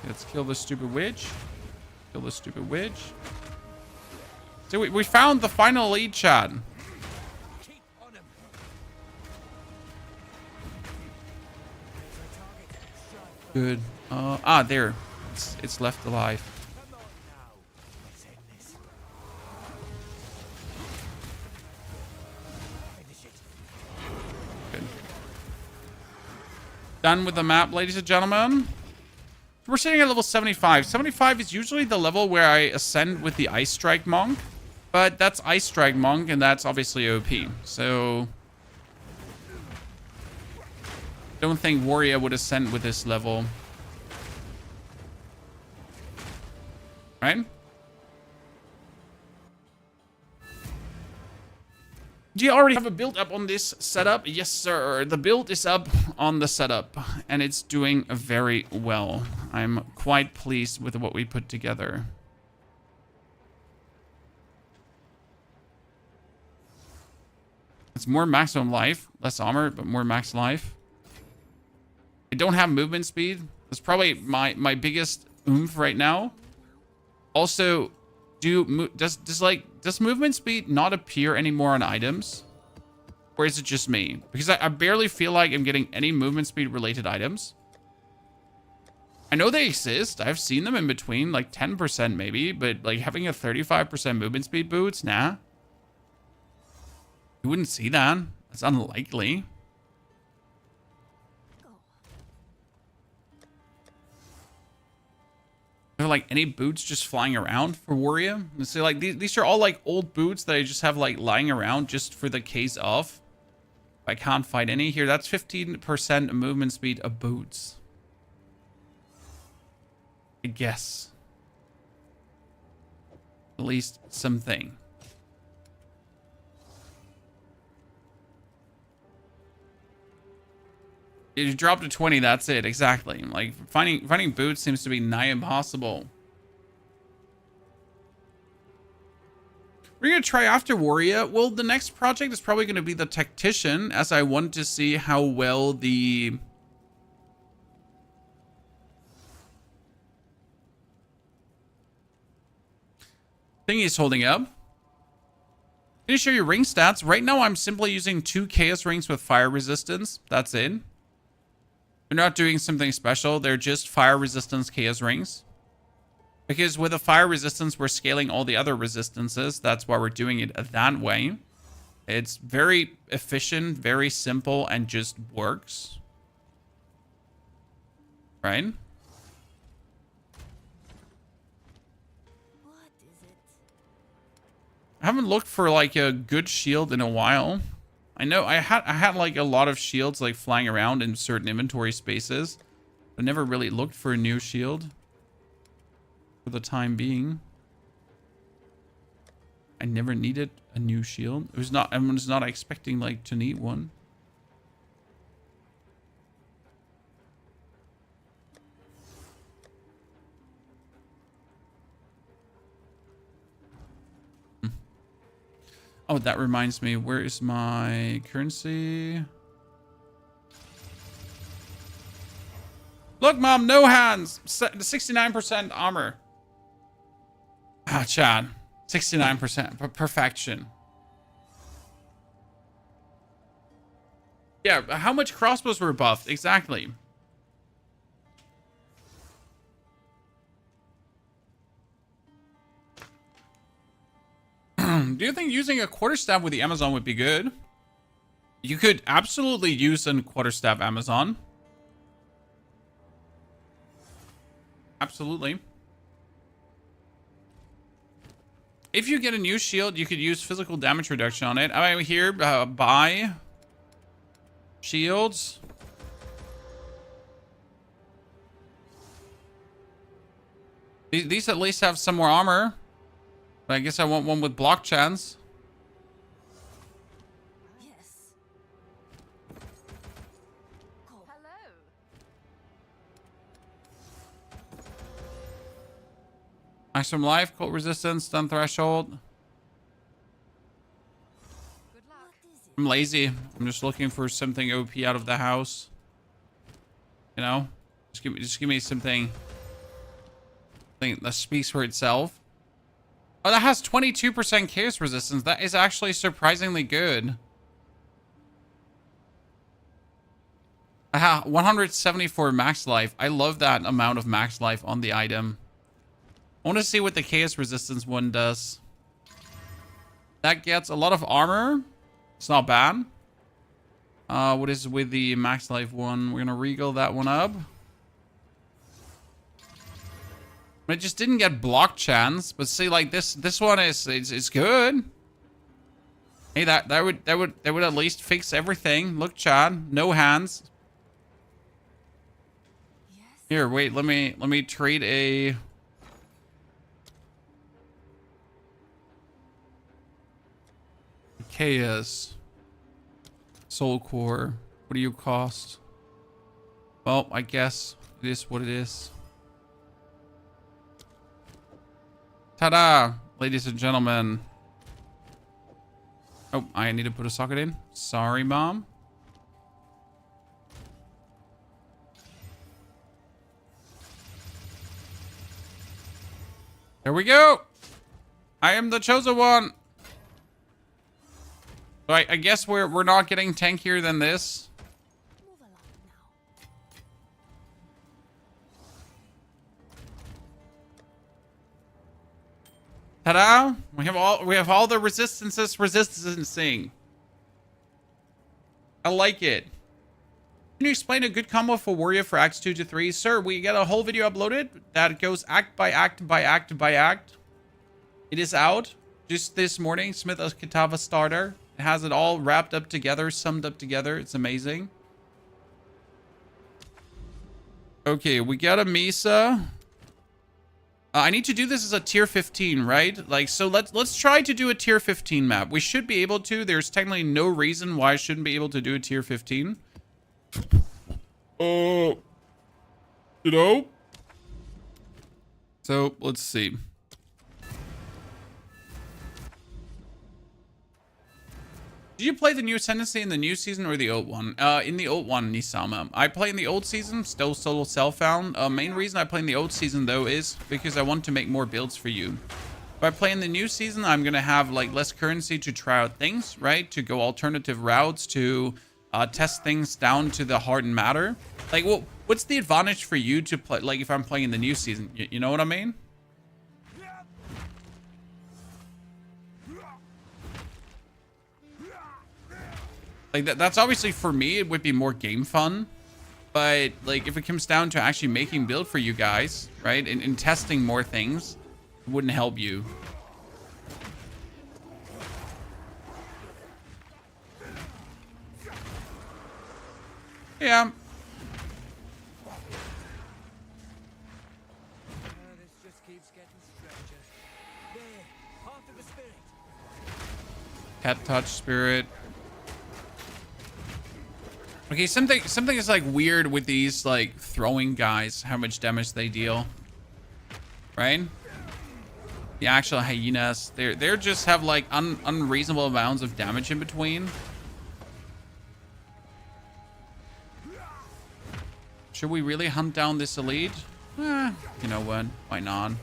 Let's kill this stupid witch. Kill this stupid witch. So we found the final lead, chat. Good. There. It's left alive. Good. Done with the map, ladies and gentlemen. We're sitting at level 75. 75 is usually the level where I ascend with the Ice Strike Monk. But that's Ice Strike Monk, and that's obviously OP. So don't think Warrior would ascend with this level. Right? Do you already have a build up on this setup? Yes, sir. The build is up on the setup, and it's doing very well. I'm quite pleased with what we put together. It's more maximum life, less armor, but more max life. I don't have movement speed. That's probably my biggest oomph right now. Also, does movement speed not appear anymore on items? Or is it just me? Because I barely feel like I'm getting any movement speed related items. I know they exist. I've seen them in between, like 10% maybe, but like having a 35% movement speed boots, nah. You wouldn't see that. That's unlikely. Are there like any boots just flying around for warrior? And see, like these are all like old boots that I just have like lying around just for the case of. I can't find any here. That's 15% movement speed of boots. I guess. At least something. You drop to 20, that's it, exactly. Like finding boots seems to be nigh impossible. We're gonna try after warrior. Well, the next project is probably gonna be the tactician, as I want to see how well the thing is holding up. Can you show your ring stats? Right now, I'm simply using 2 chaos rings with fire resistance. That's it. They're not doing something special. They're just fire resistance chaos rings. Because with the fire resistance, we're scaling all the other resistances. That's why we're doing it that way. It's very efficient, very simple, and just works. Right? What is it? I haven't looked for like a good shield in a while. I know I had like a lot of shields like flying around in certain inventory spaces, but never really looked for a new shield for the time being. I never needed a new shield. I was not expecting like to need one. Oh, that reminds me. Where is my currency? Look, Mom, no hands. 69% armor. Ah, Chad. 69%. Perfection. Yeah, how much crossbows were buffed? Exactly. Do you think using a quarterstaff with the Amazon would be good? You could absolutely use a quarterstaff Amazon. Absolutely. If you get a new shield, you could use physical damage reduction on it. I'm here, buy shields. These at least have some more armor. But I guess I want one with block chance. Yes. Hello. Maximum life, cold resistance, stun threshold. Good luck. What is it? I'm lazy. I'm just looking for something OP out of the house. You know? Just give me something that speaks for itself. Oh, that has 22% chaos resistance. That is actually surprisingly good. I have 174 max life. I love that amount of max life on the item. I want to see what the chaos resistance one does. That gets a lot of armor. It's not bad. What is with the max life one? We're gonna regal that one up. It just didn't get block chance, but see, like this one is good. Hey, that would at least fix everything. Look, Chad, no hands. Yes. Here, wait, let me trade a Chaos Soul Core. What do you cost? Well, I guess it is what it is. Ta-da, ladies and gentlemen. Oh, I need to put a socket in. Sorry, Mom. There we go. I am the chosen one. So I guess we're not getting tankier than this. Move along now. Ta-da! We have all the resistancing. I like it. Can you explain a good combo for warrior for acts 2 to 3? Sir, we get a whole video uploaded that goes act by act by act by act. It is out just this morning. Smith a Kitava starter. It has it all wrapped up together, summed up together. It's amazing. Okay, we got a Mesa. I need to do this as a tier 15, right? Like, so let's try to do a tier 15 map. We should be able to. There's technically no reason why I shouldn't be able to do a tier 15. You know? So, let's see. Did you play the new Ascendancy in the new season or the old one? In the old one, Nisama. I play in the old season, still solo self-found. Main reason I play in the old season, though, is because I want to make more builds for you. If I play in the new season, I'm going to have, like, less currency to try out things, right? To go alternative routes, to test things down to the heart and matter. Like, well, what's the advantage for you to play, like, if I'm playing in the new season? You know what I mean? Like, that's obviously, for me, it would be more game fun. But, like, if it comes down to actually making build for you guys, right? And testing more things, it wouldn't help you. Yeah. This just keeps getting stranger. There, heart of the spirit. Cat touch spirit. Okay, something is like weird with these like throwing guys, how much damage they deal. Right? The actual hyenas, they're just have like unreasonable amounts of damage in between. Should we really hunt down this elite? You know what? Why not?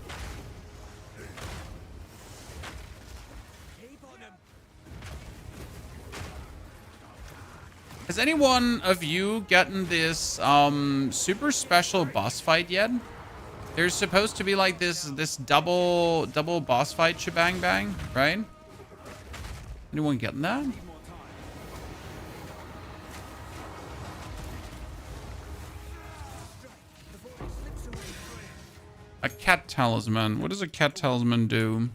Has anyone of you gotten this super special boss fight yet? There's supposed to be like this double boss fight shebang bang, right? Anyone getting that? A cat talisman. What does a cat talisman do?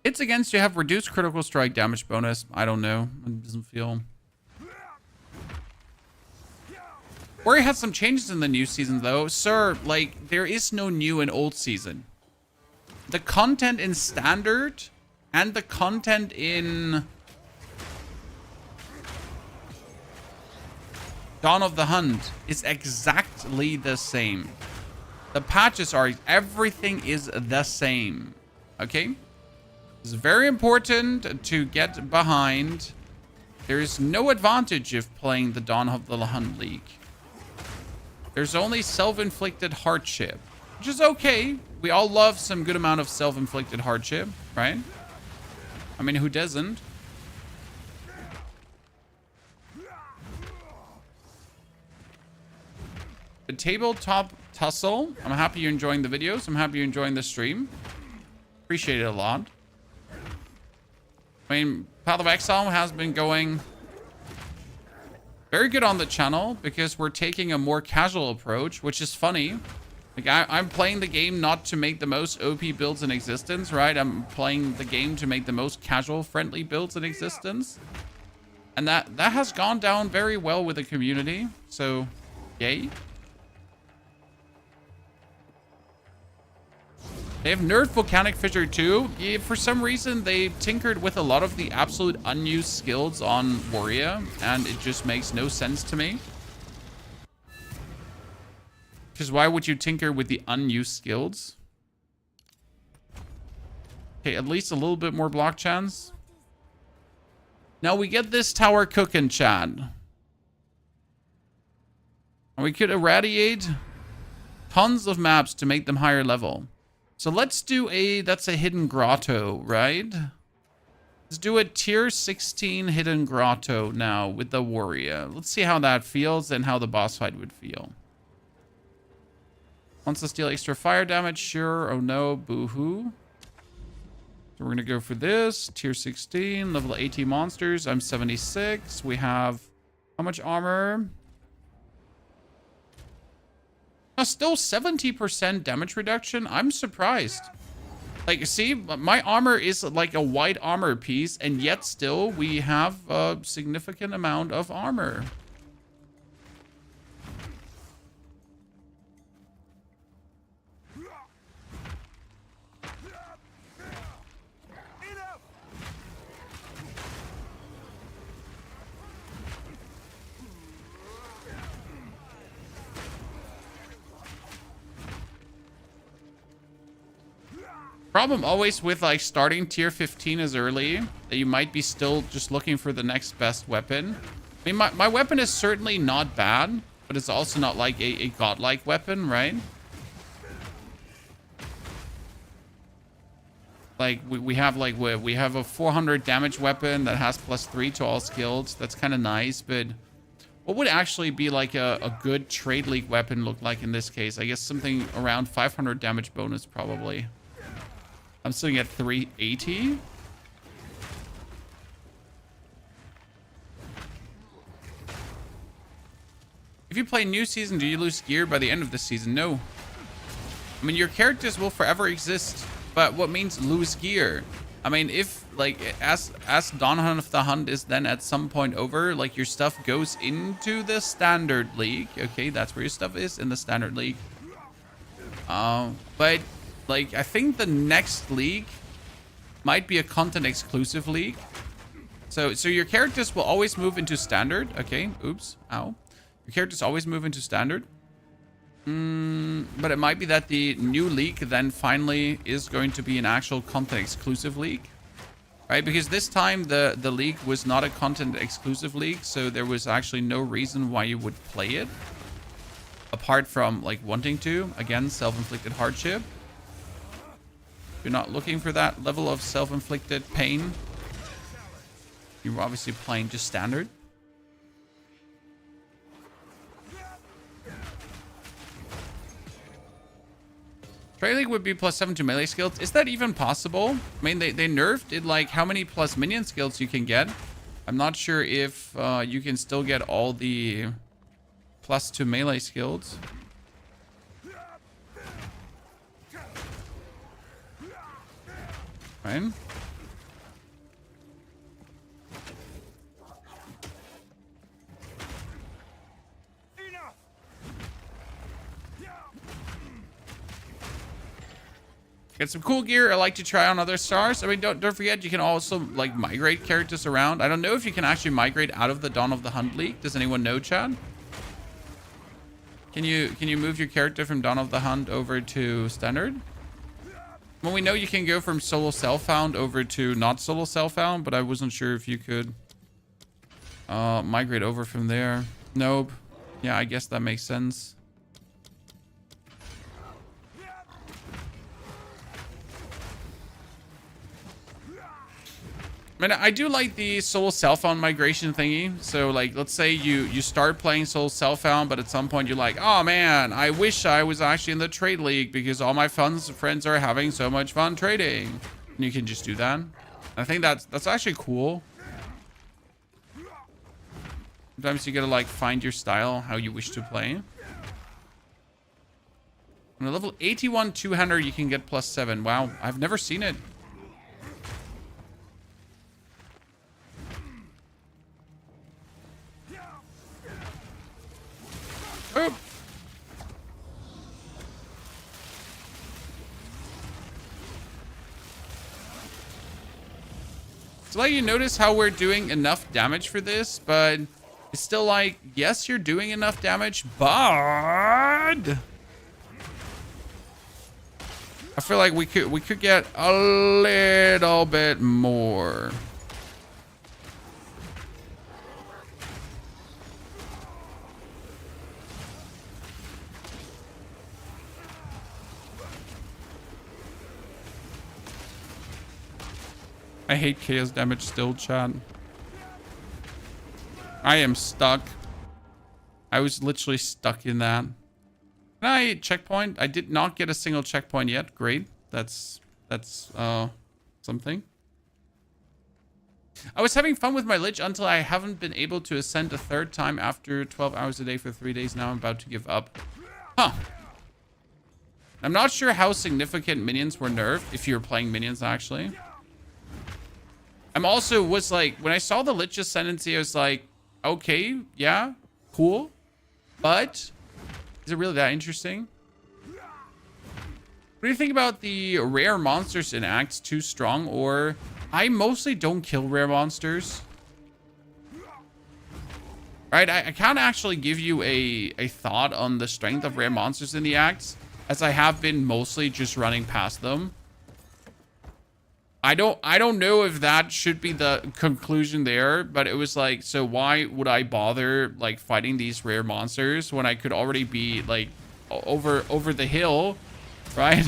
Hits against you have reduced critical strike damage bonus. I don't know. It doesn't feel. Warrior had some changes in the new season, though. Sir, like, there is no new and old season. The content in standard and the content in Dawn of the Hunt is exactly the same. The patches are, everything is the same. Okay? It's very important to get behind. There is no advantage of playing the Dawn of the Hunt League. There's only self-inflicted hardship, which is okay. We all love some good amount of self-inflicted hardship, right? I mean, who doesn't? The tabletop tussle. I'm happy you're enjoying the videos. I'm happy you're enjoying the stream. Appreciate it a lot. I mean, Path of Exile has been going very good on the channel because we're taking a more casual approach, which is funny. Like, I'm playing the game not to make the most OP builds in existence, right? I'm playing the game to make the most casual, friendly builds in existence. And that has gone down very well with the community. So, yay. They have nerfed Volcanic Fissure too. Yeah, for some reason, they tinkered with a lot of the absolute unused skills on Warrior, and it just makes no sense to me. Because why would you tinker with the unused skills? Okay, at least a little bit more block chance. Now we get this tower cooking, Chad. And we could irradiate tons of maps to make them higher level. So let's do that's a hidden grotto, right? Let's do a tier 16 hidden grotto now with the warrior. Let's see how that feels and how the boss fight would feel. Wants to steal extra fire damage, sure. Oh no, boo-hoo. So we're gonna go for this, tier 16, level 80 monsters. I'm 76. We have How much armor? Still 70% damage reduction. I'm surprised. Like, see, my armor is like a white armor piece, and yet still we have a significant amount of armor. Problem always with like starting tier 15 as early that you might be still just looking for the next best weapon. I mean, my weapon is certainly not bad, but it's also not like a godlike weapon, right? Like we have a 400 damage weapon that has +3 to all skills. That's kind of nice, but what would actually be like a good trade league weapon look like in this case? I guess something around 500 damage bonus probably. I'm sitting at 380. If you play new season, do you lose gear by the end of the season? No. I mean, your characters will forever exist, but what means lose gear? I mean, if like as Dawn of the Hunt is then at some point over, like your stuff goes into the standard league. Okay, that's where your stuff is, in the standard league. But like, I think the next league might be a content exclusive league. So your characters will always move into standard. Okay, oops, ow. Your characters always move into standard. But it might be that the new league then finally is going to be an actual content exclusive league. Right, because this time the league was not a content exclusive league, so there was actually no reason why you would play it. Apart from like wanting to. Again, self-inflicted hardship. You're not looking for that level of self-inflicted pain. You're obviously playing just standard. Trade League would be +7 to melee skills. Is that even possible? I mean, they nerfed it, like how many plus minion skills you can get. I'm not sure if you can still get all the +2 melee skills. Right? Get some cool gear I like to try on other stars. I mean, don't forget, you can also like migrate characters around. I don't know if you can actually migrate out of the Dawn of the Hunt League. Does anyone know, Chad? Can you move your character from Dawn of the Hunt over to standard? Well, we know you can go from solo self-found over to not solo self-found, but I wasn't sure if you could migrate over from there. Nope. Yeah, I guess that makes sense. I mean, I do like the soul self-found migration thingy. So, like, let's say you start playing soul self-found, but at some point you're like, oh man, I wish I was actually in the trade league because all my friends are having so much fun trading. And you can just do that. I think that's actually cool. Sometimes you gotta like find your style, how you wish to play. On a level 81 200, you can get +7. Wow, I've never seen it. Oh. So like, you notice how we're doing enough damage for this, but it's still like, yes, you're doing enough damage, but I feel like we could get a little bit more. I hate chaos damage still, chat. I am stuck. I was literally stuck in that. Can I checkpoint? I did not get a single checkpoint yet. Great. That's something. I was having fun with my Lich until I haven't been able to ascend a third time after 12 hours a day for 3 days. Now I'm about to give up. Huh. I'm not sure how significant minions were nerfed, if you're playing minions, actually. I'm also was like, when I saw the Lich ascendancy, I was like, okay, yeah, cool. But is it really that interesting? What do you think about the rare monsters in Acts? Too strong? Or I mostly don't kill rare monsters. Right? I can't actually give you a thought on the strength of rare monsters in the Acts, as I have been mostly just running past them. I don't know if that should be the conclusion there, but it was like, so why would I bother like fighting these rare monsters when I could already be like over the hill, right?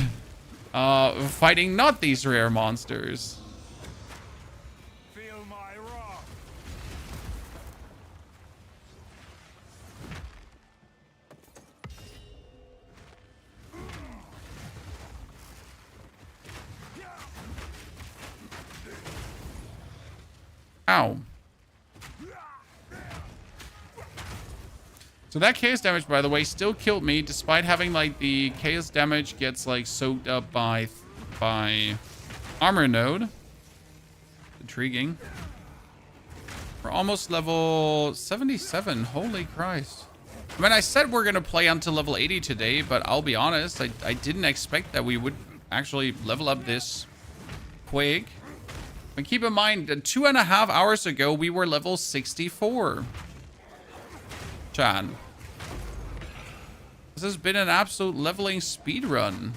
Fighting not these rare monsters. Feel my wrath. Ow. So that chaos damage, by the way, still killed me, despite having like the chaos damage gets like soaked up by armor node. Intriguing. We're almost level 77. Holy Christ. I mean, I said we're going to play until level 80 today, but I'll be honest, I didn't expect that we would actually level up this quick. And keep in mind, 2.5 hours ago, we were level 64. Chan. This has been an absolute leveling speed run.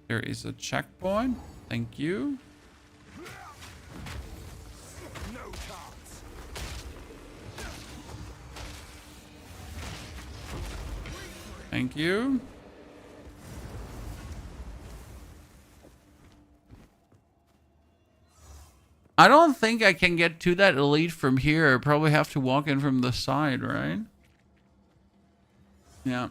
There is a checkpoint. Thank you. No chance. Thank you. I don't think I can get to that elite from here. I probably have to walk in from the side, right? Yeah.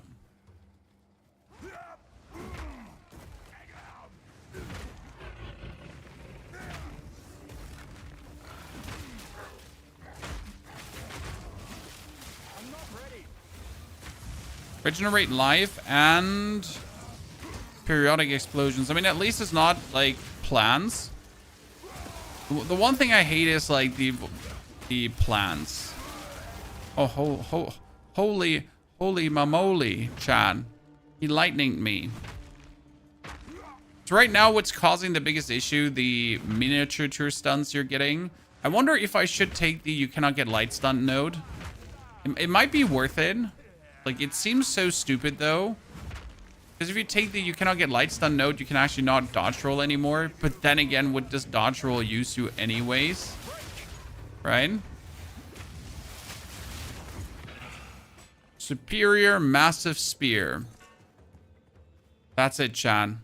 Regenerate life and periodic explosions. I mean, at least it's not like plants. The one thing I hate is like the plants. Oh, holy mamoli, Chan. He lightninged me. So right now, what's causing the biggest issue, the miniature stunts you're getting. I wonder if I should take the you cannot get light stunt node. It might be worth it. Like, it seems so stupid though. Because if you take the you cannot get light stun node, you can actually not dodge roll anymore. But then again, what does dodge roll use you anyways? Right? Superior massive spear. That's it, Chan.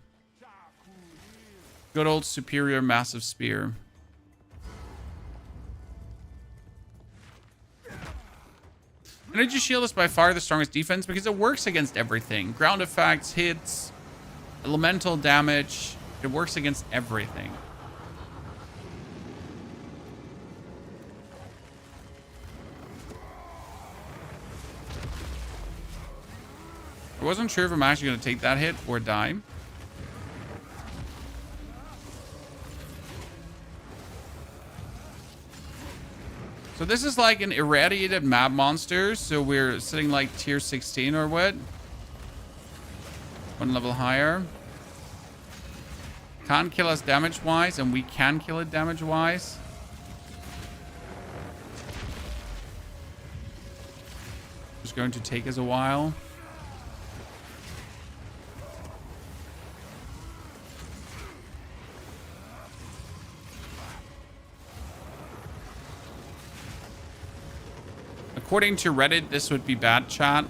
Good old superior massive spear. Energy shield is by far the strongest defense because it works against everything. Ground effects, hits, elemental damage. It works against everything. I wasn't sure if I'm actually going to take that hit or die. So this is like an irradiated map monster. So we're sitting like tier 16 or what? One level higher. Can't kill us damage-wise, and we can kill it damage-wise. It's going to take us a while. According to Reddit, this would be bad, chat.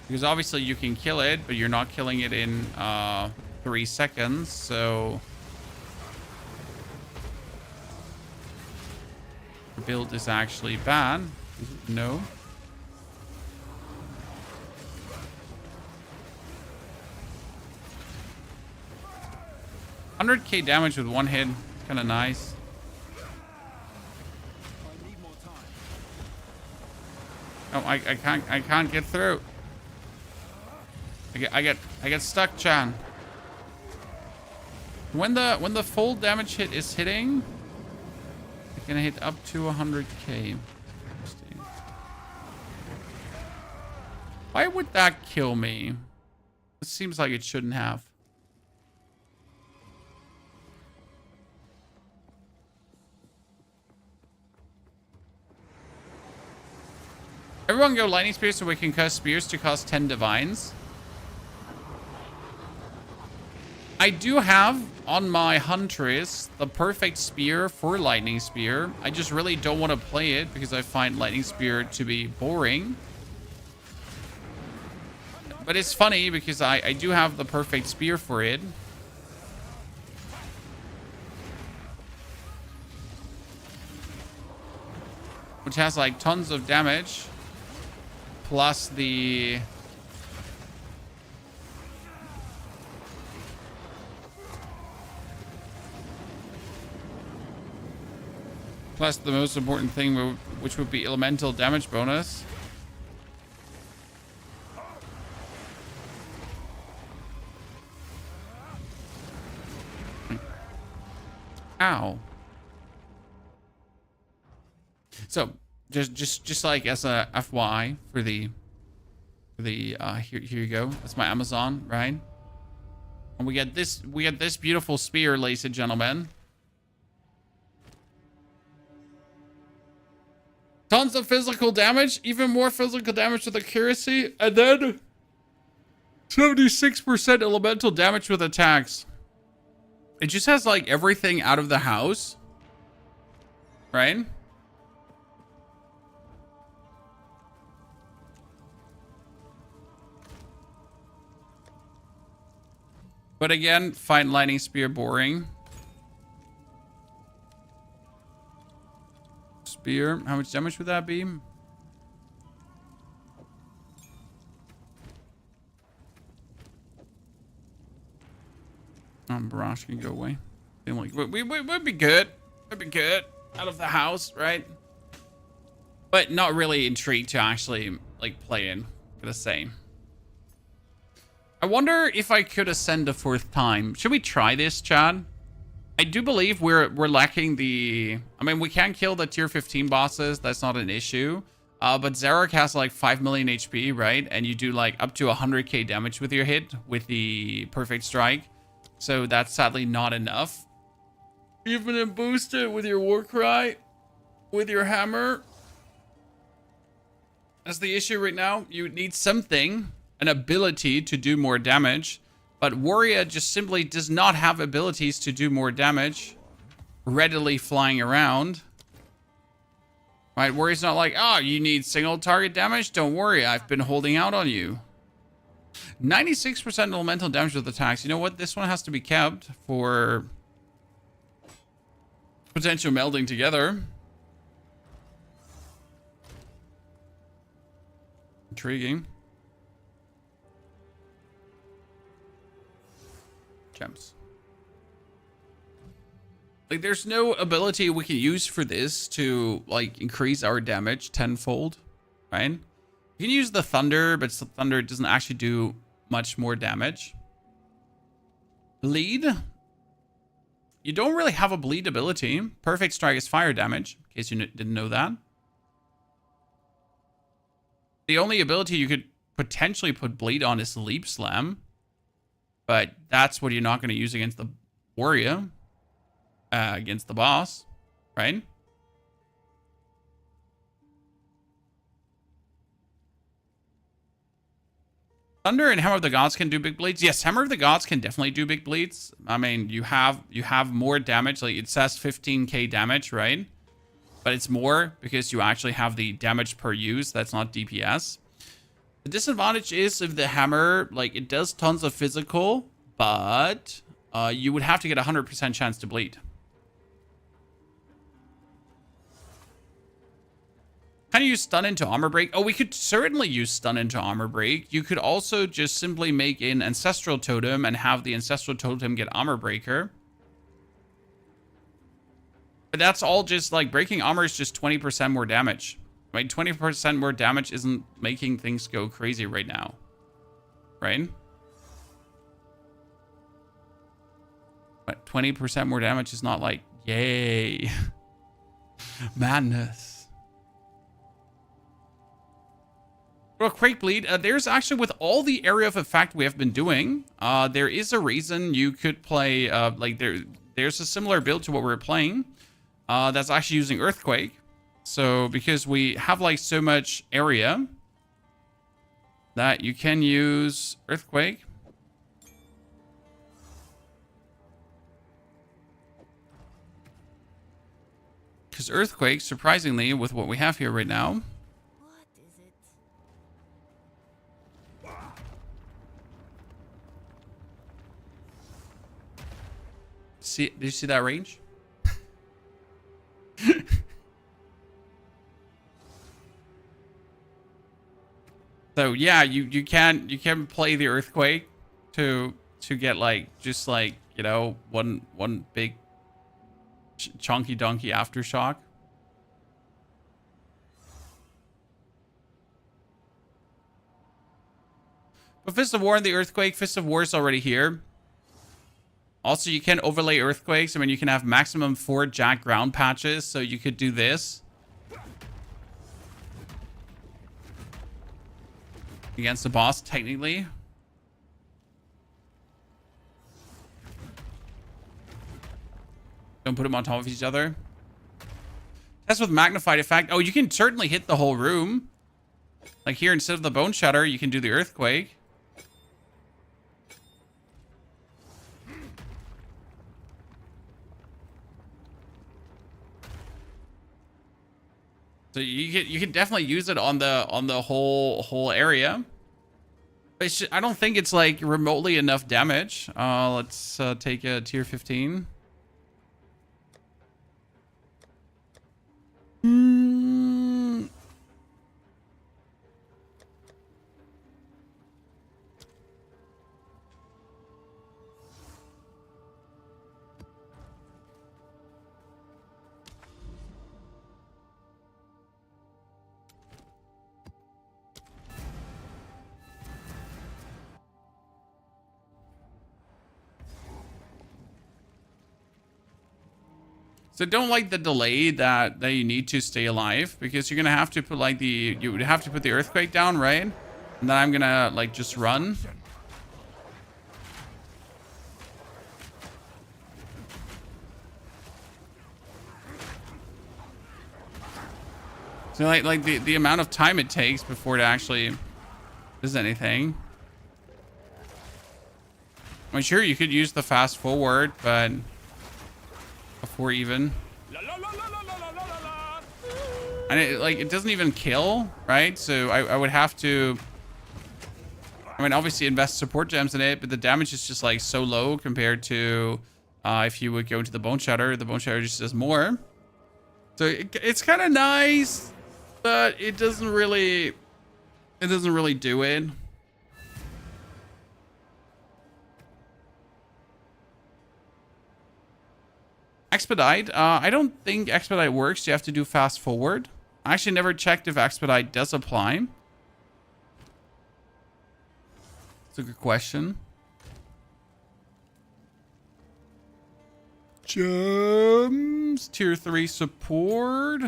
Because obviously you can kill it, but you're not killing it in 3 seconds, so... The build is actually bad. No. 100k damage with one hit. Kind of nice. I need more time. Oh, I can't get through. I get stuck, Chan. When the full damage hit is hitting, I can hit up to 100k. Interesting. Why would that kill me? It seems like it shouldn't have. Everyone go lightning spears so we can cast spears to cost 10 divines. I do have on my huntress the perfect spear for lightning spear. I just really don't want to play it because I find lightning spear to be boring. But it's funny because I do have the perfect spear for it. Which has like tons of damage. Plus the... Plus the most important thing, which would be elemental damage bonus. Ow. So just like as a FYI for the here you go. That's my Amazon, right? And we get this beautiful spear, ladies and gentlemen. Tons of physical damage, even more physical damage with accuracy, and then 76% elemental damage with attacks. It just has like everything out of the house, right? But again, find lightning spear boring. Spear, how much damage would that be? Barrage can go away. We would be good. Would be good. Out of the house, right? But not really intrigued to actually like play in. Gonna say. I wonder if I could ascend a fourth time. Should we try this, Chad? I do believe we're lacking the... I mean, we can kill the tier 15 bosses. That's not an issue. But Zarok has like 5 million HP, right? And you do like up to 100k damage with your hit with the perfect strike. So that's sadly not enough. Even in boosted with your war cry, with your hammer. That's the issue right now. You need something, an ability to do more damage. But Warrior just simply does not have abilities to do more damage. Readily flying around. Right, Warrior's not like, oh, you need single target damage? Don't worry, I've been holding out on you. 96% elemental damage with attacks. You know what? This one has to be kept for potential melding together. Intriguing. Gems. Like, there's no ability we can use for this to, like, increase our damage tenfold, right? You can use the thunder, but the thunder doesn't actually do much more damage. Bleed. You don't really have a bleed ability. Perfect strike is fire damage, in case you didn't know that. The only ability you could potentially put bleed on is leap slam. But that's what you're not going to use against the warrior. Against the boss, right? Thunder and Hammer of the Gods can do big bleeds. Yes, Hammer of the Gods can definitely do big bleeds. I mean, you have more damage. Like, it says 15k damage, right? But it's more because you actually have the damage per use. That's not DPS. The disadvantage is if the hammer, like, it does tons of physical, but you would have to get a 100% chance to bleed. Can you use stun into armor break? Oh, we could certainly use stun into armor break. You could also just simply make an ancestral totem and have the ancestral totem get armor breaker, But that's all just like breaking armor is just 20% more damage. Right? 20% more damage isn't making things go crazy right now. Right? But 20% more damage is not like, yay. Madness. Well, Quake Bleed, there's actually, with all the area of effect we have been doing, there is a reason you could play, like, there's a similar build to what we're playing, that's actually using Earthquake. So, because we have, like, so much area that you can use Earthquake. Because Earthquake, surprisingly, with what we have here right now, What is it? see, did you see that range? So yeah, you can play the Earthquake to get like just like, you know, one big chunky donkey aftershock. But Fist of War and the Earthquake, Fist of War is already here. Also, you can overlay Earthquakes. I mean, you can have maximum 4 Jack ground patches, so you could do this against the boss, technically. Don't put them on top of each other. That's with magnified effect. Oh, you can certainly hit the whole room. Like here, instead of the Bone Shatter, you can do the Earthquake. So you can definitely use it on the whole area. But I don't think it's like remotely enough damage. Let's take a tier 15. So don't like the delay that you need to stay alive, because you're gonna have to put like you would have to put the Earthquake down, right? And then I'm gonna like just run. So like the amount of time it takes before it actually does anything. I mean, sure, you could use the fast forward, but before even. And it doesn't even kill, right? So I would have to, I mean, obviously invest support gems in it, but the damage is just like so low compared to if you would go into the Bone Shatter. The Bone Shatter just does more. So it's kind of nice, but it doesn't really do it. Expedite, I don't think Expedite works. You have to do fast forward. I actually never checked if Expedite does apply. It's a good question. Gems, tier 3 support.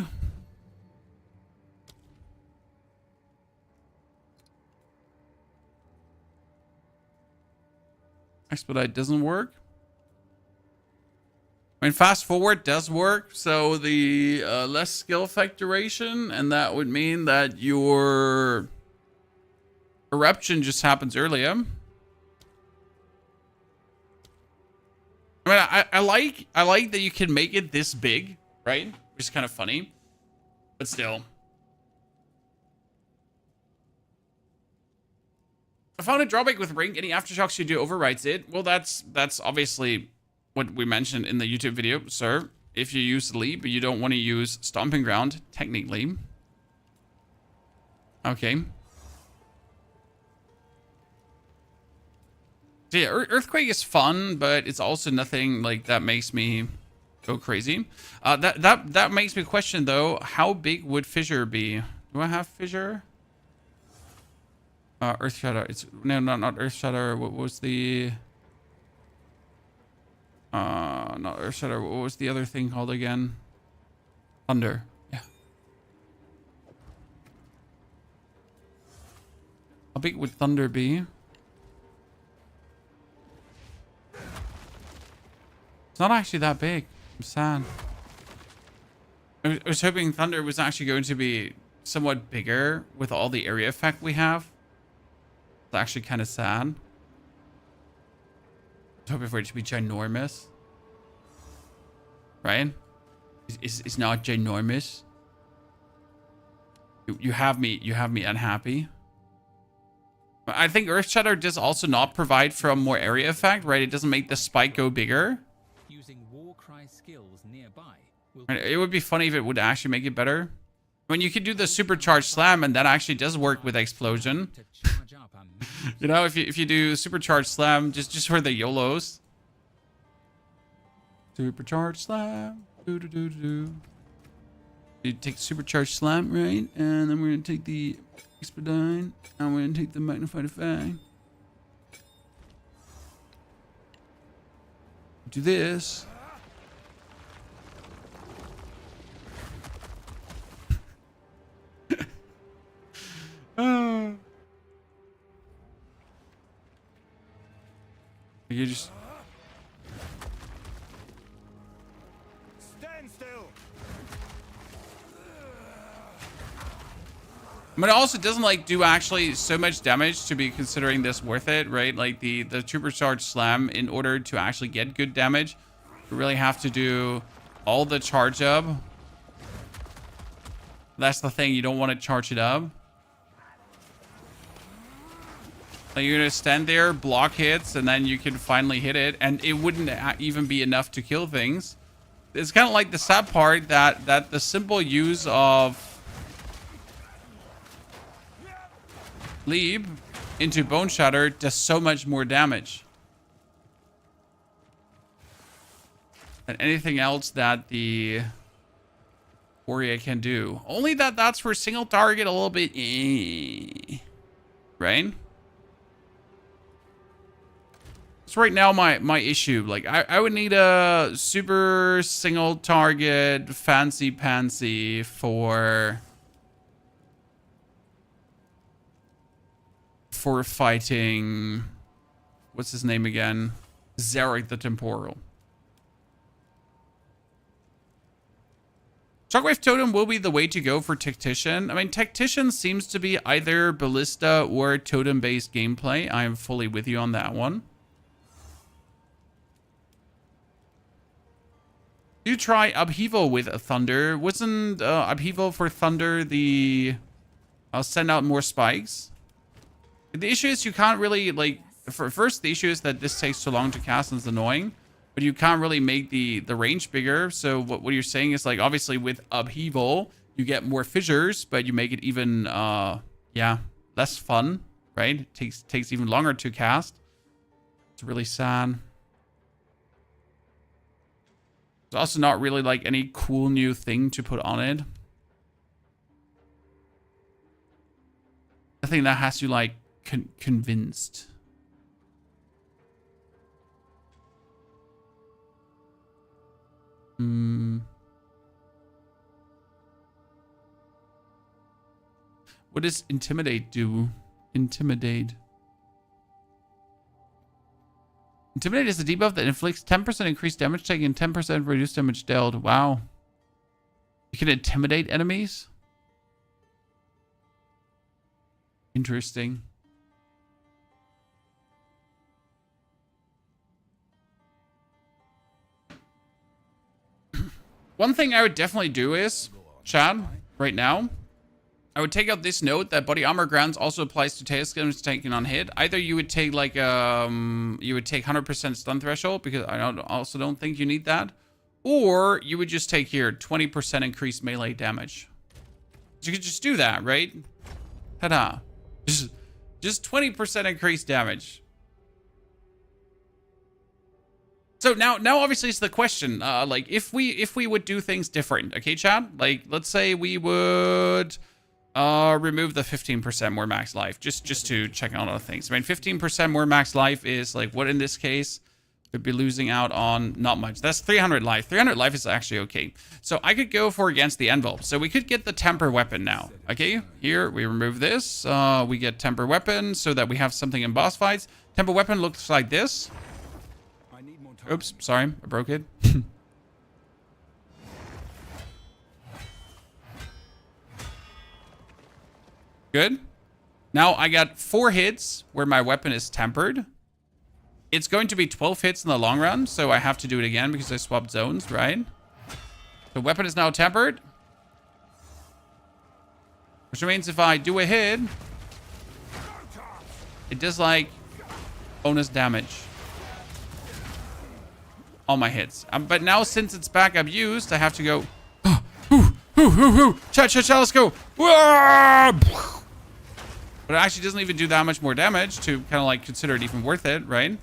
Expedite doesn't work. I mean, fast forward does work, so the less skill effect duration, and that would mean that your eruption just happens earlier. I mean, I like that you can make it this big, right? Which is kind of funny, but still. I found a drawback with Ring. Any aftershocks you do overrides it. Well, that's obviously what we mentioned in the YouTube video, sir. If you use Leap, but you don't want to use Stomping Ground, technically. Okay. So yeah, Earthquake is fun, but it's also nothing like that makes me go crazy. That makes me question though, how big would fissure be? Do I have fissure? Earth shatter. It's no, not earth shatter. What was the? Not earth shatter. What was the other thing called again? Thunder. Yeah. How big would thunder be? It's not actually that big. I'm sad. I was hoping thunder was actually going to be somewhat bigger with all the area effect we have. It's actually kind of sad. I was hoping for it to be ginormous. Right? It's not ginormous. You have me unhappy. I think Earth Shatter does also not provide from more area effect, right? It doesn't make the spike go bigger. Using war cry skills nearby will It would be funny if it would actually make it better. When you could do the supercharged slam, and that actually does work with explosion. to charge up our You know, if you do supercharged slam, just for the YOLOs. Supercharged slam. Do do do do. You take the supercharged slam, right? And then we're gonna take the expedite, and we're gonna take the magnified effect. Do this. You just Stand still. I mean, it also doesn't like do actually so much damage to be considering this worth it, right? Like the supercharged slam, in order to actually get good damage, you really have to do all the charge up. That's the thing, you don't want to charge it up. Like you're gonna stand there, block hits, and then you can finally hit it, and it wouldn't even be enough to kill things. It's kind of like the sad part that the simple use of leap into bone shatter does so much more damage than anything else that the warrior can do. Only that's for single target a little bit, right? So right now my issue, like I would need a super single target fancy pansy for fighting, what's his name again? Zarek the Temporal. Shockwave Totem will be the way to go for Tactician. I mean, Tactician seems to be either Ballista or Totem-based gameplay. I am fully with you on that one. You try Upheaval with a Thunder. Wasn't Upheaval for Thunder the... I'll send out more spikes? The issue is you can't really, like... First, the issue is that this takes so long to cast and it's annoying. But you can't really make the range bigger. So what you're saying is, like, obviously with Upheaval, you get more fissures, but you make it even, yeah, less fun, right? It takes even longer to cast. It's really sad. There's also not really, like, any cool new thing to put on it. I think that has you, like, convinced. What does Intimidate do? Intimidate. Intimidate is a debuff that inflicts 10% increased damage taken and 10% reduced damage dealt. Wow. You can intimidate enemies? Interesting. One thing I would definitely do is, Chad, right now, I would take out this note that body armor grants also applies to tail skins taken on hit. Either you would take like you would take 100% stun threshold, because I also don't think you need that, or you would just take here 20% increased melee damage. So you could just do that, right? Ta-da! Just 20% increased damage. So now obviously it's the question, like if we would do things different, okay, chat? Like let's say we would remove the 15% more max life just to check out other things. I mean, 15% more max life is like what in this case could be losing out on not much. That's 300 life. 300 life is actually okay. So I could go for against the envelope. So we could get the temper weapon now. Okay, here we remove this. We get temper weapon so that we have something in boss fights. Temper weapon looks like this. Oops, sorry, I broke it. Good. Now I got 4 hits where my weapon is tempered. It's going to be 12 hits in the long run, so I have to do it again because I swapped zones, right? The weapon is now tempered. Which means if I do a hit, it does like bonus damage on my hits. But now since it's backup used, I have to go. Chat, let's go. But it actually doesn't even do that much more damage to kind of like consider it even worth it, right?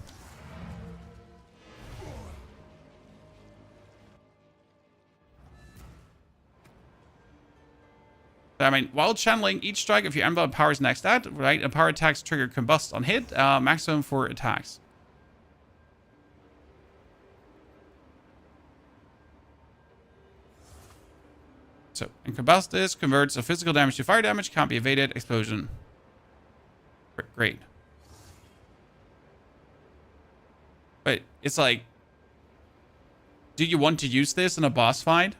I mean, while channeling each strike, if you envelope powers next at, right, a power attacks trigger combust on hit, maximum for attacks. So, and combust this converts a physical damage to fire damage, can't be evaded, explosion. Great. But it's like, do you want to use this in a boss fight?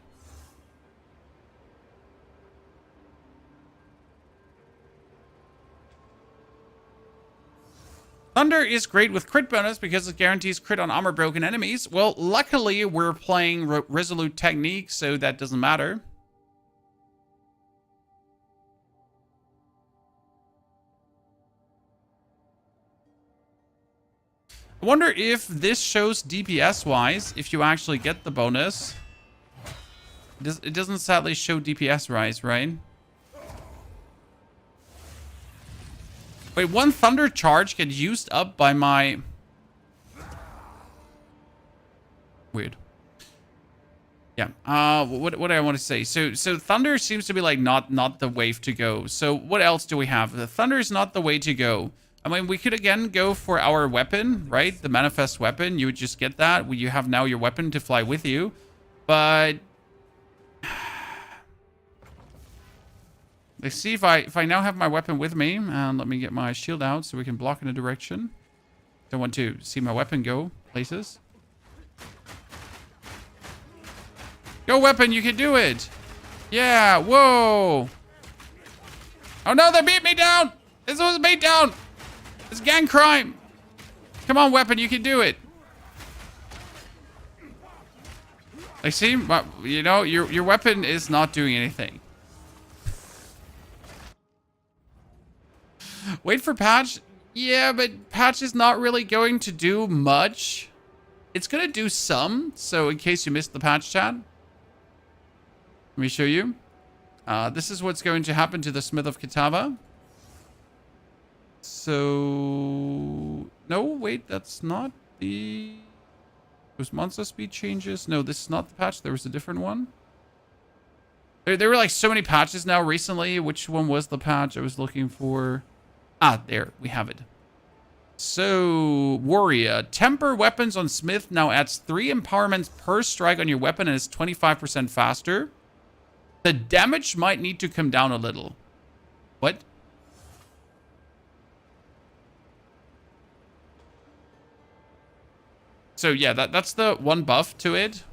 Thunder is great with crit bonus because it guarantees crit on armor broken enemies. Well, luckily we're playing resolute technique, so that doesn't matter. I wonder if this shows DPS wise, if you actually get the bonus. It doesn't sadly show DPS rise, right? Wait, 1 thunder charge gets used up by my... Weird. Yeah. What do I want to say? So thunder seems to be like not the way to go. So what else do we have? The thunder is not the way to go. I mean, we could again go for our weapon, right? The manifest weapon. You would just get that. You have now your weapon to fly with you. But let's see if I now have my weapon with me. And let me get my shield out so we can block in a direction. Don't want to see my weapon go places. Go, weapon, you can do it. Yeah, whoa. Oh no, they beat me down. This was a beat down. It's gang crime. Come on, weapon, you can do it. I see, you know, your weapon is not doing anything. Wait for patch. Yeah, but patch is not really going to do much. It's going to do some. So in case you missed the patch, chat, let me show you. This is what's going to happen to the Smith of Kitava. So, no, wait, that's not the... Those monster speed changes. No, this is not the patch. There was a different one. There were like so many patches now recently. Which one was the patch I was looking for? Ah, there, we have it. So, Warrior. Temper weapons on Smith now adds 3 empowerments per strike on your weapon and is 25% faster. The damage might need to come down a little. What? So yeah, that's the one buff to it.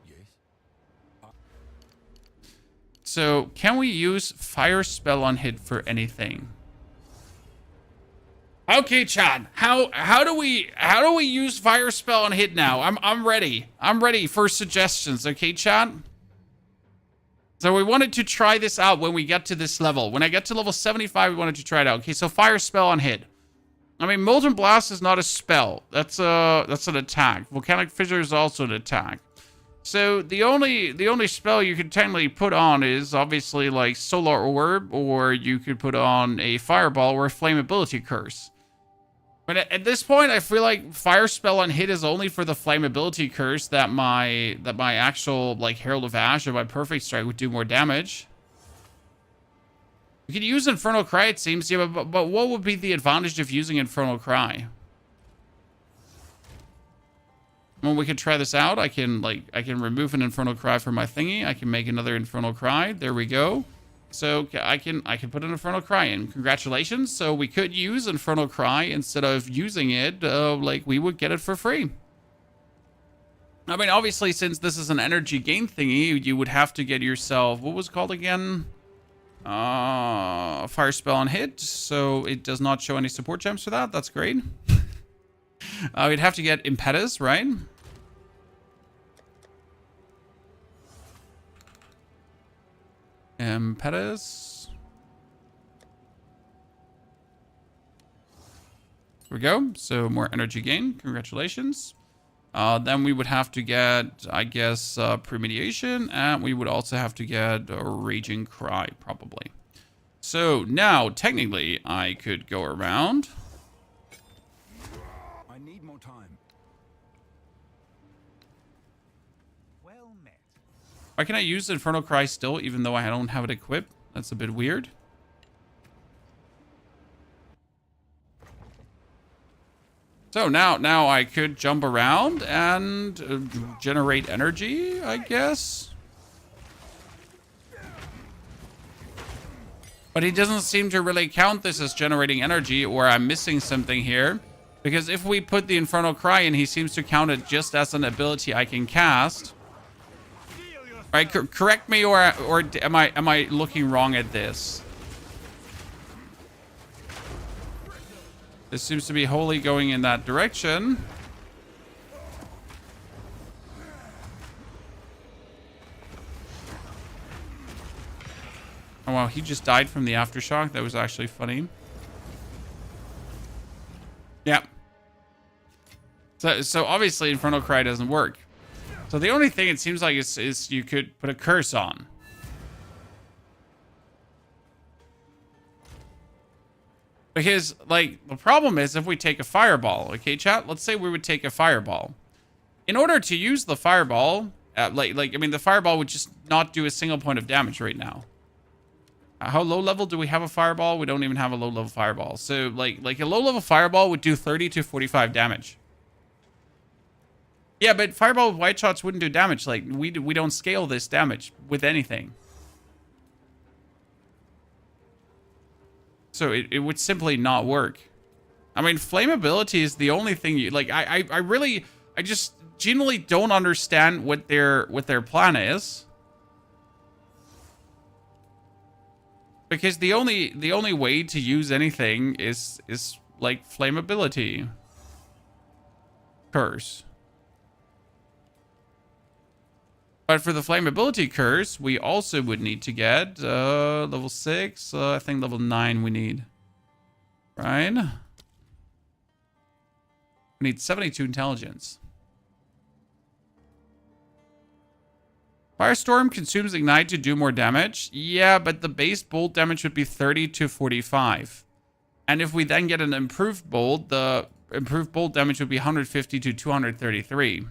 Yes. So can we use fire spell on hit for anything? Okay, Chad. How do we use fire spell on hit now? I'm ready. I'm ready for suggestions. Okay, Chad. So we wanted to try this out when we get to this level. When I get to level 75, we wanted to try it out. Okay, so fire spell on hit. I mean, Molten Blast is not a spell. That's an attack. Volcanic Fissure is also an attack. So the only spell you could technically put on is obviously like Solar Orb, or you could put on a Fireball or a Flammability Curse. But at this point, I feel like fire spell on hit is only for the flammability curse that my actual like Herald of Ash or my perfect strike would do more damage. We could use Infernal Cry, it seems, yeah, but what would be the advantage of using Infernal Cry? Well, we could try this out. I can remove an Infernal Cry from my thingy. I can make another Infernal Cry. There we go. So I can put an Infernal Cry in. Congratulations. So we could use Infernal Cry instead of using it. Like we would get it for free. I mean, obviously, since this is an energy gain thingy, you would have to get yourself, what was it called again? Fire spell on hit. So it does not show any support gems for that. That's great. We'd have to get impetus, right? Impetus. There we go. So more energy gain. Congratulations. Then we would have to get, I guess, premediation, and we would also have to get a raging cry, probably. So now, technically, I could go around. I need more time. Well met. Why can I use Infernal Cry still, even though I don't have it equipped? That's a bit weird. So now I could jump around and generate energy, I guess. But he doesn't seem to really count this as generating energy, or I'm missing something here. Because if we put the Infernal Cry in, he seems to count it just as an ability I can cast. Right, correct me, or am I looking wrong at this? This seems to be wholly going in that direction. Oh wow, he just died from the aftershock. That was actually funny. Yeah. So obviously Infernal Cry doesn't work. So the only thing it seems like is you could put a curse on. Because, like, the problem is if we take a fireball, okay, chat? Let's say we would take a fireball. In order to use the fireball, I mean, the fireball would just not do a single point of damage right now. How low level do we have a fireball? We don't even have a low level fireball. So, like a low level fireball would do 30 to 45 damage. Yeah, but fireball with white shots wouldn't do damage. Like, we don't scale this damage with anything. So it would simply not work. I mean, flammability is the only thing you like. I just genuinely don't understand what their plan is. Because the only way to use anything is like flammability curse. But for the flammability curse, we also would need to get level 6. I think level 9 we need. Right? We need 72 intelligence. Firestorm consumes ignite to do more damage. Yeah, but the base bolt damage would be 30 to 45. And if we then get an improved bolt, the improved bolt damage would be 150 to 233.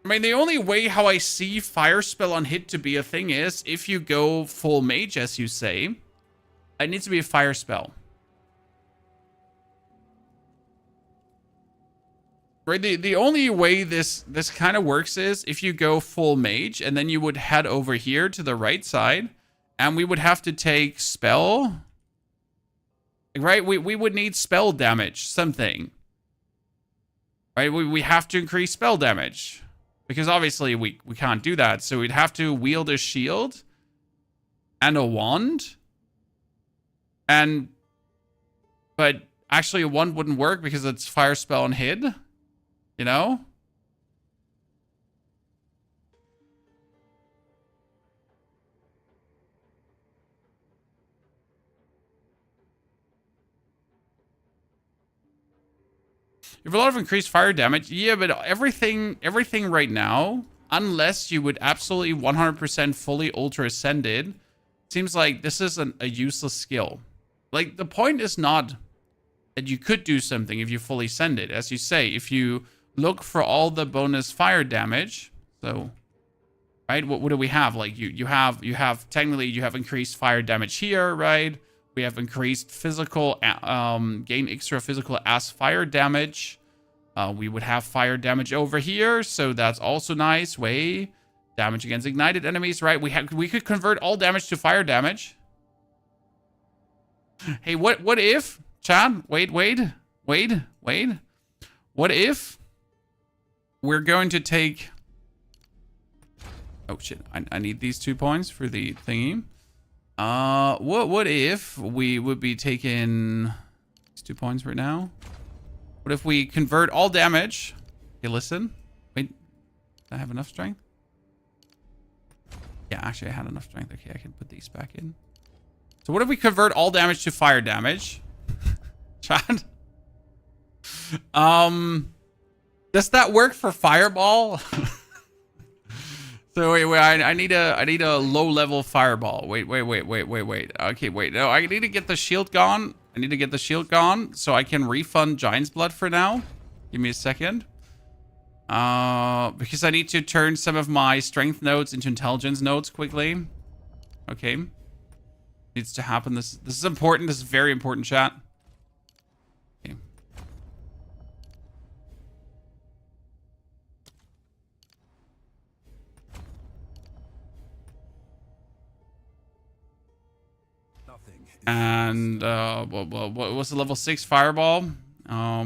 I mean, the only way how I see fire spell on hit to be a thing is if you go full mage, as you say, it needs to be a fire spell. Right? The only way this kind of works is if you go full mage, and then you would head over here to the right side, and we would have to take spell. Right? We would need spell damage, something. Right? We have to increase spell damage. Because obviously we can't do that. So we'd have to wield a shield and a wand. But actually a wand wouldn't work because it's fire spell and hid. You know? You have a lot of increased fire damage. Yeah, but everything right now, unless you would absolutely 100% fully ultra ascended, seems like this is a useless skill. Like, the point is not that you could do something if you fully ascended. As you say, if you look for all the bonus fire damage, so, right, what do we have? Like, you have technically, you have increased fire damage here, right? We have increased physical, gain extra physical as fire damage. We would have fire damage over here, so that's also nice. Damage against ignited enemies, right? We could convert all damage to fire damage. Hey, what if, Chad? Wait. What if we're going to take... Oh shit! I need these 2 points for the thingy. What if we would be taking these 2 points right now? What if we convert all damage? Okay, listen. Wait, do I have enough strength? Yeah, actually I had enough strength. Okay, I can put these back in. So what if we convert all damage to fire damage? Chad? Does that work for fireball? So wait, I need a low level fireball. Wait. Okay, wait. No, I need to get the shield gone. So I can refund Giant's Blood for now. Give me a second. Because I need to turn some of my strength nodes into intelligence nodes quickly. Okay. Needs to happen. This is important. This is very important, chat. Okay. And what was the level 6 fireball? Oh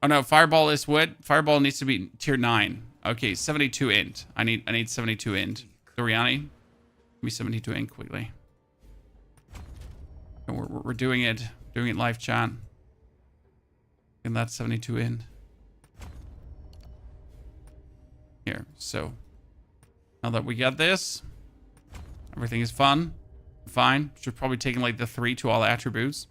no, fireball is what? Fireball needs to be tier 9. Okay, 72 int. I need 72 int. Doriani, give me 72 int quickly. And we're doing it live, chat. And that's 72 int. Here, so now that we got this, everything is fine. Should probably take like the 3 to all attributes.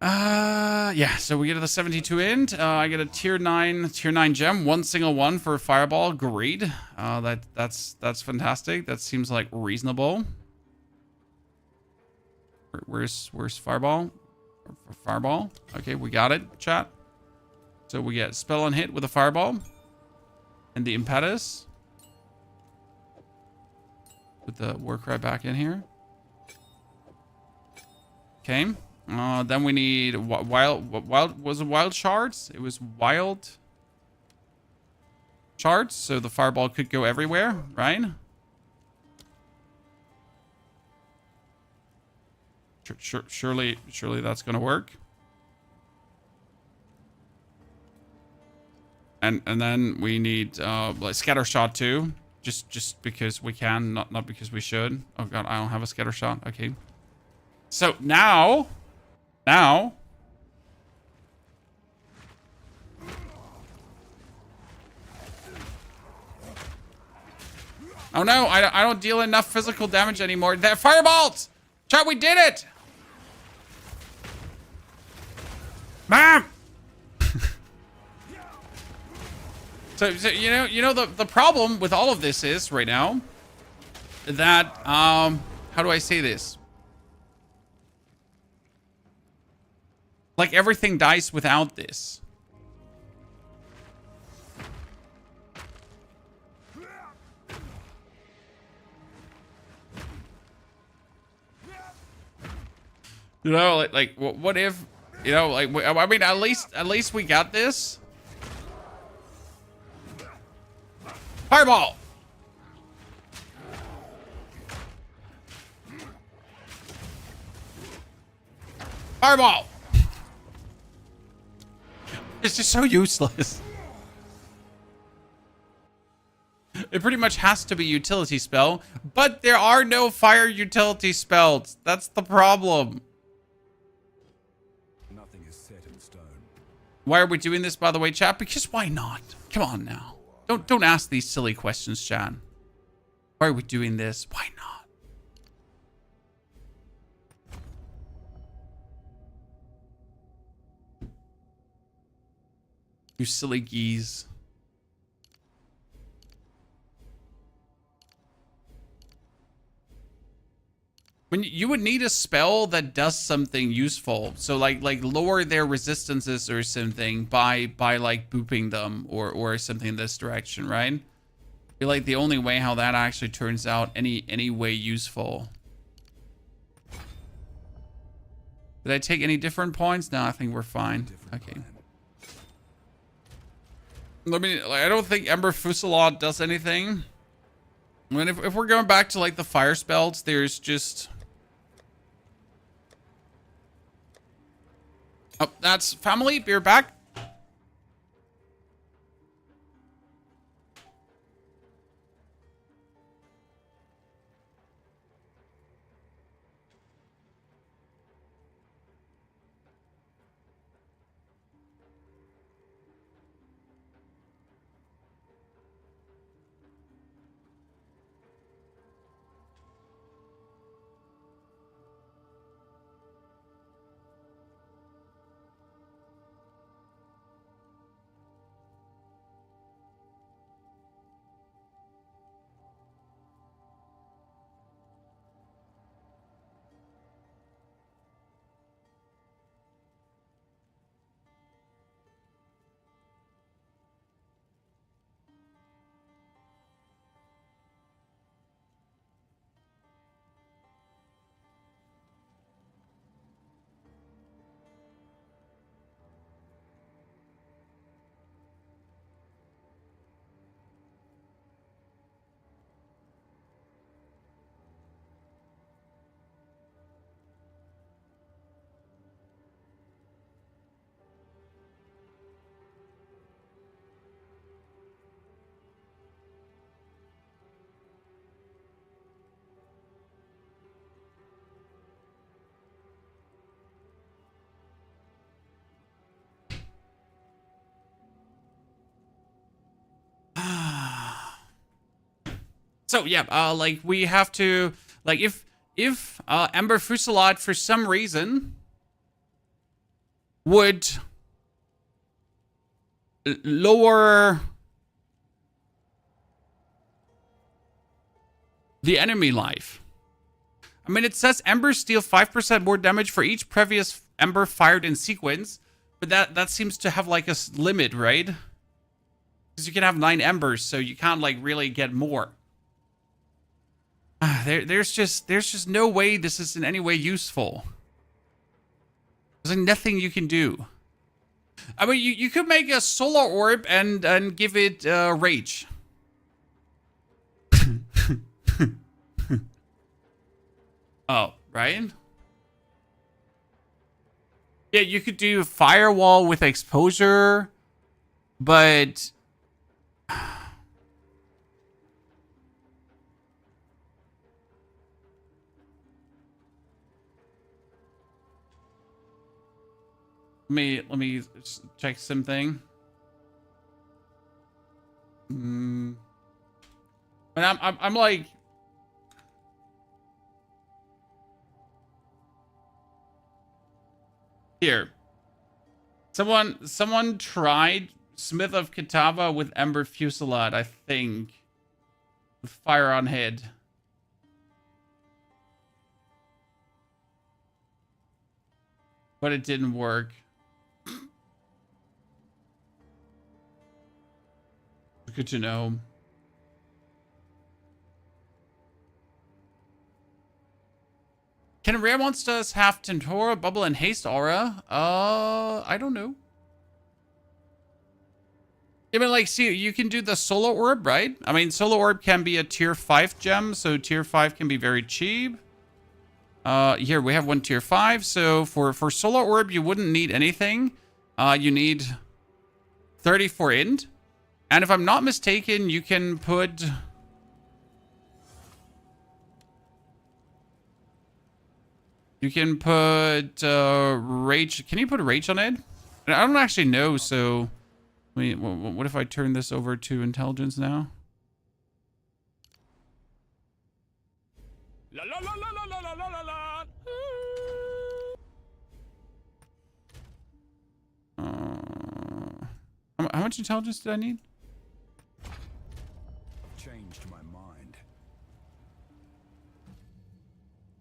Yeah, so we get to the 72 int. I get a tier 9 gem, one single one for fireball. Great. That's fantastic. That seems like reasonable. Where's fireball? Fireball. Okay, we got it, chat. So we get spell on hit with a fireball. And the impetus. Put the Warcry back in here. Okay. Then we need was it wild shards? It was wild shards, so the fireball could go everywhere, right? Surely that's gonna work. And then we need like scatter shot too. Just because we can, not because we should. Oh god, I don't have a scatter shot. Okay. So now. Oh no, I don't deal enough physical damage anymore. That fireballs! Chat, we did it! Mom! So you know the problem with all of this is right now that how do I say this? Like everything dies without this. You know, like what if, you know, like I mean at least we got this. Fireball! Fireball! It's just so useless. It pretty much has to be utility spell, but there are no fire utility spells. That's the problem. Nothing is set in stone. Why are we doing this, by the way, chat? Because why not? Come on now. Don't ask these silly questions, Jan. Why are we doing this? Why not? You silly geese. When you would need a spell that does something useful, so like lower their resistances or something by like booping them or something in this direction, right? I feel like the only way how that actually turns out any way useful. Did I take any different points? No, I think we're fine. Okay. I mean, I don't think Ember Fusillade does anything. I mean, if we're going back to like the fire spells, there's just... Oh, that's family. You're back. So yeah, like we have to, like if Ember Fusillade for some reason would lower the enemy life. I mean, it says embers deal 5% more damage for each previous ember fired in sequence, but that seems to have like a limit, right? Because you can have 9 embers, so you can't like really get more. There's just no way this is in any way useful. There's like nothing you can do. I mean, you could make a solar orb and give it rage. Oh, right? Yeah, you could do firewall with exposure, but let me check something. And I'm like, here. Someone tried Smith of Kitava with Ember Fusillade, I think. With fire on head. But it didn't work. Good to know. Can rare monsters have Tempora, Bubble, and Haste aura? I don't know. I mean, like, see, you can do the Solo Orb, right? I mean, Solo Orb can be a tier 5 gem, so tier 5 can be very cheap. Here, we have one tier 5, so for Solo Orb, you wouldn't need anything. You need 34 int. And if I'm not mistaken, you can put... You can put rage. Can you put rage on it? I don't actually know, so... Wait, what if I turn this over to intelligence now? La la la la la la la la la. How much intelligence did I need? Changed my mind.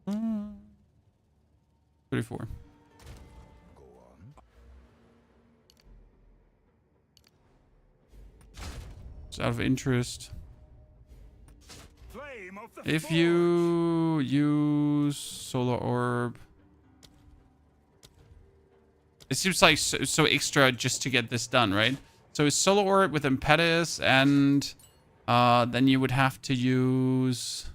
34. Go on. It's out of interest. Flame of the If forge. you use solar orb, it seems like so extra just to get this done, right? So it's solar orb with impetus, and then you would have to use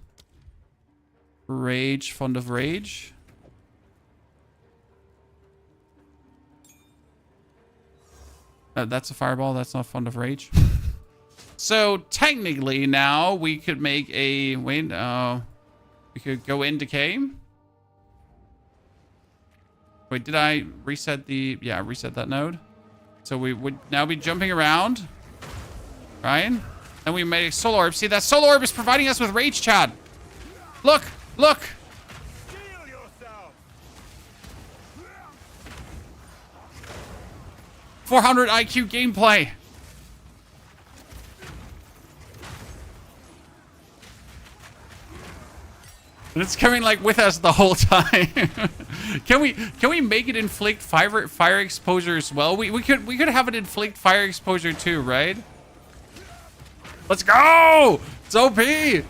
rage, fond of rage. That's a fireball. That's not fond of rage. So technically now we could make a we could go in decay. Wait, did I reset the reset that node? So we would now be jumping around, right? And we made a solar orb. See, that solar orb is providing us with rage, Chad. Look, look. Heal yourself. 400 IQ gameplay. And it's coming like with us the whole time. Can we make it inflict fire exposure as well? We could have it inflict fire exposure too, right? Let's go! It's OP. You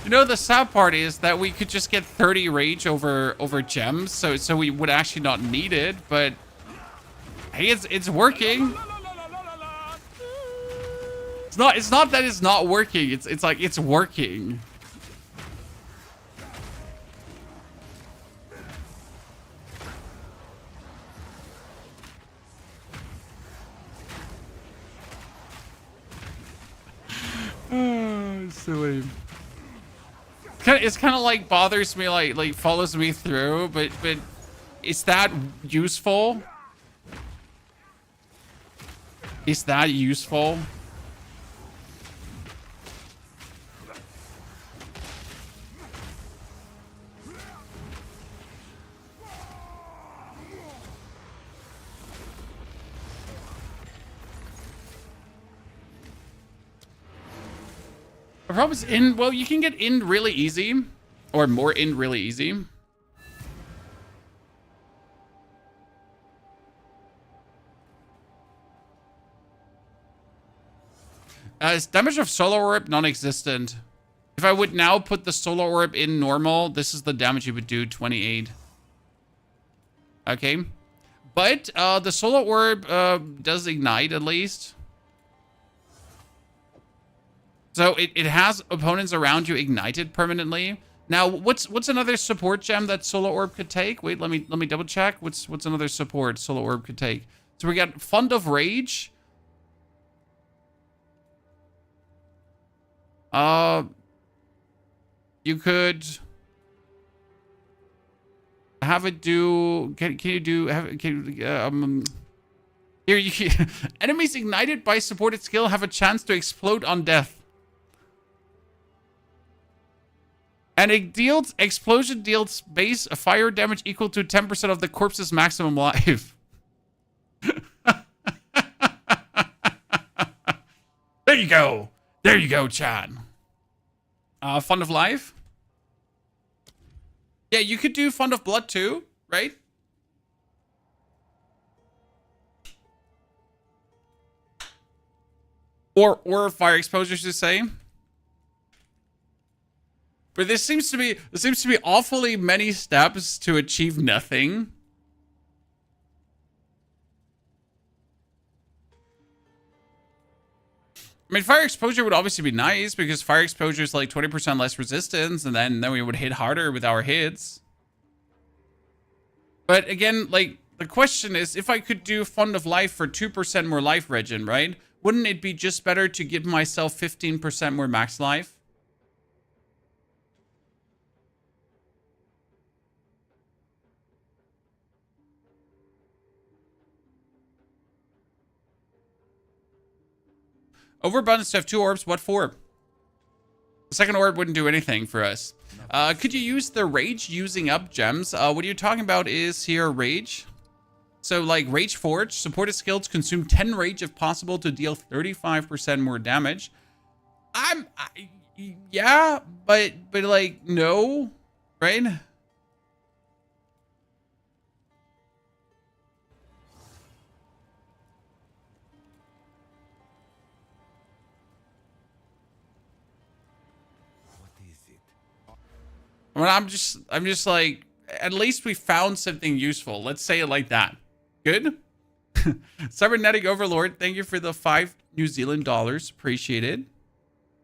know the sad part is that we could just get 30 rage over gems, so we would actually not need it, but hey, it's working. It's not that it's not working. It's like it's working. Oh, silly. It's kind of like bothers me, like follows me through, but is that useful? Is that useful? The problem is well, you can get in really easy, or more in really easy. Is damage of solar orb non-existent? If I would now put the solar orb in normal, this is the damage you would do, 28. Okay. But the solar orb does ignite at least. So it has opponents around you ignited permanently. Now, what's another support gem that solar orb could take? Wait, let me double check. What's another support solar orb could take? So we got Fund of Rage. You could have it do. Can you do? Here you enemies ignited by supported skill have a chance to explode on death. And explosion deals base fire damage equal to 10% of the corpse's maximum life. There you go. There you go, Chad. Fund of Life. Yeah, you could do Fund of Blood too, right? Or fire exposure, should say. But there seems to be awfully many steps to achieve nothing. I mean, fire exposure would obviously be nice because fire exposure is like 20% less resistance, and then we would hit harder with our hits. But again, like the question is, if I could do Fund of Life for 2% more life regen, right? Wouldn't it be just better to give myself 15% more max life? Overabundance to have 2 orbs. What for? The second orb wouldn't do anything for us. Could you use the rage using up gems? What you're talking about is here rage. So like Rage Forge, supported skills consume 10 rage if possible to deal 35% more damage. Yeah, but like, no, right? What is it? I mean, I'm just like, at least we found something useful. Let's say it like that. Good? Cybernetic Overlord, thank you for the 5 New Zealand dollars. Appreciate it.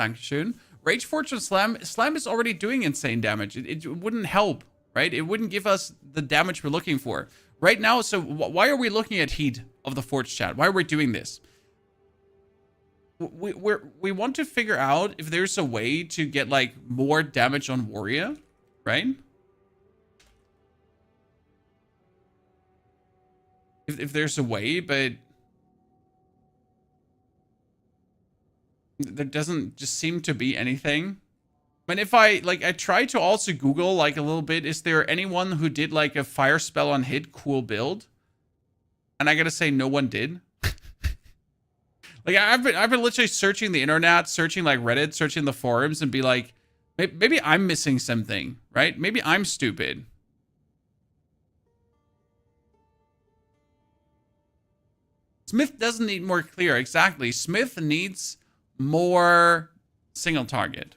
Dankeschön. Rage Fortune Slam. Slam is already doing insane damage. It wouldn't help, right? It wouldn't give us the damage we're looking for. Right now, so why are we looking at Heat of the Forge, chat? Why are we doing this? We want to figure out if there's a way to get, like, more damage on Warrior, right? If there's a way, but there doesn't just seem to be anything. I mean, if I try to also Google like a little bit, is there anyone who did like a fire spell on hit cool build? And I gotta say no one did. Like I've been literally searching the internet, searching like Reddit, searching the forums, and be like, maybe I'm missing something, right? Maybe I'm stupid. Smith doesn't need more clear. Exactly. Smith needs more single target.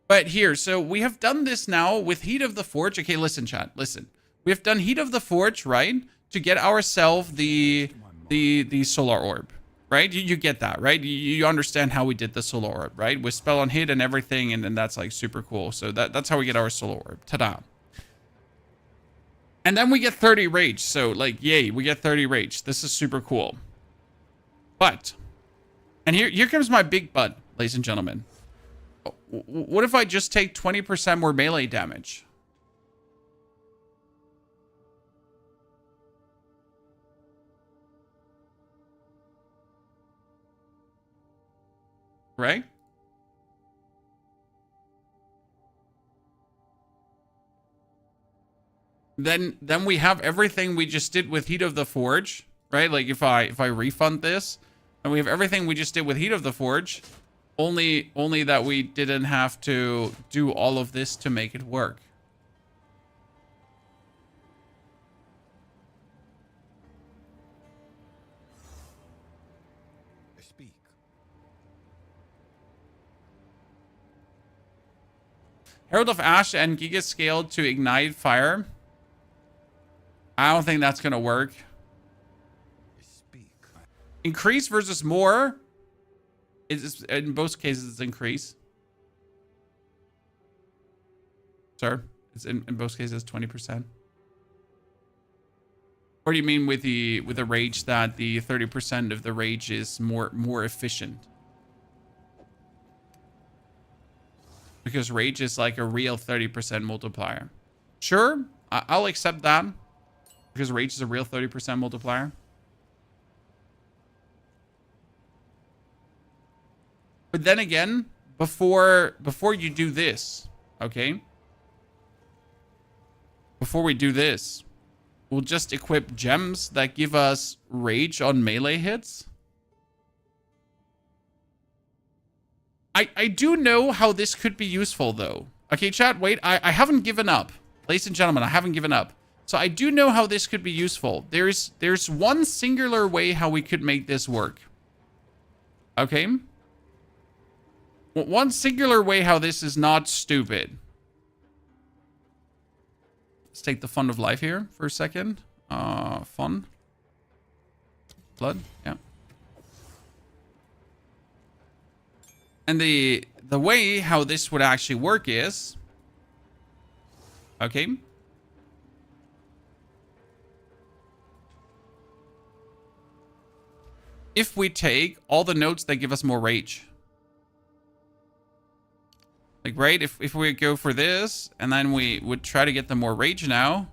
But here, so we have done this now with Heat of the Forge. Okay, listen, chat. Listen. We have done Heat of the Forge, right? To get ourselves the solar orb. Right? You get that, right? You understand how we did the solar orb, right? With spell on hit and everything, and then that's like super cool. So that's how we get our solar orb. Ta-da. And then we get 30 rage. So, like, yay, we get 30 rage. This is super cool. But, and here comes my big but, ladies and gentlemen. What if I just take 20% more melee damage? Right? Then we have everything we just did with Heat of the Forge, right? Like if I refund this, and we have everything we just did with Heat of the Forge, only that we didn't have to do all of this to make it work. I speak. Herald of Ash and Giga scaled to ignite fire. I don't think that's gonna work. I speak. Increase versus more. It's in both cases it's increase. Sir, it's in both cases 20%. Or do you mean with the rage that the 30% of the rage is more efficient? Because rage is like a real 30% multiplier. Sure, I'll accept that. Because rage is a real 30% multiplier. But then again, before you do this, okay? Before we do this, we'll just equip gems that give us rage on melee hits. I do know how this could be useful though. Okay, chat, wait, I haven't given up. Ladies and gentlemen, I haven't given up. So I do know how this could be useful. There's one singular way how we could make this work. Okay? One singular way how this is not stupid. Let's take the fun of life here for a second. Fun. Blood, yeah. And the way how this would actually work is... Okay. If we take all the notes that give us more rage. Like, right? If we go for this, and then we would try to get the more rage now.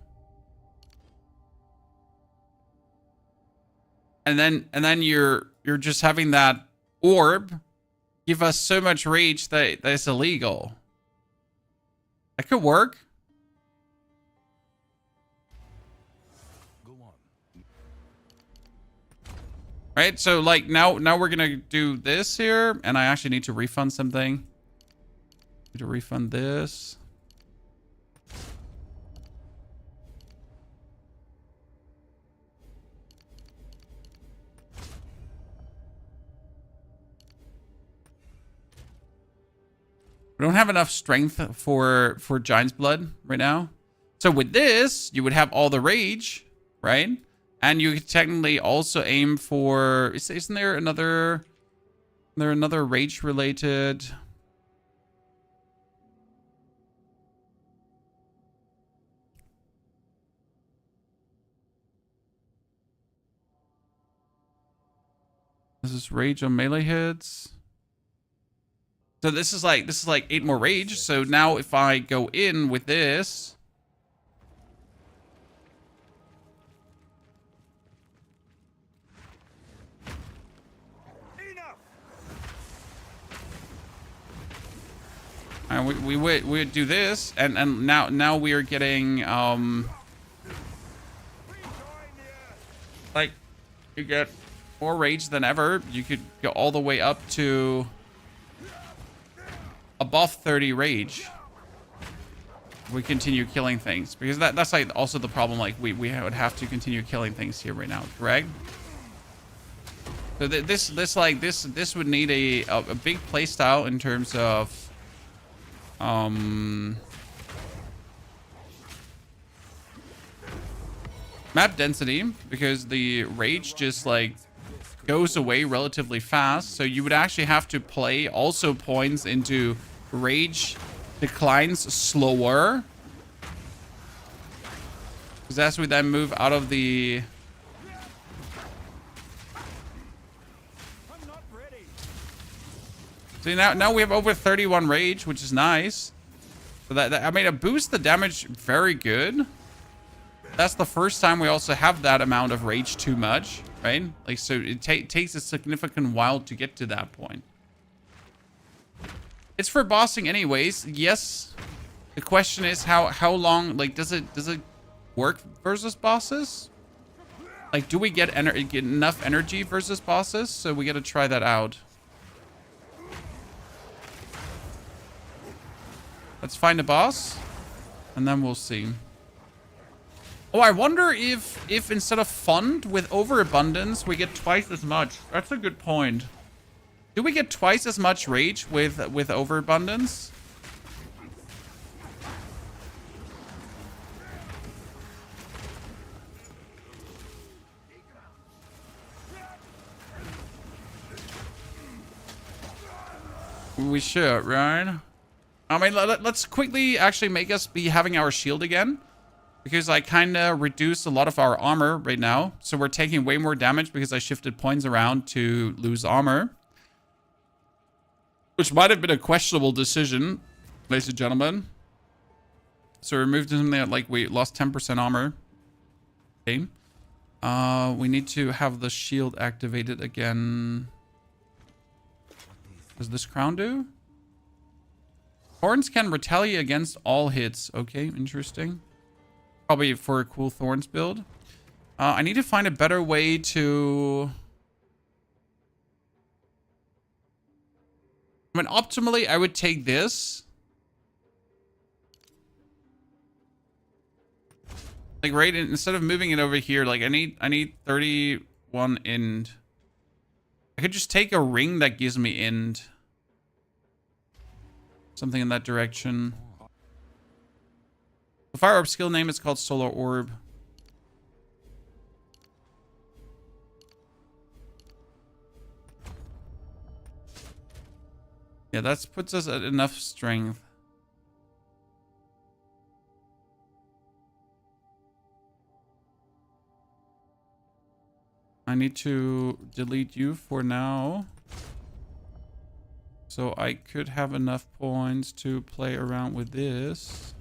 And then you're just having that orb give us so much rage that it's illegal. That could work. Right, so like now we're gonna do this here, and I actually need to refund something. Need to refund this. We don't have enough strength for Giant's Blood right now. So with this, you would have all the rage, right? And you could technically also aim for... Isn't there another... rage related... This is rage on melee hits. So this is like 8 more rage. So now if I go in with this, and we would do this, and now we are getting like you get more rage than ever. You could go all the way up to above 30 rage. We continue killing things because that's like also the problem. Like we would have to continue killing things here right now, correct? So this would need a big play style in terms of map density, because the rage just like goes away relatively fast. So you would actually have to play also points into rage declines slower, because as we then move out of the see now we have over 31 rage, which is nice. So that I mean, it boosts the damage very good. That's the first time we also have that amount of rage too much, right? Like, so it takes a significant while to get to that point. It's for bossing anyways. Yes. The question is how long, like, does it work versus bosses? Like, do we get enough energy versus bosses? So we got to try that out. Let's find a boss, and then we'll see. Oh, I wonder if instead of fund with overabundance, we get twice as much. That's a good point. Do we get twice as much rage with overabundance? We should, right? I mean, let's quickly actually make us be having our shield again, because I kind of reduced a lot of our armor right now. So we're taking way more damage because I shifted points around to lose armor, which might have been a questionable decision, ladies and gentlemen. So we removed something that, like, we lost 10% armor. Okay. We need to have the shield activated again. Does this crown do? Thorns can retaliate against all hits. Okay, interesting. Probably for a cool Thorns build. I need to find a better way to... I mean, optimally, I would take this. Like, right, instead of moving it over here, like, I need 31 end. I could just take a ring that gives me end. Something in that direction. The Fire Orb skill name is called Solar Orb. Yeah, that puts us at enough strength. I need to delete you for now. So I could have enough points to play around with this.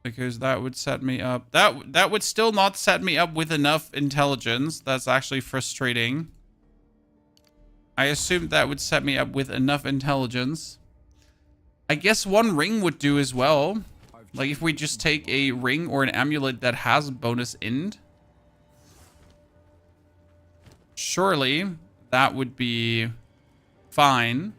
Because that would set me up. That would still not set me up with enough intelligence. That's actually frustrating. I assumed that would set me up with enough intelligence. I guess one ring would do as well. Like if we just take a ring or an amulet that has bonus end. Surely that would be fine.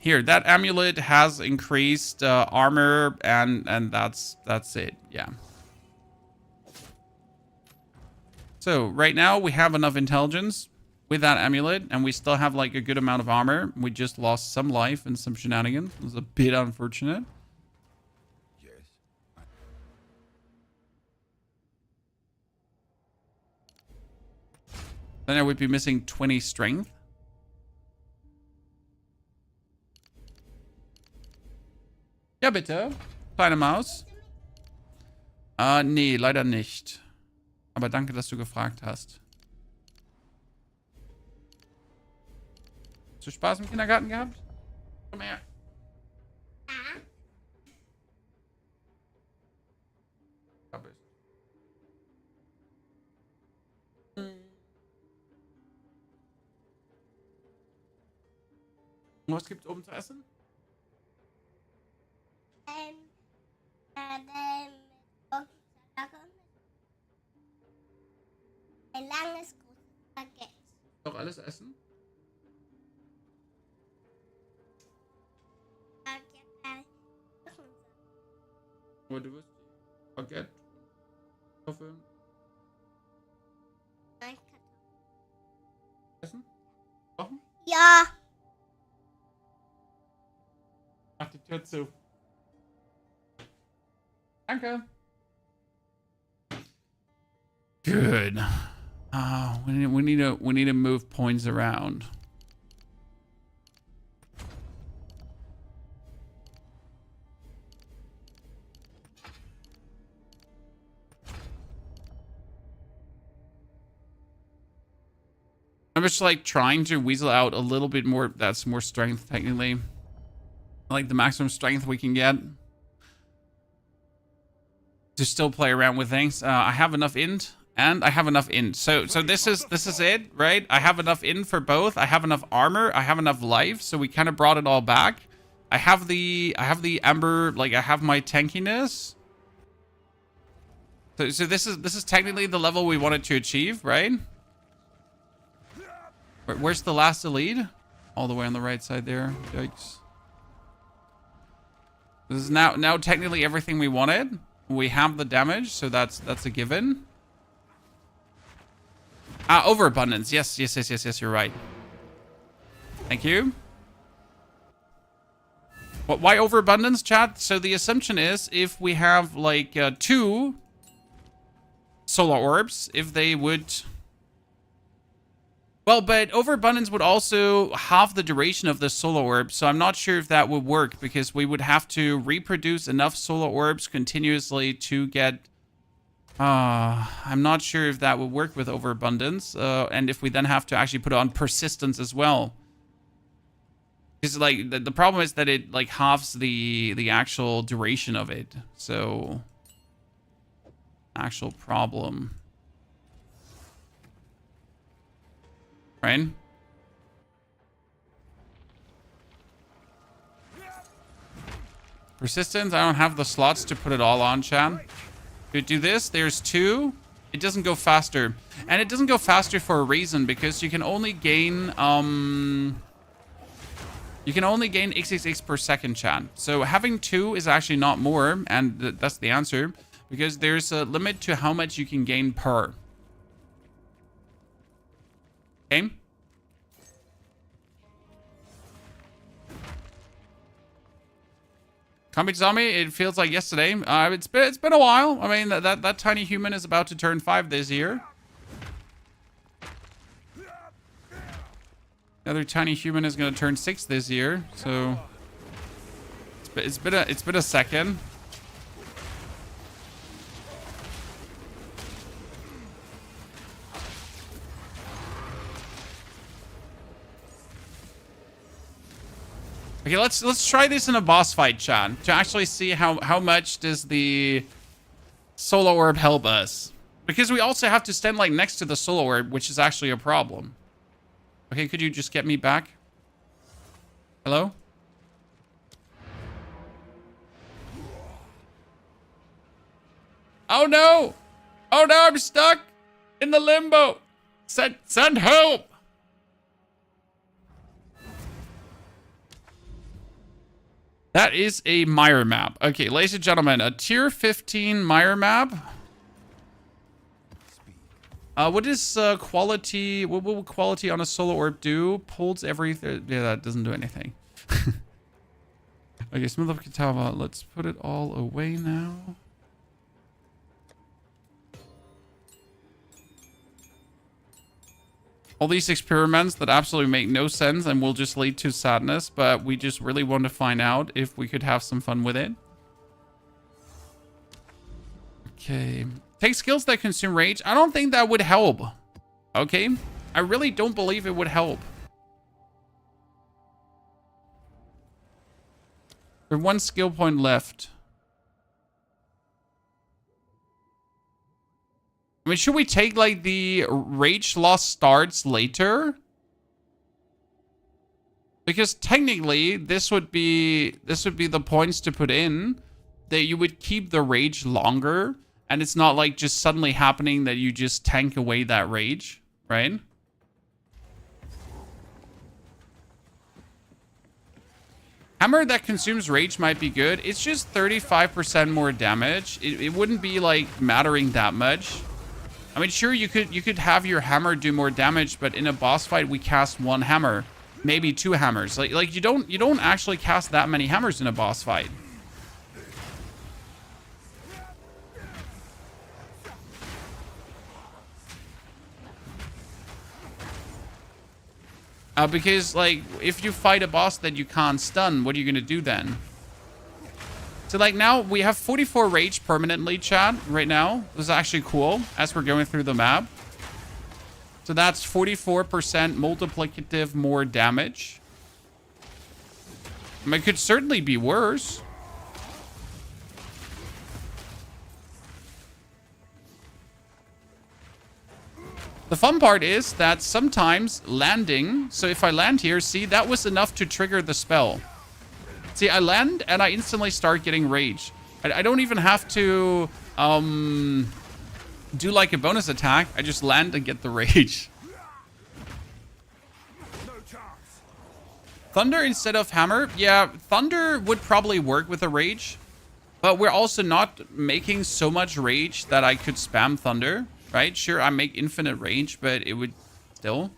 Here, that amulet has increased armor, and that's it. Yeah. So right now we have enough intelligence with that amulet, and we still have like a good amount of armor. We just lost some life and some shenanigans. It was a bit unfortunate. Yes. Then I would be missing 20 strength. Ja, bitte. Kleine Maus. Nee, leider nicht. Aber danke, dass du gefragt hast. Hast du Spaß im Kindergarten gehabt? Komm her. Hab ich. Und was gibt's oben zu essen? Ein langes, großes Baguette. Doch alles essen? Aber du wirst Baguette, Kartoffeln essen? Kochen? Ja. Mach die Tür zu. Danke. Good. We need to move points around. I'm just like trying to weasel out a little bit more. That's more strength technically. Like the maximum strength we can get to still play around with things. I have enough int and I have enough int. So this is it, right? I have enough int for both. I have enough armor. I have enough life. So we kind of brought it all back. I have the ember, like I have my tankiness. So this is technically the level we wanted to achieve, right? Where's the last elite? All the way on the right side there. Yikes. This is now technically everything we wanted. We have the damage, so that's a given. Overabundance. Yes, you're right. Thank you. Why overabundance, chat? So the assumption is if we have like 2 solar orbs, if they would... Well, but overabundance would also halve the duration of the solar orb, so I'm not sure if that would work, because we would have to reproduce enough solar orbs continuously to get... I'm not sure if that would work with overabundance, and if we then have to actually put on persistence as well. Because, like, the problem is that it, like, halves the actual duration of it, so... Actual problem. Right? Persistence, I don't have the slots to put it all on, chat. To do this, there's 2. It doesn't go faster. And it doesn't go faster for a reason, because you can only gain, XXX per second, chat. So having 2 is actually not more, and that's the answer, because there's a limit to how much you can gain per. Okay? Coming zombie, it feels like yesterday. It's been a while. I mean, that tiny human is about to turn 5 this year. The other tiny human is going to turn 6 this year. So it's been a second. Okay, let's try this in a boss fight, chat, to actually see how much does the solar orb help us. Because we also have to stand like next to the solar orb, which is actually a problem. Okay, could you just get me back? Hello? Oh no! Oh no, I'm stuck in the limbo. Send help! That is a Mire map. Okay, ladies and gentlemen, a tier 15 Mire map. What is quality? What will quality on a solo orb do? Pulls everything. Yeah, that doesn't do anything. Okay, smooth up Kitava. Let's put it all away now. All these experiments that absolutely make no sense and will just lead to sadness, but we just really want to find out if we could have some fun with it. Okay. Take skills that consume rage. I don't think that would help. Okay? I really don't believe it would help. There's one skill point left. I mean, should we take, like, the rage loss starts later? Because technically, this would be the points to put in. That you would keep the rage longer. And it's not, like, just suddenly happening that you just tank away that rage. Right? Hammer that consumes rage might be good. It's just 35% more damage. It wouldn't be, like, mattering that much. I mean, sure, you could have your hammer do more damage, but in a boss fight, we cast one hammer, maybe two hammers. Like you don't actually cast that many hammers in a boss fight. Because, like, if you fight a boss that you can't stun, what are you gonna do then? So, like, now we have 44 rage permanently, chat, right now. This is actually cool as we're going through the map. So that's 44% multiplicative more damage. I mean, it could certainly be worse. The fun part is that sometimes landing... So if I land here, see, that was enough to trigger the spell. See, I land and I instantly start getting rage. I don't even have to do like a bonus attack. I just land and get the rage. Thunder instead of hammer. Yeah, thunder would probably work with a rage. But we're also not making so much rage that I could spam thunder. Right? Sure, I make infinite rage, but it would still.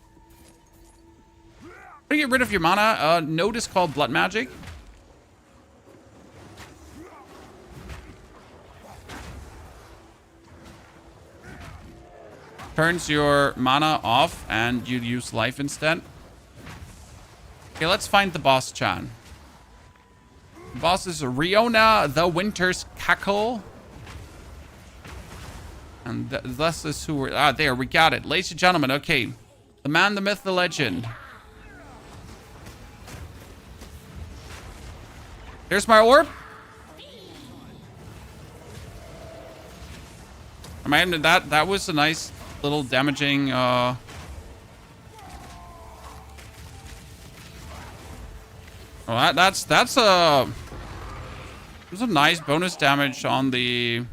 How to get rid of your mana? Node is called blood magic. Turns your mana off and you use life instead. Okay, let's find the boss, Chan. The boss is Riona, the Winter's Cackle. And thus is who we're... Ah, there, we got it. Ladies and gentlemen, okay. The man, the myth, the legend. There's my orb. I mean, that was a nice little damaging... Oh, that's a... There's a nice bonus damage on the...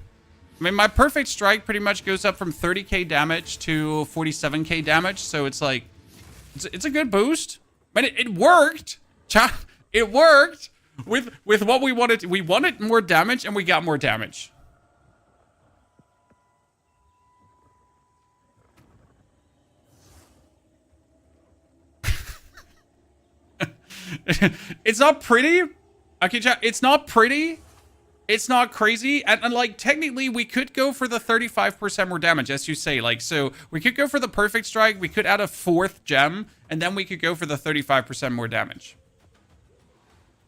I mean, my perfect strike pretty much goes up from 30k damage to 47k damage. So it's like, it's a good boost. But it worked. It worked with what we wanted. We wanted more damage and we got more damage. It's not pretty. Okay, chat. It's not pretty. It's not crazy. And like, technically, we could go for the 35% more damage, as you say. Like, so we could go for the perfect strike. We could add a 4th gem. And then we could go for the 35% more damage.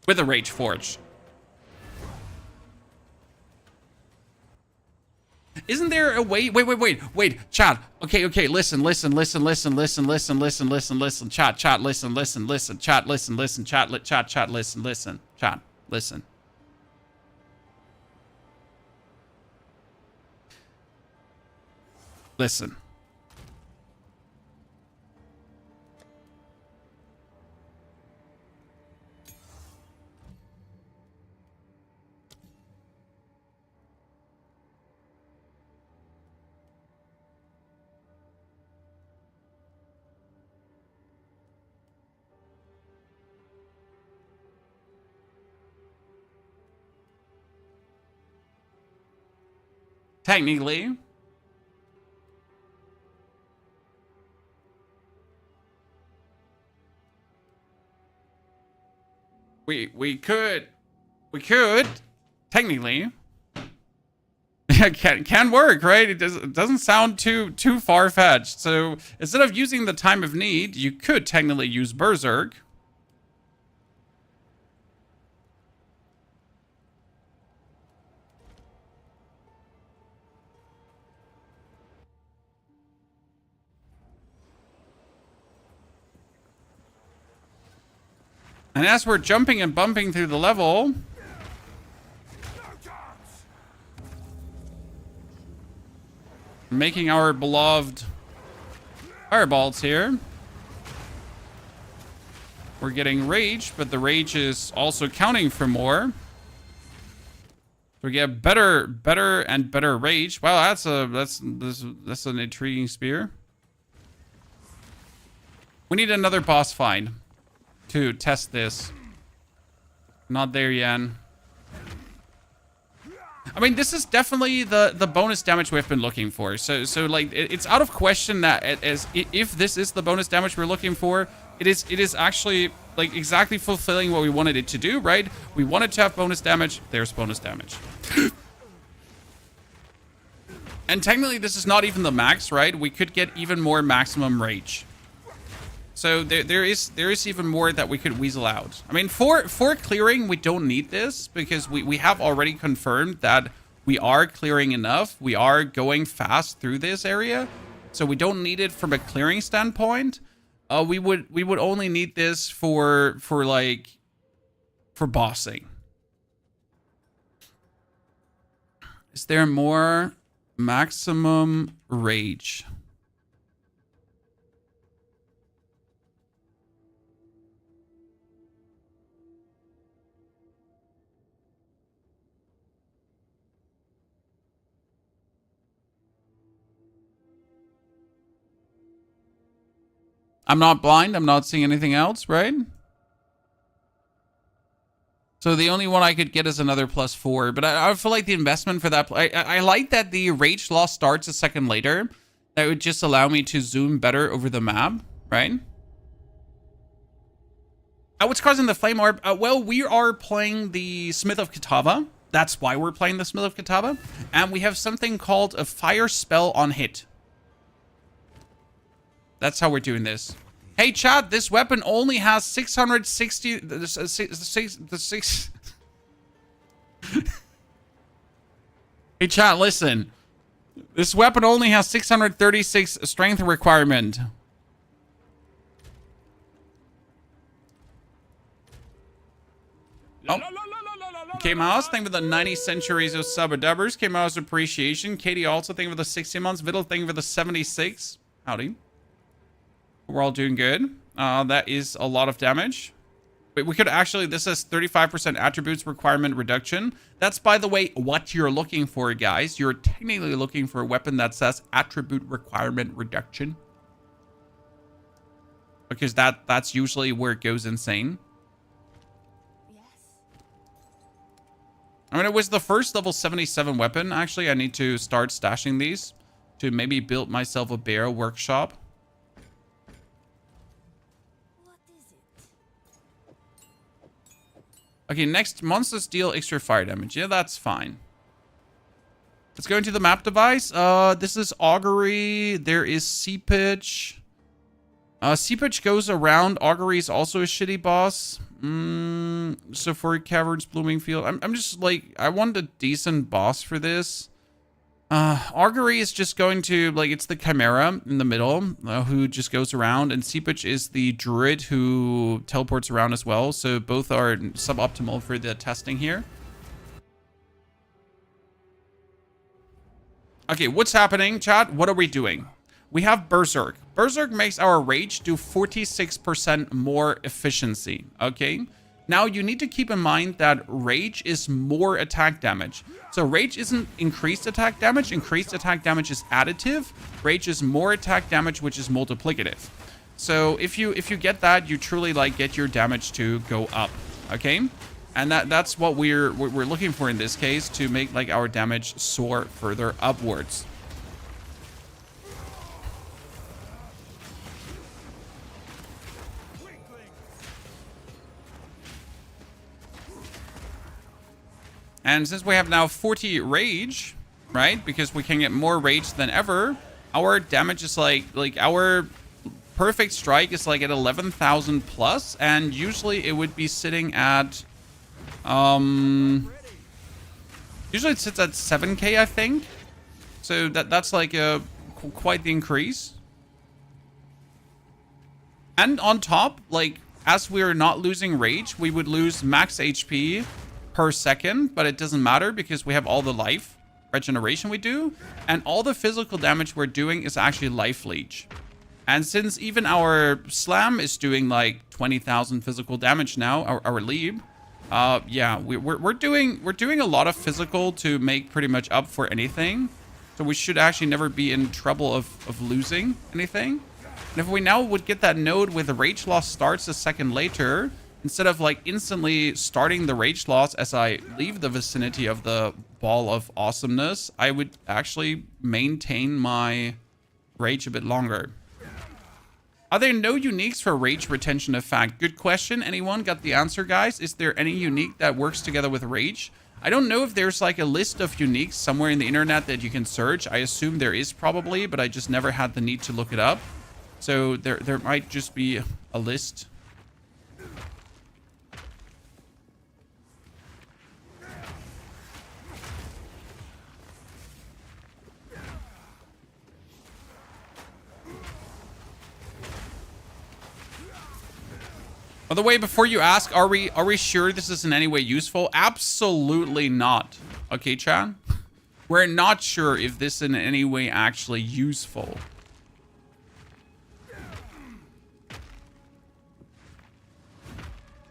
With a Rage Forge. Isn't there a way? Wait, chat. Okay, listen. Chat, listen. Chat, listen. Chat, listen. Listen. Technically. We could technically. Can work, right? It doesn't sound too far-fetched. So instead of using the time of need, you could technically use Berserk. And as we're jumping and bumping through the level, making our beloved fireballs here. We're getting rage, but the rage is also counting for more. We get better and better rage. Wow, that's an intriguing spear. We need another boss fight to test this. Not there yet. I mean, this is definitely the bonus damage we've been looking for. So like, it's out of question that if this is the bonus damage we're looking for, it is actually like exactly fulfilling what we wanted it to do, right? We wanted to have bonus damage. There's bonus damage. And technically, this is not even the max, right? We could get even more maximum rage. So there is even more that we could weasel out. I mean, for clearing, we don't need this because we have already confirmed that we are clearing enough. We are going fast through this area, so we don't need it from a clearing standpoint. We would only need this for bossing. Is there more maximum rage? I'm not blind. I'm not seeing anything else, right? So the only one I could get is another +4. But I feel like the investment for that... I like that the rage loss starts a second later. That would just allow me to zoom better over the map, right? What's causing the flame orb? Well, we are playing the Smith of Kitava. That's why we're playing the Smith of Kitava. And we have something called a fire spell on hit. That's how we're doing this. Hey, chat, this weapon only has 660... Hey, chat, listen. This weapon only has 636 strength requirement. Oh. K-Mouse, thank you for the 90 centuries of sub-dubbers. K-Mouse appreciation. Katie also, thank you for the 60 months. Viddle, thank you for the 76. Howdy. We're all doing good. That is a lot of damage. But we could actually, this is 35% attributes requirement reduction. That's, by the way, what you're looking for, guys. You're technically looking for a weapon that says attribute requirement reduction. Because that's usually where it goes insane. Yes. I mean, it was the first level 77 weapon. Actually, I need to start stashing these to maybe build myself a bear workshop. Okay, next, monsters deal extra fire damage. Yeah, that's fine. Let's go into the map device. This is Augury. There is Seepage. Seepage goes around. Augury is also a shitty boss. So for Caverns, Blooming Field. I'm just like, I want a decent boss for this. Augury is just going to, like, it's the Chimera in the middle, who just goes around, and Seepage is the Druid who teleports around as well, so both are suboptimal for the testing here. Okay, what's happening, chat? What are we doing? We have Berserk. Berserk makes our Rage do 46% more efficiency, okay? Now, you need to keep in mind that Rage is more attack damage. So Rage isn't increased attack damage. Increased attack damage is additive. Rage is more attack damage, which is multiplicative. So if you get that, you truly like get your damage to go up, okay? And that's what we're looking for in this case, to make like our damage soar further upwards. And since we have now 40 rage, right? Because we can get more rage than ever, our damage is like our perfect strike is like at 11,000 plus, and usually it would be sitting at usually it sits at 7k, I think. So that's like quite the increase. And on top, like, as we're not losing rage, we would lose max HP per second, but it doesn't matter because we have all the life regeneration we do, and all the physical damage we're doing is actually life leech. And since even our slam is doing like 20,000 physical damage now, our leap, yeah, we're doing a lot of physical to make pretty much up for anything. So we should actually never be in trouble of losing anything. And if we now would get that node with the rage loss starts a second later, instead of like instantly starting the rage loss as I leave the vicinity of the ball of awesomeness, I would actually maintain my rage a bit longer. Are there no uniques for rage retention effect? Good question. Anyone got the answer, guys? Is there any unique that works together with rage? I don't know if there's like a list of uniques somewhere in the internet that you can search. I assume there is probably, but I just never had the need to look it up. So there might just be a list. By the way, before you ask, are we sure this is in any way useful? Absolutely not. Okay, Chan? We're not sure if this is in any way actually useful.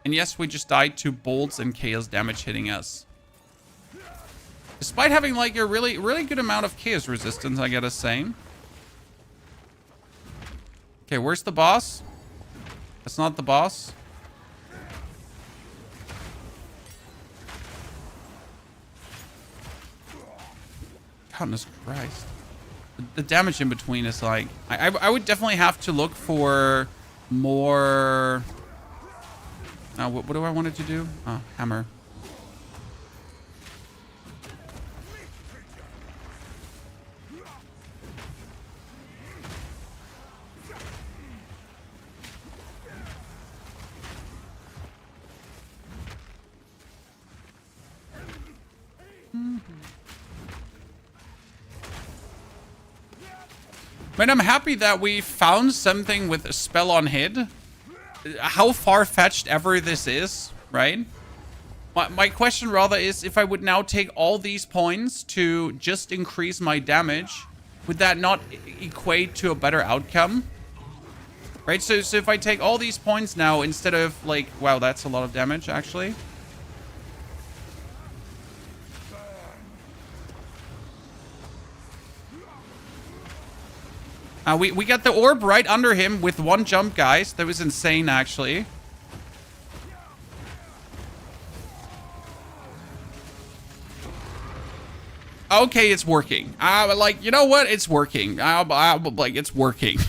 And yes, we just died to bolts and chaos damage hitting us. Despite having like a really good amount of chaos resistance, I gotta say. Okay, where's the boss? That's not the boss. Goodness Christ. The damage in between is like... I would definitely have to look for more... what do I want it to do? Oh, hammer. Man, I'm happy that we found something with a spell on hit. How far-fetched ever this is, right? My question rather is, if I would now take all these points to just increase my damage, would that not equate to a better outcome? Right, so if I take all these points now, instead of like... Wow, that's a lot of damage, actually. We got the orb right under him with one jump, guys. That was insane, actually. Okay, it's working. Like, you know what? It's working. Like, it's working.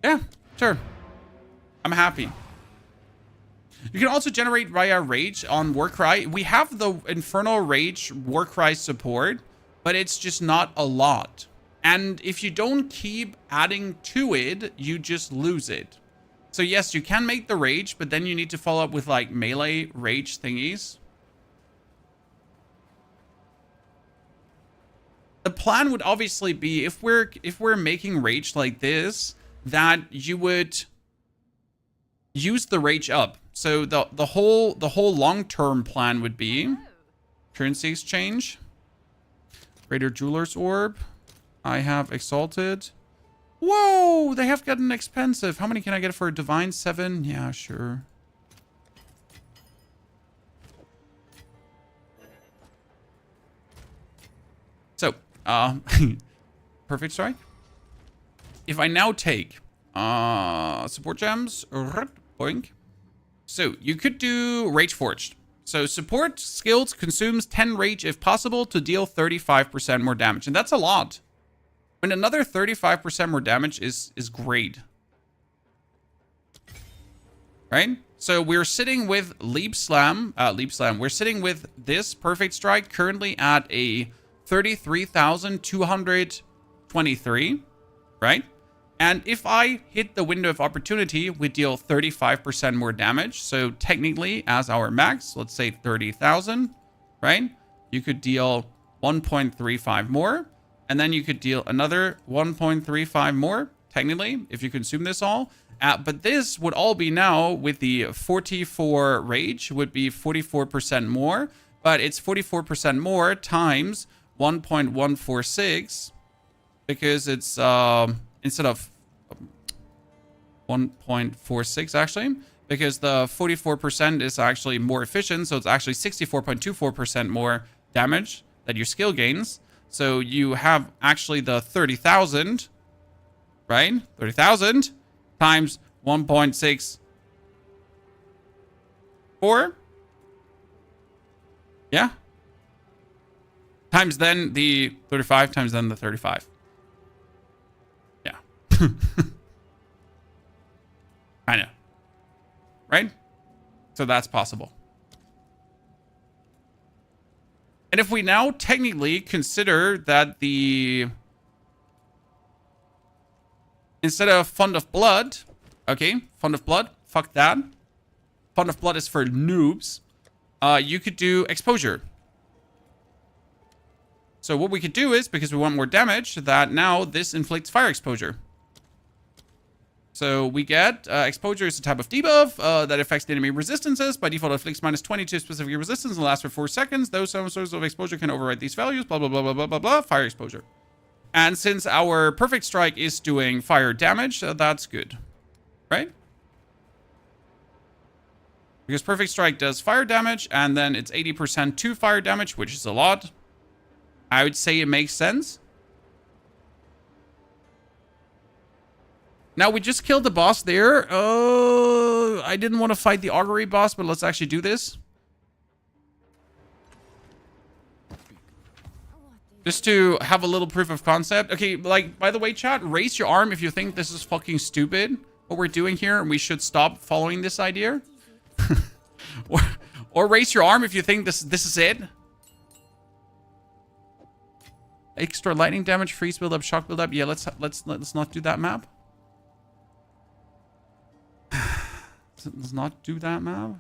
Yeah, sure. I'm happy. You can also generate via Rage on Warcry. We have the Infernal Rage Warcry support, but it's just not a lot. And if you don't keep adding to it, you just lose it. So yes, you can make the Rage, but then you need to follow up with like melee Rage thingies. The plan would obviously be, if we're making Rage like this, that you would use the Rage up. So the whole long-term plan would be currency exchange, Greater Jeweler's Orb. I have Exalted. Whoa, they have gotten expensive. How many can I get for a Divine? 7? Yeah, sure. So, Perfect Strike. If I now take Support gems. Boink. So you could do Rage Forged. So support skills consumes 10 rage if possible to deal 35% more damage. And that's a lot. I mean, another 35% more damage is great. Right? So we're sitting with Leap Slam. We're sitting with this Perfect Strike currently at a 33,223. Right? And if I hit the window of opportunity, we deal 35% more damage. So technically, as our max, let's say 30,000, right? You could deal 1.35 more. And then you could deal another 1.35 more, technically, if you consume this all. But this would all be now with the 44 rage, would be 44% more. But it's 44% more times 1.146 because it's... instead of 1.46 actually, because the 44% is actually more efficient. So it's actually 64.24% more damage that your skill gains. So you have actually the 30,000, right? 30,000 times 1.64. Yeah. Times then the 35 times then the 35. I know. Right? So that's possible. And if we now technically consider that the... Instead of Fond of Blood... Okay, Fond of Blood. Fuck that. Fond of Blood is for noobs. You could do Exposure. So what we could do is, because we want more damage, that now this inflicts fire exposure. So we get exposure is a type of debuff that affects the enemy resistances. By default, afflicts -20 to specific resistance and lasts for 4 seconds. Those sources of exposure can override these values. Blah, blah, blah, blah, blah, blah, blah. Fire exposure. And since our Perfect Strike is doing fire damage, that's good. Right? Because Perfect Strike does fire damage, and then it's 80% to fire damage, which is a lot. I would say it makes sense. Now, we just killed the boss there. I didn't want to fight the augury boss, but let's actually do this. Just to have a little proof of concept. Okay, like, by the way, chat, raise your arm if you think this is fucking stupid, what we're doing here, and we should stop following this idea. or raise your arm if you think this is it. Extra lightning damage, freeze build up, shock build up. Yeah, let's not do that map. Let's not do that map.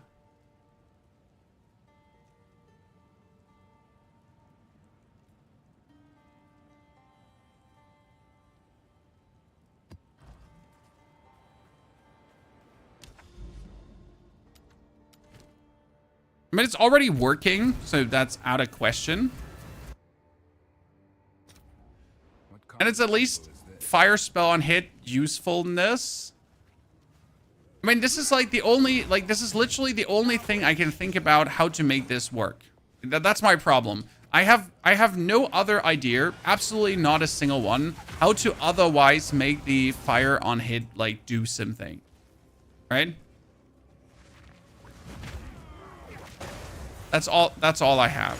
I mean, it's already working, so that's out of question. And it's at least fire spell on hit usefulness. I mean, this is like the only, like, this is literally the only thing I can think about how to make this work. That's my problem. I have no other idea, absolutely not a single one, how to otherwise make the fire on hit, like, do something. Right? That's all I have.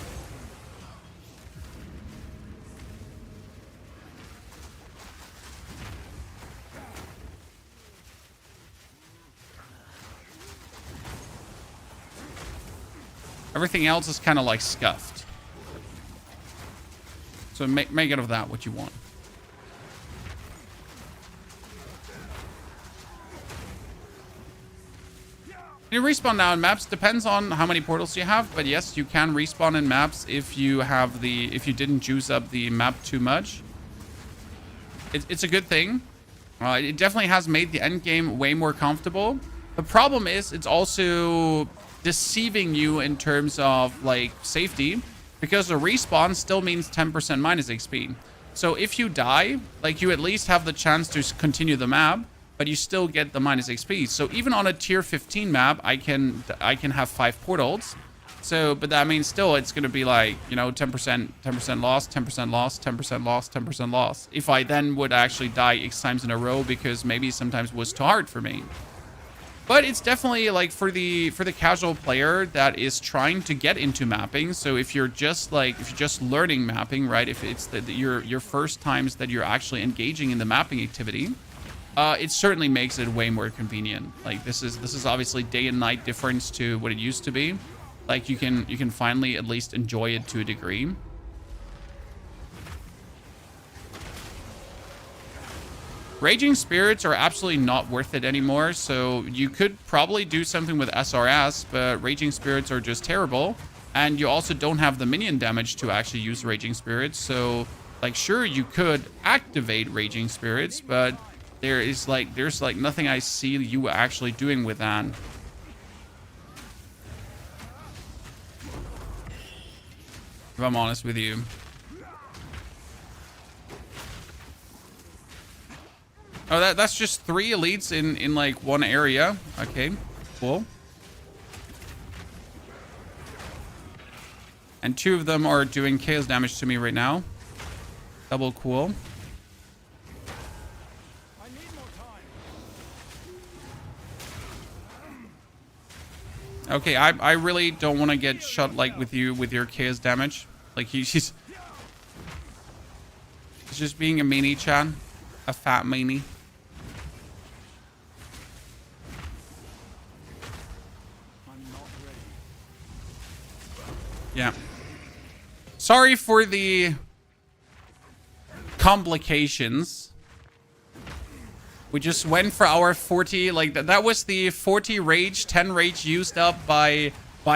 Everything else is kind of like scuffed. So make it of that what you want. You respawn now in maps. Depends on how many portals you have, but yes, you can respawn in maps if you didn't juice up the map too much. It's a good thing. It definitely has made the end game way more comfortable. The problem is it's also deceiving you in terms of like safety, because a respawn still means 10% minus XP. So if you die, like, you at least have the chance to continue the map, but you still get the minus XP. So even on a tier 15 map, I can have 5 portals. So, but that means still it's going to be like, you know, 10%, 10% loss, 10% loss, 10% loss, 10% loss. If I then would actually die X times in a row because maybe sometimes it was too hard for me. But it's definitely like for the casual player that is trying to get into mapping. So if you're just learning mapping, right? If it's your first times that you're actually engaging in the mapping activity, it certainly makes it way more convenient. Like this is obviously day and night difference to what it used to be. Like you can finally at least enjoy it to a degree. Raging Spirits are absolutely not worth it anymore, so you could probably do something with SRS, but Raging Spirits are just terrible. And you also don't have the minion damage to actually use Raging Spirits, so like sure you could activate Raging Spirits, but there's like nothing I see you actually doing with that. If I'm honest with you. Oh, that's just 3 elites in like one area. Okay, cool. And 2 of them are doing chaos damage to me right now. Double cool. Okay, I really don't want to get shot like with you with your chaos damage. Like he's just being a meanie, Chan. A fat meanie. Yeah. Sorry for the complications. We just went for our 40, like that was the 40 rage, 10 rage used up by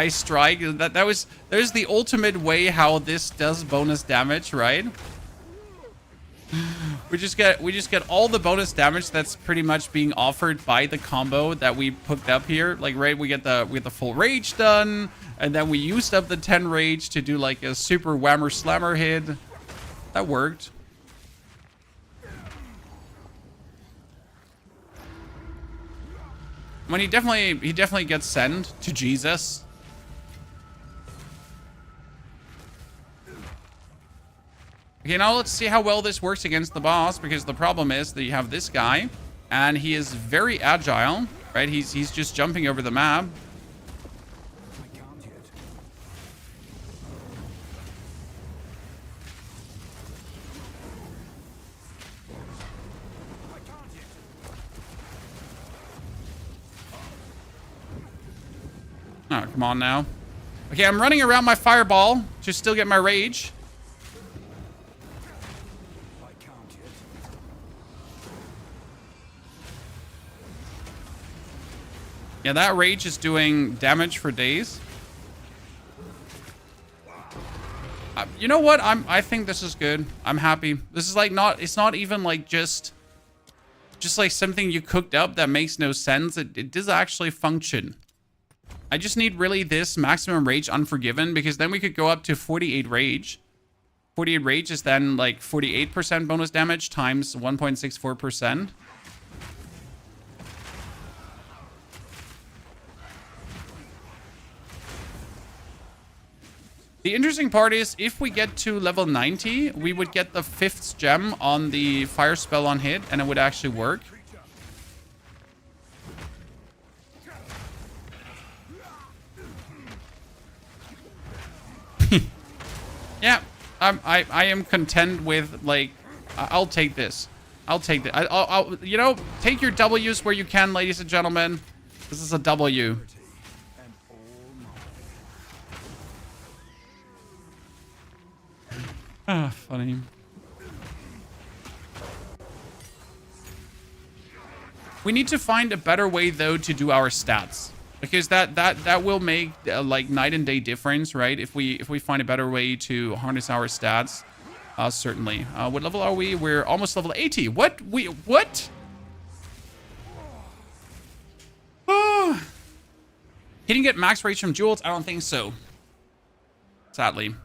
strike. There's the ultimate way how this does bonus damage, right? We just get all the bonus damage that's pretty much being offered by the combo that we hooked up here. Like, right, we get the full rage done, and then we used up the 10 rage to do like a super whammer slammer hit. That worked. I mean, he definitely gets sent to Jesus. Okay, now let's see how well this works against the boss, because the problem is that you have this guy, and he is very agile, right? He's just jumping over the map. Oh, come on now. Okay, I'm running around my fireball to still get my rage. Yeah, that rage is doing damage for days. You know what? I think this is good. I'm happy. This is like it's not even like just like something you cooked up that makes no sense. It does actually function. I just need really this maximum rage Unforgiven, because then we could go up to 48 rage. 48 rage is then like 48% bonus damage times 1.64%. The interesting part is if we get to level 90, we would get the 5th gem on the fire spell on hit, and it would actually work. Yeah, I am content with, like, I'll take this. I'll take that. I'll you know, take your W's where you can, ladies and gentlemen. This is a W. Ah, funny. We need to find a better way, though, to do our stats, because that will make like night and day difference, right? If we find a better way to harness our stats, certainly. What level are we? We're almost level 80. What? What? Oh. He didn't get max rage from jewels? I don't think so. Sadly.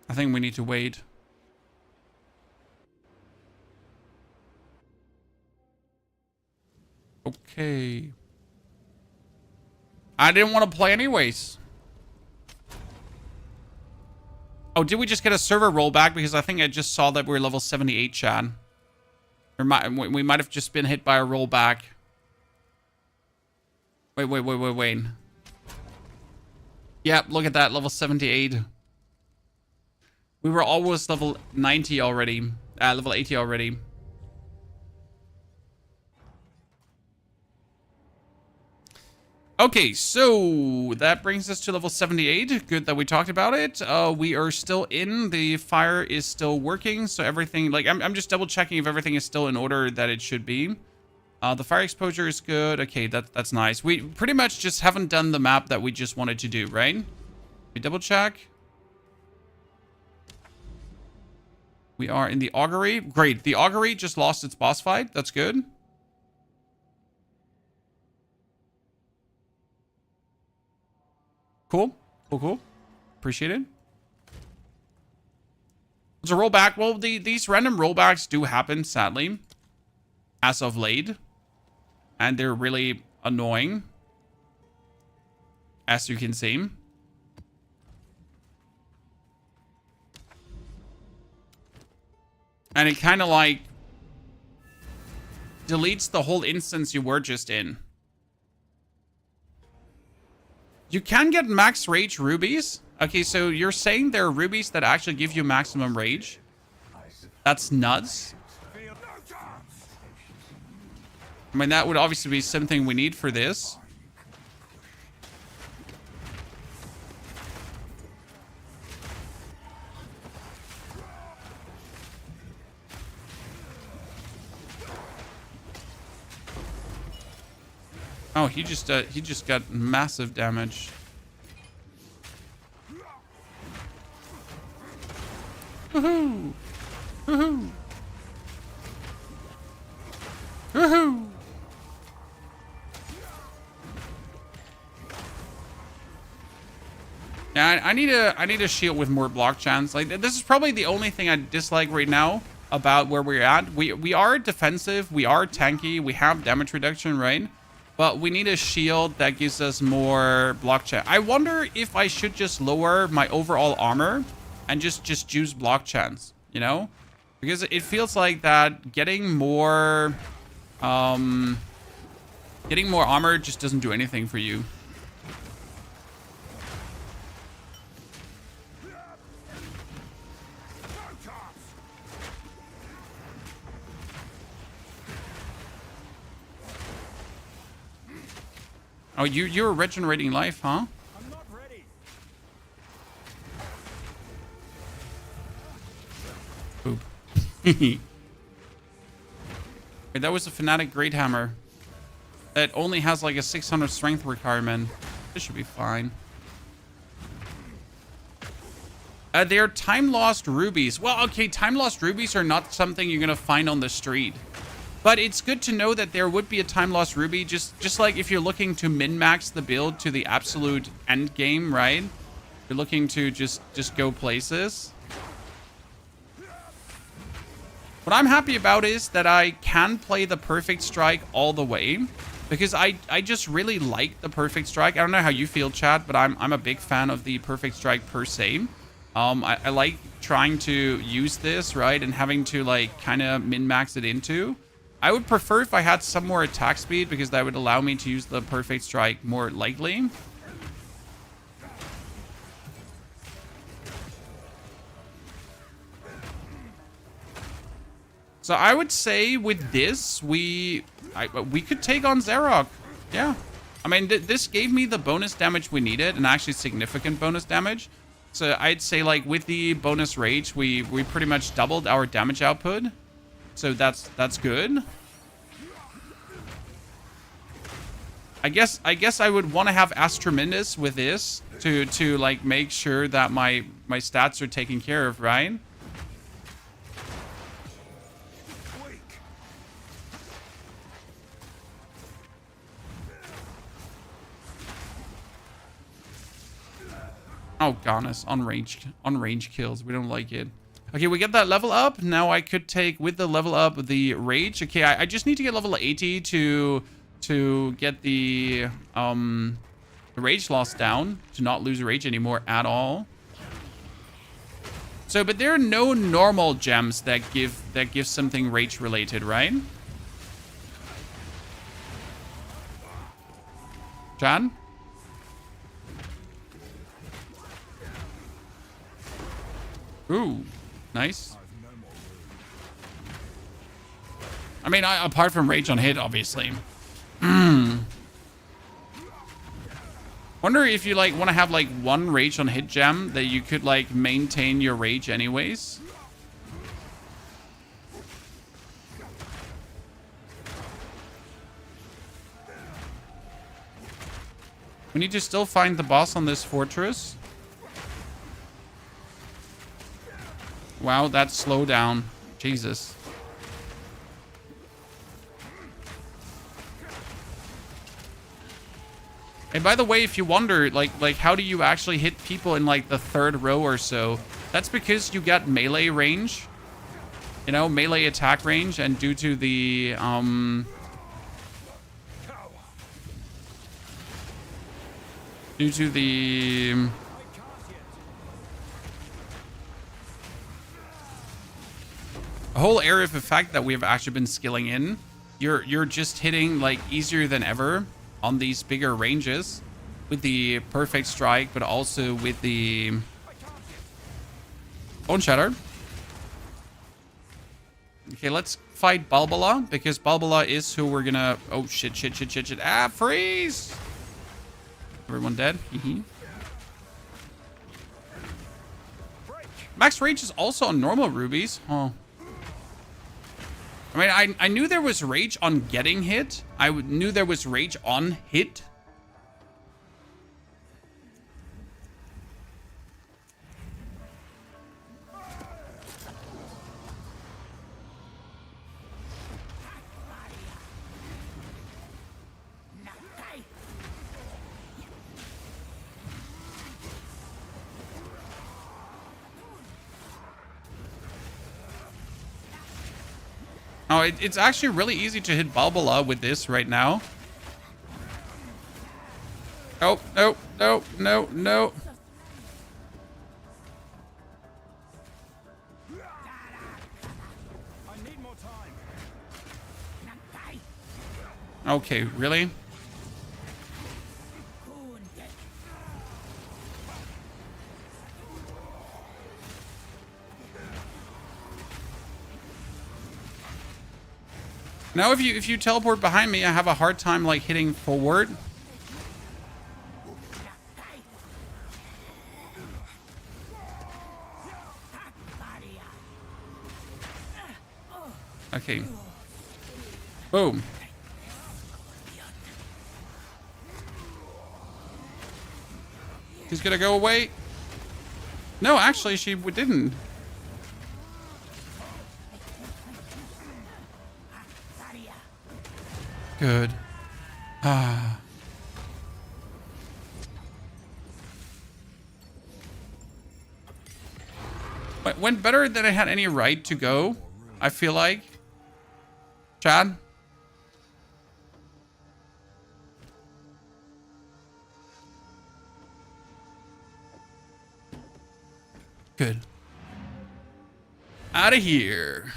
I think we need to wait. Okay. I didn't want to play anyways. Oh, did we just get a server rollback? Because I think I just saw that we were level 78, Chad. Or we might have just been hit by a rollback. Wait. Yep, look at that, level 78. We were almost level 90 already. Level 80 already. Okay, so that brings us to level 78. Good that we talked about it. We are still in. The fire is still working, so everything, like, I'm just double checking if everything is still in order that it should be. The fire exposure is good. Okay, that's nice. We pretty much just haven't done the map that we just wanted to do, right? We double check. We are in the augury. Great. The augury just lost its boss fight. That's good. Cool. Appreciate it. It's a rollback. Well, these random rollbacks do happen, sadly, as of late. And they're really annoying, as you can see. And it kind of like deletes the whole instance you were just in. You can get max rage rubies. Okay, so you're saying there are rubies that actually give you maximum rage? That's nuts. I mean, that would obviously be something we need for this. Oh, he just got massive damage. Woohoo! Woohoo! Woohoo! Yeah, I need a shield with more block chance. Like, this is probably the only thing I dislike right now about where we're at. We are defensive, we are tanky, we have damage reduction, right? But we need a shield that gives us more block chance. I wonder if I should just lower my overall armor and just use block chance, you know? Because it feels like that getting more armor just doesn't do anything for you. Oh, you're regenerating life, huh? I'm not ready. Boop. Wait, that was a Fnatic Great Hammer. That only has like a 600 strength requirement. This should be fine. They're time-lost rubies. Well, okay, time-lost rubies are not something you're gonna find on the street. But it's good to know that there would be a time-lost ruby, just like if you're looking to min-max the build to the absolute end game, right? You're looking to just go places. What I'm happy about is that I can play the Perfect Strike all the way, because I just really like the Perfect Strike. I don't know how you feel, chat, but I'm a big fan of the Perfect Strike per se. I like trying to use this, right, and having to like kind of min-max it into. I would prefer if I had some more attack speed, because that would allow me to use the Perfect Strike more lightly. So I would say with this, we could take on Zarok. Yeah. I mean, this gave me the bonus damage we needed, and actually significant bonus damage. So I'd say, like, with the bonus rage, we pretty much doubled our damage output. So that's good. I guess I would want to have Astromindus with this to like make sure that my stats are taken care of, right? Oh, goodness, on range kills. We don't like it. Okay, we get that level up. Now I could take with the level up the rage. Okay, I just need to get level 80 to to get the rage loss down, to not lose rage anymore at all. So, but there are no normal gems that give something rage related, right? John? Ooh, nice. I mean, apart from rage on hit, obviously. Wonder if you like want to have like one rage on hit gem that you could like maintain your rage anyways. We need to still find the boss on this fortress. Wow, that slowdown. Jesus. And by the way, if you wonder, like how do you actually hit people in like the third row or so? That's because you got melee range, you know, melee attack range, and due to the whole area of effect that we have actually been skilling in, you're just hitting like easier than ever on these bigger ranges with the perfect strike, but also with the bone shatter. Okay, let's fight Balbala, because Balbala is who we're gonna... Oh, shit. Ah, freeze! Everyone dead? Max rage is also on normal rubies. Oh. I mean, I knew there was rage on getting hit. I knew there was rage on hit. Oh, it's actually really easy to hit Balbala with this right now. Oh, no. Okay, really? Now, if you teleport behind me, I have a hard time like hitting forward. Okay. Boom. She's gonna go away. No, actually, she didn't. Good. Ah. But went better than I had any right to go, I feel like. Chad? Good. Out of here.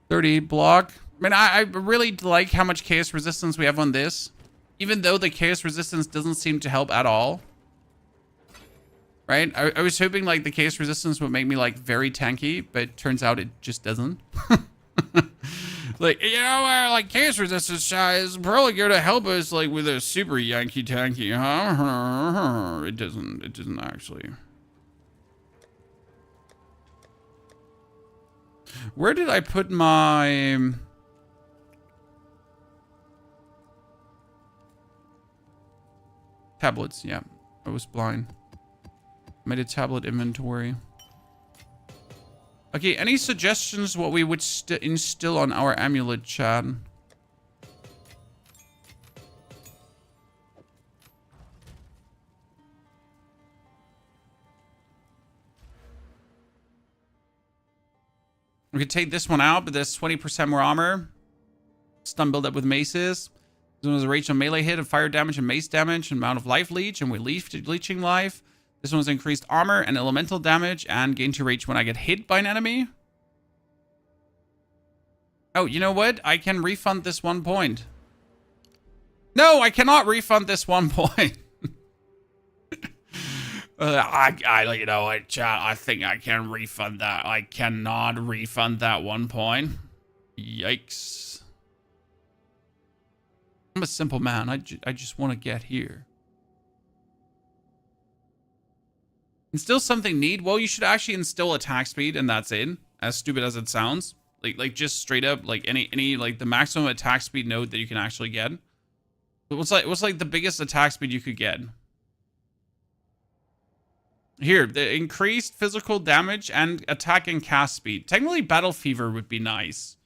.38 block. I mean, I really like how much chaos resistance we have on this, even though the chaos resistance doesn't seem to help at all. Right? I was hoping like the chaos resistance would make me like very tanky, but turns out it just doesn't. Like, you know, like chaos resistance is probably going to help us like with a super Yankee tanky, huh? It doesn't actually. Where did I put my... tablets? Yeah, I was blind. Made a tablet inventory. Okay, any suggestions what we would instill on our amulet, Chad? We could take this one out, but there's 20% more armor. Stun build up with maces. This one was a rage on melee hit and fire damage and mace damage and amount of life leech, and we leeching life. This one's increased armor and elemental damage and gain 2 rage when I get hit by an enemy. Oh, you know what? I can refund this 1 point. No, I cannot refund this 1 point. You know what, chat? I think I can refund that. I cannot refund that 1 point. Yikes. I'm a simple man. I just want to get here. Instill something neat. Well, you should actually instill attack speed, and that's it. As stupid as it sounds. Like just straight up, like any like the maximum attack speed node that you can actually get. What's like the biggest attack speed you could get? Here, the increased physical damage and attack and cast speed. Technically, Battle Fever would be nice.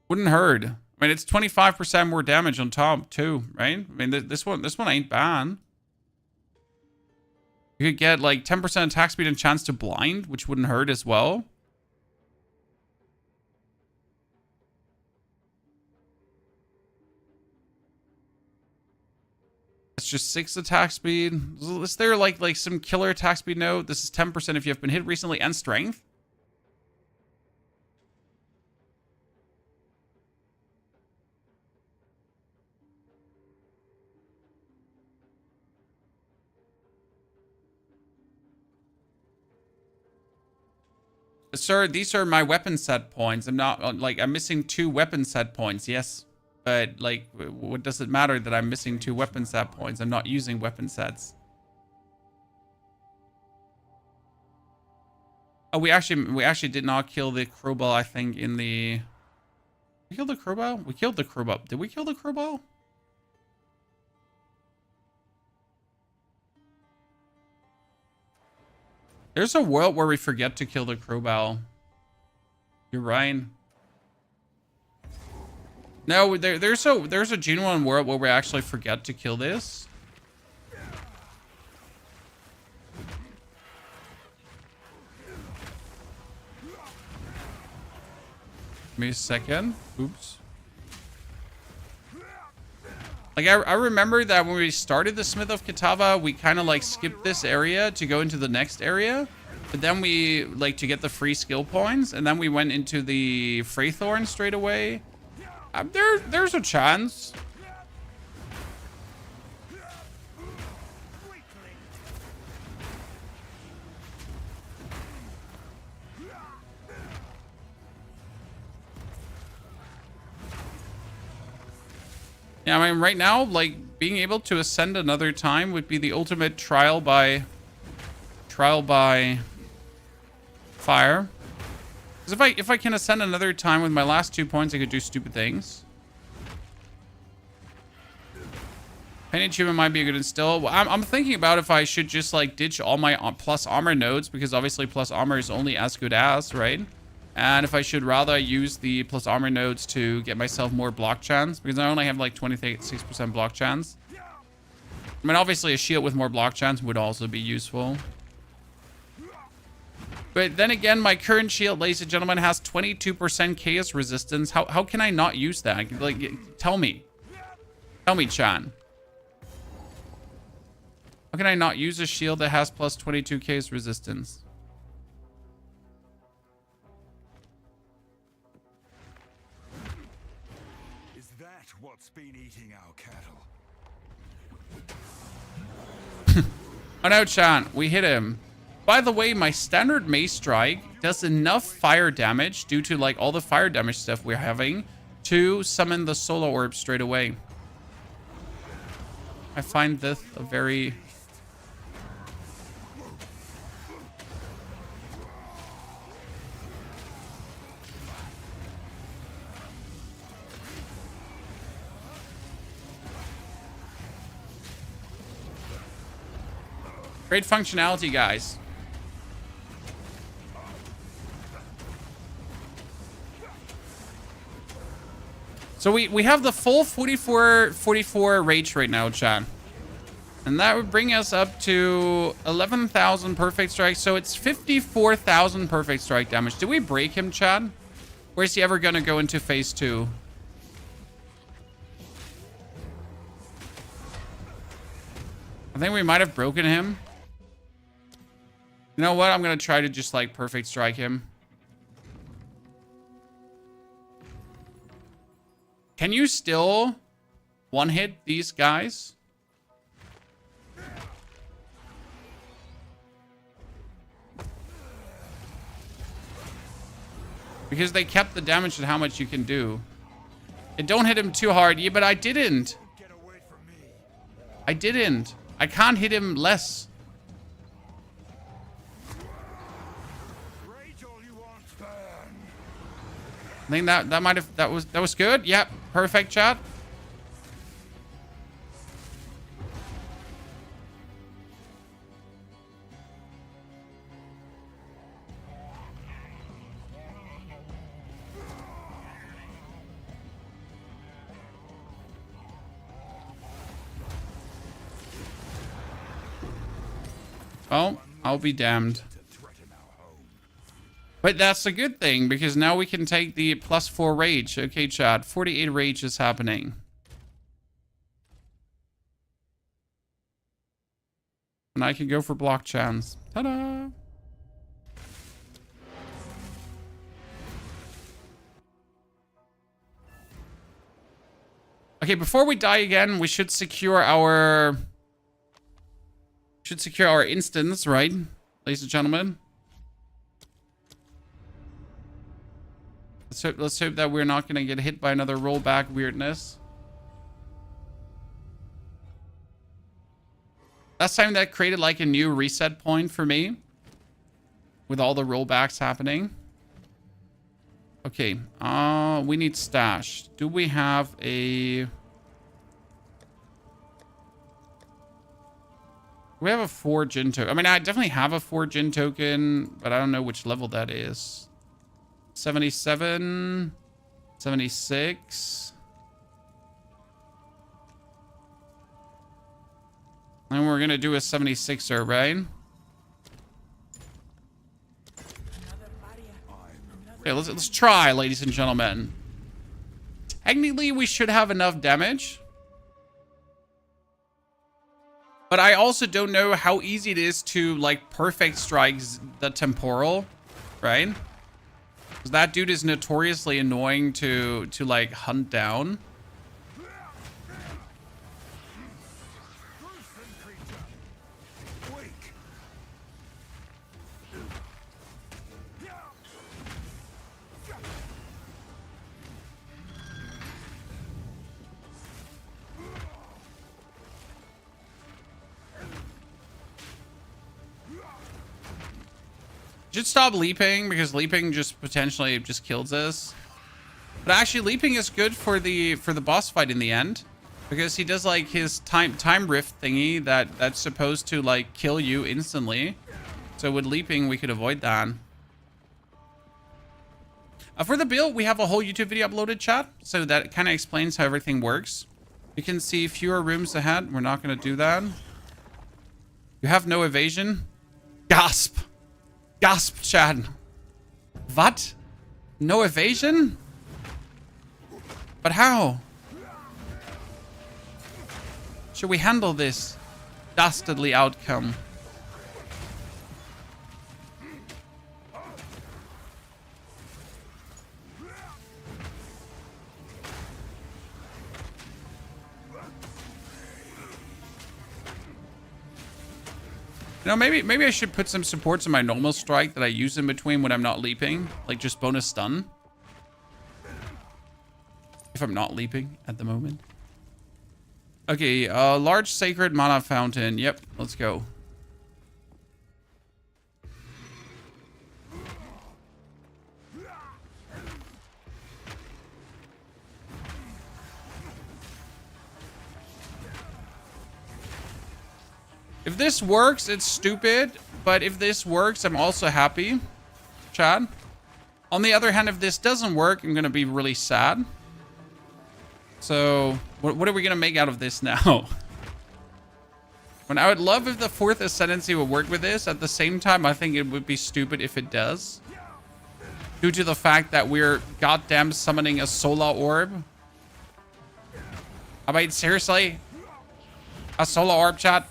Wouldn't hurt. I mean, it's 25% more damage on top too, right? I mean, this one ain't bad. You could get like 10% attack speed and chance to blind, which wouldn't hurt as well. It's just 6 attack speed. Is there like some killer attack speed node? This is 10% if you have been hit recently and strength. Sir, these are my weapon set points. I'm not like I'm missing 2 weapon set points. Yes. But, like, what does it matter that I'm missing 2 weapon set points? I'm not using weapon sets. Oh, we actually did not kill the crowbar, I think, in the... We killed the crowbar? We killed the crowbar. Did we kill the crowbar? There's a world where we forget to kill the crowbar. You're right. No, there's a genuine world where we actually forget to kill this. Give me a second. Oops. Like, I remember that when we started the Smith of Kitava, we kind of like skipped this area to go into the next area. But then we, like, to get the free skill points. And then we went into the Freythorn straight away. There's a chance. Yeah, I mean, right now, like, being able to ascend another time would be the ultimate trial by fire. Because if I can ascend another time with my last 2 points, I could do stupid things. Painted Human might be a good instill. Well, I'm thinking about if I should just, like, ditch all my plus armor nodes, because obviously plus armor is only as good as, right? And if I should rather use the plus armor nodes to get myself more block chance, because I only have like 26% block chance. I mean, obviously a shield with more block chance would also be useful. But then again, my current shield, ladies and gentlemen, has 22% chaos resistance. How can I not use that? Like, tell me. Tell me, Chan. How can I not use a shield that has plus 22 chaos resistance? What's been eating our cattle? Oh no, Chan, we hit him. By the way, my standard mace strike does enough fire damage due to like all the fire damage stuff we're having to summon the solar orb straight away. I find this a very... Great functionality, guys. So we have the full 44 rage right now, chat. And that would bring us up to 11,000 perfect strikes. So it's 54,000 perfect strike damage. Did we break him, Chad? Or is he ever going to go into phase 2? I think we might have broken him. You know what? I'm going to try to just like perfect strike him. Can you still one hit these guys? Because they kept the damage and how much you can do. And don't hit him too hard. Yeah, but I didn't. I didn't. I can't hit him less. I think that might have that was good. Yep, perfect, chat. Oh, I'll be damned. But that's a good thing, because now we can take the +4 rage. Okay, chat. 48 rage is happening. And I can go for block chance. Ta-da! Okay, before we die again, we should secure our... instance, right? Ladies and gentlemen. Let's hope that we're not going to get hit by another rollback weirdness. Last time that created like a new reset point for me. With all the rollbacks happening. Okay. We need stash. Do we have a... We have a 4 Jin token. I mean, I definitely have a 4 Jin token, but I don't know which level that is. 77, 76. And we're going to do a 76er, right? Okay, let's try, ladies and gentlemen. Technically, we should have enough damage. But I also don't know how easy it is to, like, perfect strikes the temporal, right? Because that dude is notoriously annoying to like, hunt down. Should stop leaping, because leaping just potentially just kills us. But actually leaping is good for the boss fight in the end, because he does like his time rift thingy that's supposed to like kill you instantly. So with leaping we could avoid that. For the build, we have a whole YouTube video uploaded, chat, so that kind of explains how everything works. You can see fewer rooms ahead. We're not going to do that. You have no evasion. Gasp. Gasp, Chad. What? No evasion? But how? Should we handle this dastardly outcome? You know, maybe I should put some supports in my normal strike that I use in between when I'm not leaping. Like just bonus stun. If I'm not leaping at the moment. Okay, large sacred mana fountain. Yep, let's go. If this works, it's stupid. But if this works, I'm also happy. Chad. On the other hand, if this doesn't work, I'm going to be really sad. So, what are we going to make out of this now? And I would love if the 4th ascendancy would work with this. At the same time, I think it would be stupid if it does. Due to the fact that we're goddamn summoning a solar orb. I mean, seriously? A solar orb, chat?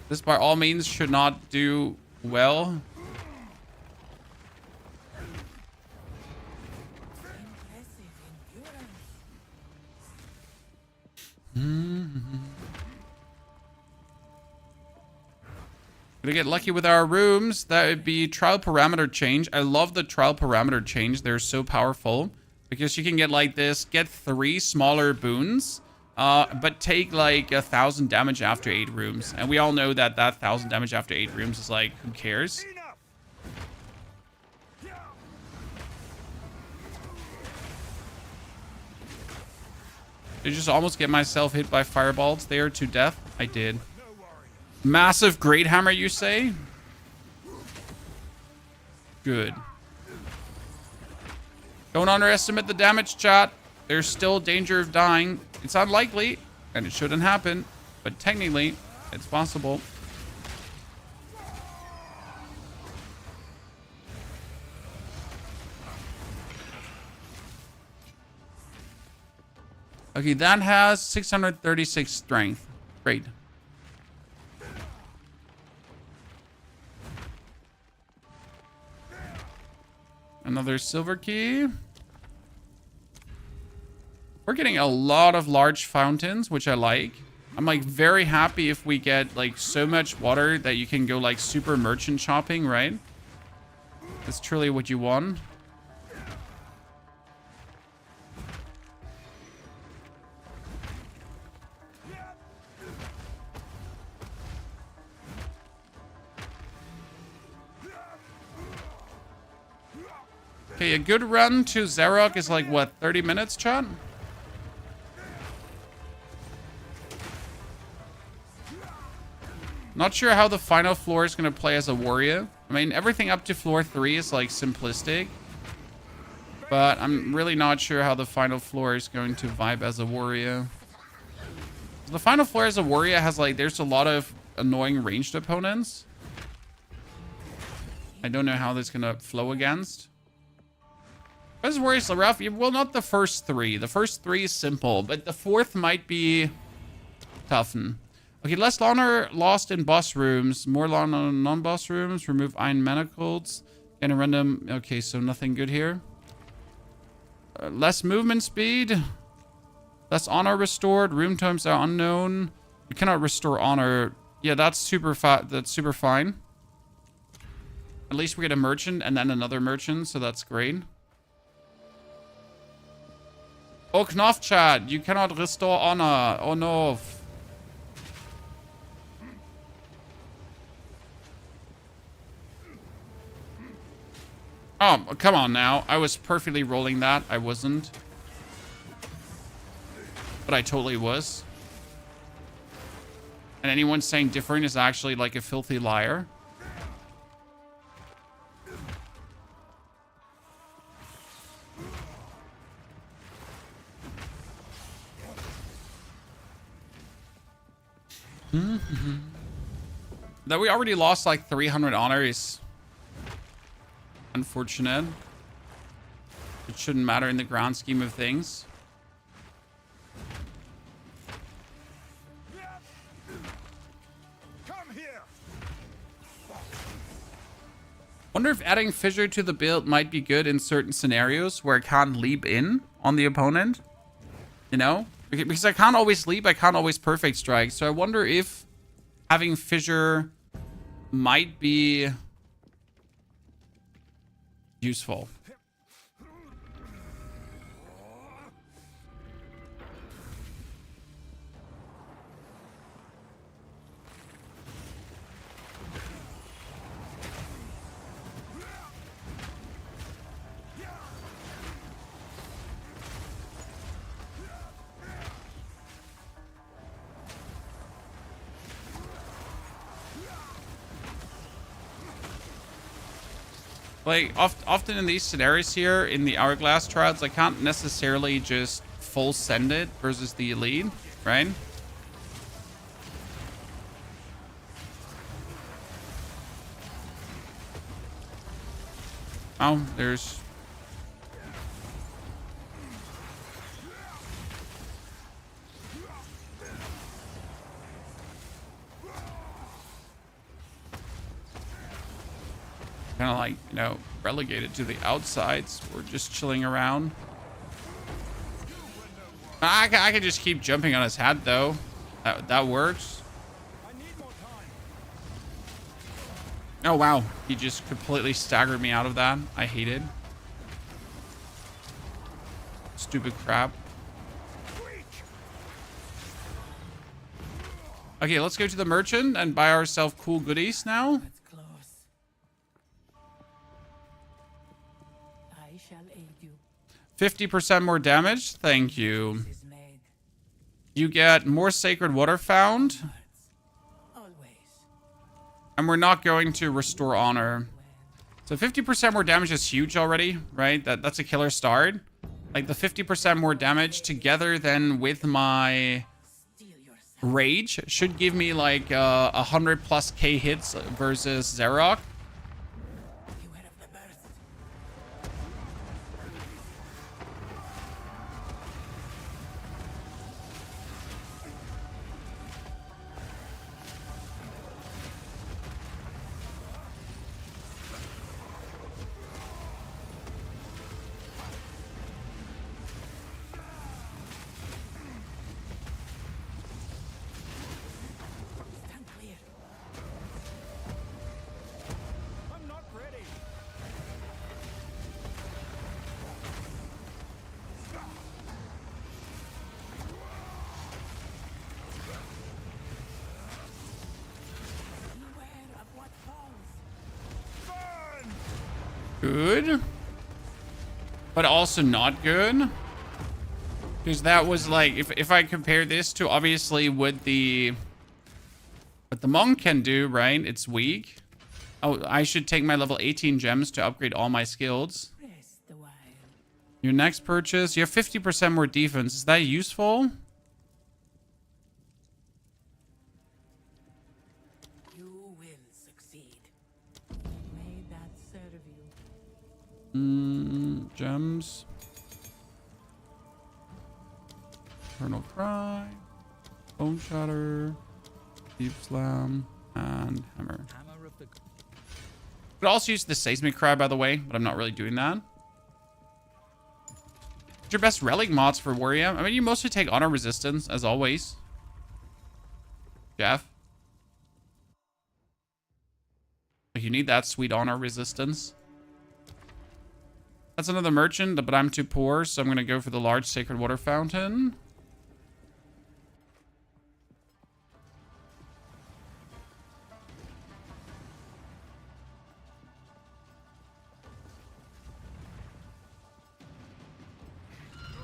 This by all means should not do well. Gonna get lucky with our rooms. That would be trial parameter change. I love the trial parameter change. They're so powerful because you can get like this, get 3 smaller boons, but take like 1,000 damage after 8 rooms. And we all know that 1,000 damage after 8 rooms is like, who cares? Did I just almost get myself hit by fireballs there to death? I did. Massive great hammer, you say? Good. Don't underestimate the damage, chat. There's still danger of dying. It's unlikely, and it shouldn't happen, but technically, it's possible. Okay, that has 636 strength. Great. Another silver key. We're getting a lot of large fountains, which I like. I'm like very happy if we get like so much water that you can go like super merchant shopping, right? That's truly what you want. Okay, a good run to Zarok is like, what, 30 minutes, chat? Not sure how the final floor is going to play as a warrior. I mean, everything up to floor 3 is like simplistic. But I'm really not sure how the final floor is going to vibe as a warrior. The final floor as a warrior has like, there's a lot of annoying ranged opponents. I don't know how this is going to flow against. This warrior's so rough. Well, not the first 3. The first 3 is simple, but the 4th might be toughen. Okay, less honor lost in boss rooms. More honor in non-boss rooms. Remove iron manacles. And a random... Okay, so nothing good here. Less movement speed. Less honor restored. Room times are unknown. You cannot restore honor. Yeah, that's super fine. At least we get a merchant and then another merchant, so that's great. Oh, Knopf chat, you cannot restore honor. Oh no. Oh, come on now. I was perfectly rolling that. I wasn't. But I totally was. And anyone saying different is actually like a filthy liar. That we already lost like 300 honor is unfortunate. It shouldn't matter in the grand scheme of things. Come here. Wonder if adding fissure to the build might be good in certain scenarios where I can't leap in on the opponent. You know? Because I can't always leap, I can't always perfect strike. So I wonder if having fissure might be useful. Like, often in these scenarios here, in the Hourglass trials, I can't necessarily just full send it versus the elite, right? Oh, there's... kind of like, you know, relegated to the outsides. We're just chilling around. I can just keep jumping on his head, though. That works. Oh, wow. He just completely staggered me out of that. I hate it. Stupid crap. Okay, let's go to the merchant and buy ourselves cool goodies now. That's close. I shall aid you. 50% more damage. Thank you. This is made. You get more sacred water found. Always. And we're not going to restore honor. So 50% more damage is huge already, right? That's a killer start. Like the 50% more damage together then with my Steal yourself. rage should give me like 100+ K hits versus Zarok. Beware of the burst. Stand clear. I'm not ready. Beware of what falls. Good. But also not good. Because that was like, if I compare this to obviously what the monk can do, right? It's weak. Oh, I should take my level 18 gems to upgrade all my skills. Rest a while. Your next purchase, you have 50% more defense. Is that useful? You will succeed. May that serve you. Gems. Eternal Cry. Bone Shatter. Deep Slam. And Hammer. Hammer of the Could also use the Seismic Cry, by the way, but I'm not really doing that. What's your best relic mods for Warrior? I mean, you mostly take honor resistance, as always. Jeff? Like, you need that sweet honor resistance. That's another merchant, but I'm too poor, so I'm going to go for the large sacred water fountain.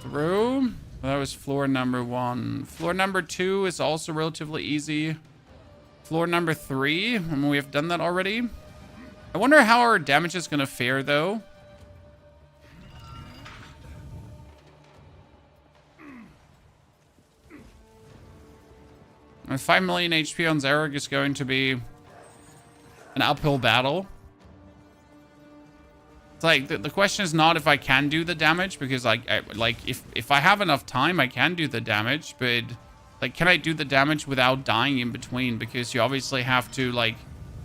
Through. That was floor number 1. Floor number 2 is also relatively easy. Floor number 3, I mean, we have done that already. I wonder how our damage is going to fare, though. And 5 million HP on Zarok is going to be an uphill battle. It's like, the question is not if I can do the damage, because like if I have enough time, I can do the damage, but like, can I do the damage without dying in between? Because you obviously have to like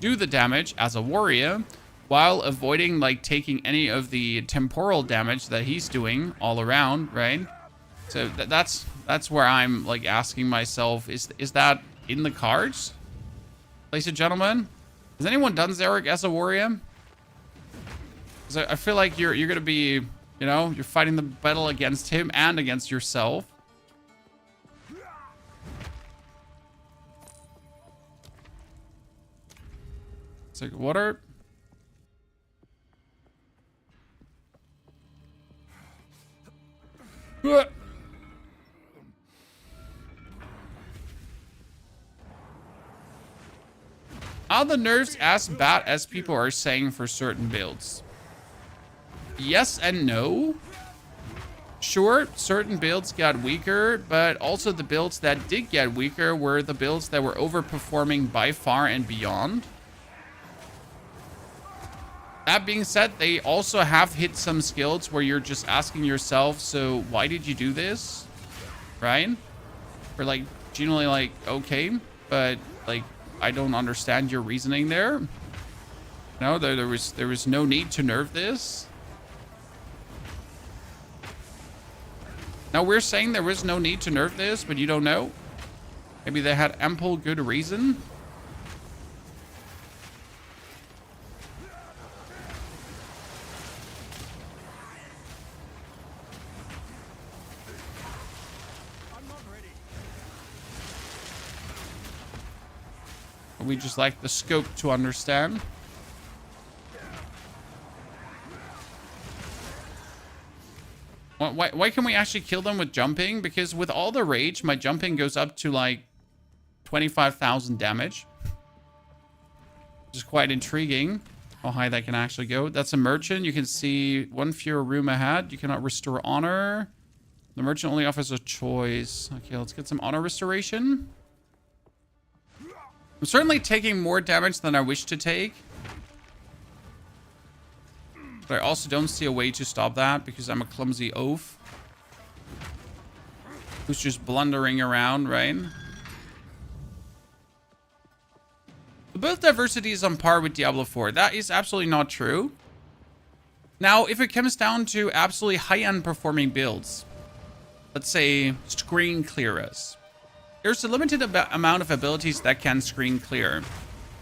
do the damage as a warrior while avoiding like taking any of the temporal damage that he's doing all around, right? So that's where I'm like asking myself, is that in the cards? Ladies and gentlemen, has anyone done Zarok as a warrior? I feel like you're going to be, you know, you're fighting the battle against him and against yourself. Take water. Are the nerfs as bad as people are saying for certain builds? Yes and no. Sure, certain builds got weaker, but also the builds that did get weaker were the builds that were overperforming by far and beyond. That being said, they also have hit some skills where you're just asking yourself, so why did you do this? Right? Or like, genuinely like, okay, but like, I don't understand your reasoning there. No, there was no need to nerf this. Now we're saying there was no need to nerf this, but you don't know. Maybe they had ample good reason. We just like the scope to understand. Why can we actually kill them with jumping? Because with all the rage, my jumping goes up to like 25,000 damage. Which is quite intriguing how high that can actually go. That's a merchant. You can see one fewer room ahead. You cannot restore honor. The merchant only offers a choice. Okay, let's get some honor restoration. I'm certainly taking more damage than I wish to take. But I also don't see a way to stop that because I'm a clumsy oaf who's just blundering around, right? The build diversity is on par with Diablo 4. That is absolutely not true. Now, if it comes down to absolutely high-end performing builds, let's say screen clearers, there's a limited amount of abilities that can screen clear.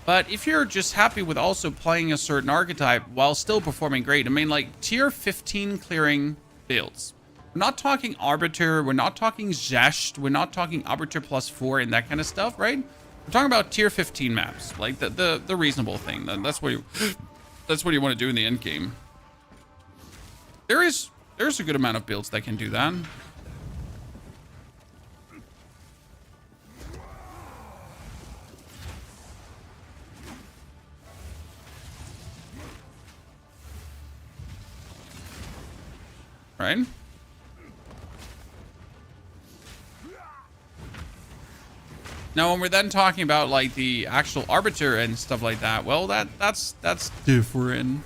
But if you're just happy with also playing a certain archetype while still performing great, I mean, like tier 15 clearing builds. We're not talking Arbiter, we're not talking Zest, we're not talking Arbiter +4 and that kind of stuff, right? We're talking about tier 15 maps, like the reasonable thing. That's what you want to do in the end game. There's a good amount of builds that can do that. Right? Now, when we're then talking about like the actual Arbiter and stuff like that, well, that's different.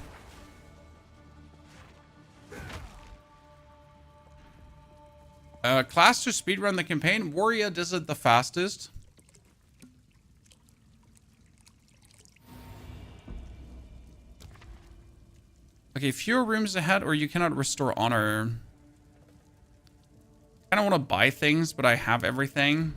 Class to speedrun the campaign. Warrior does it the fastest. Okay, fewer rooms ahead, or you cannot restore honor. I don't want to buy things, but I have everything.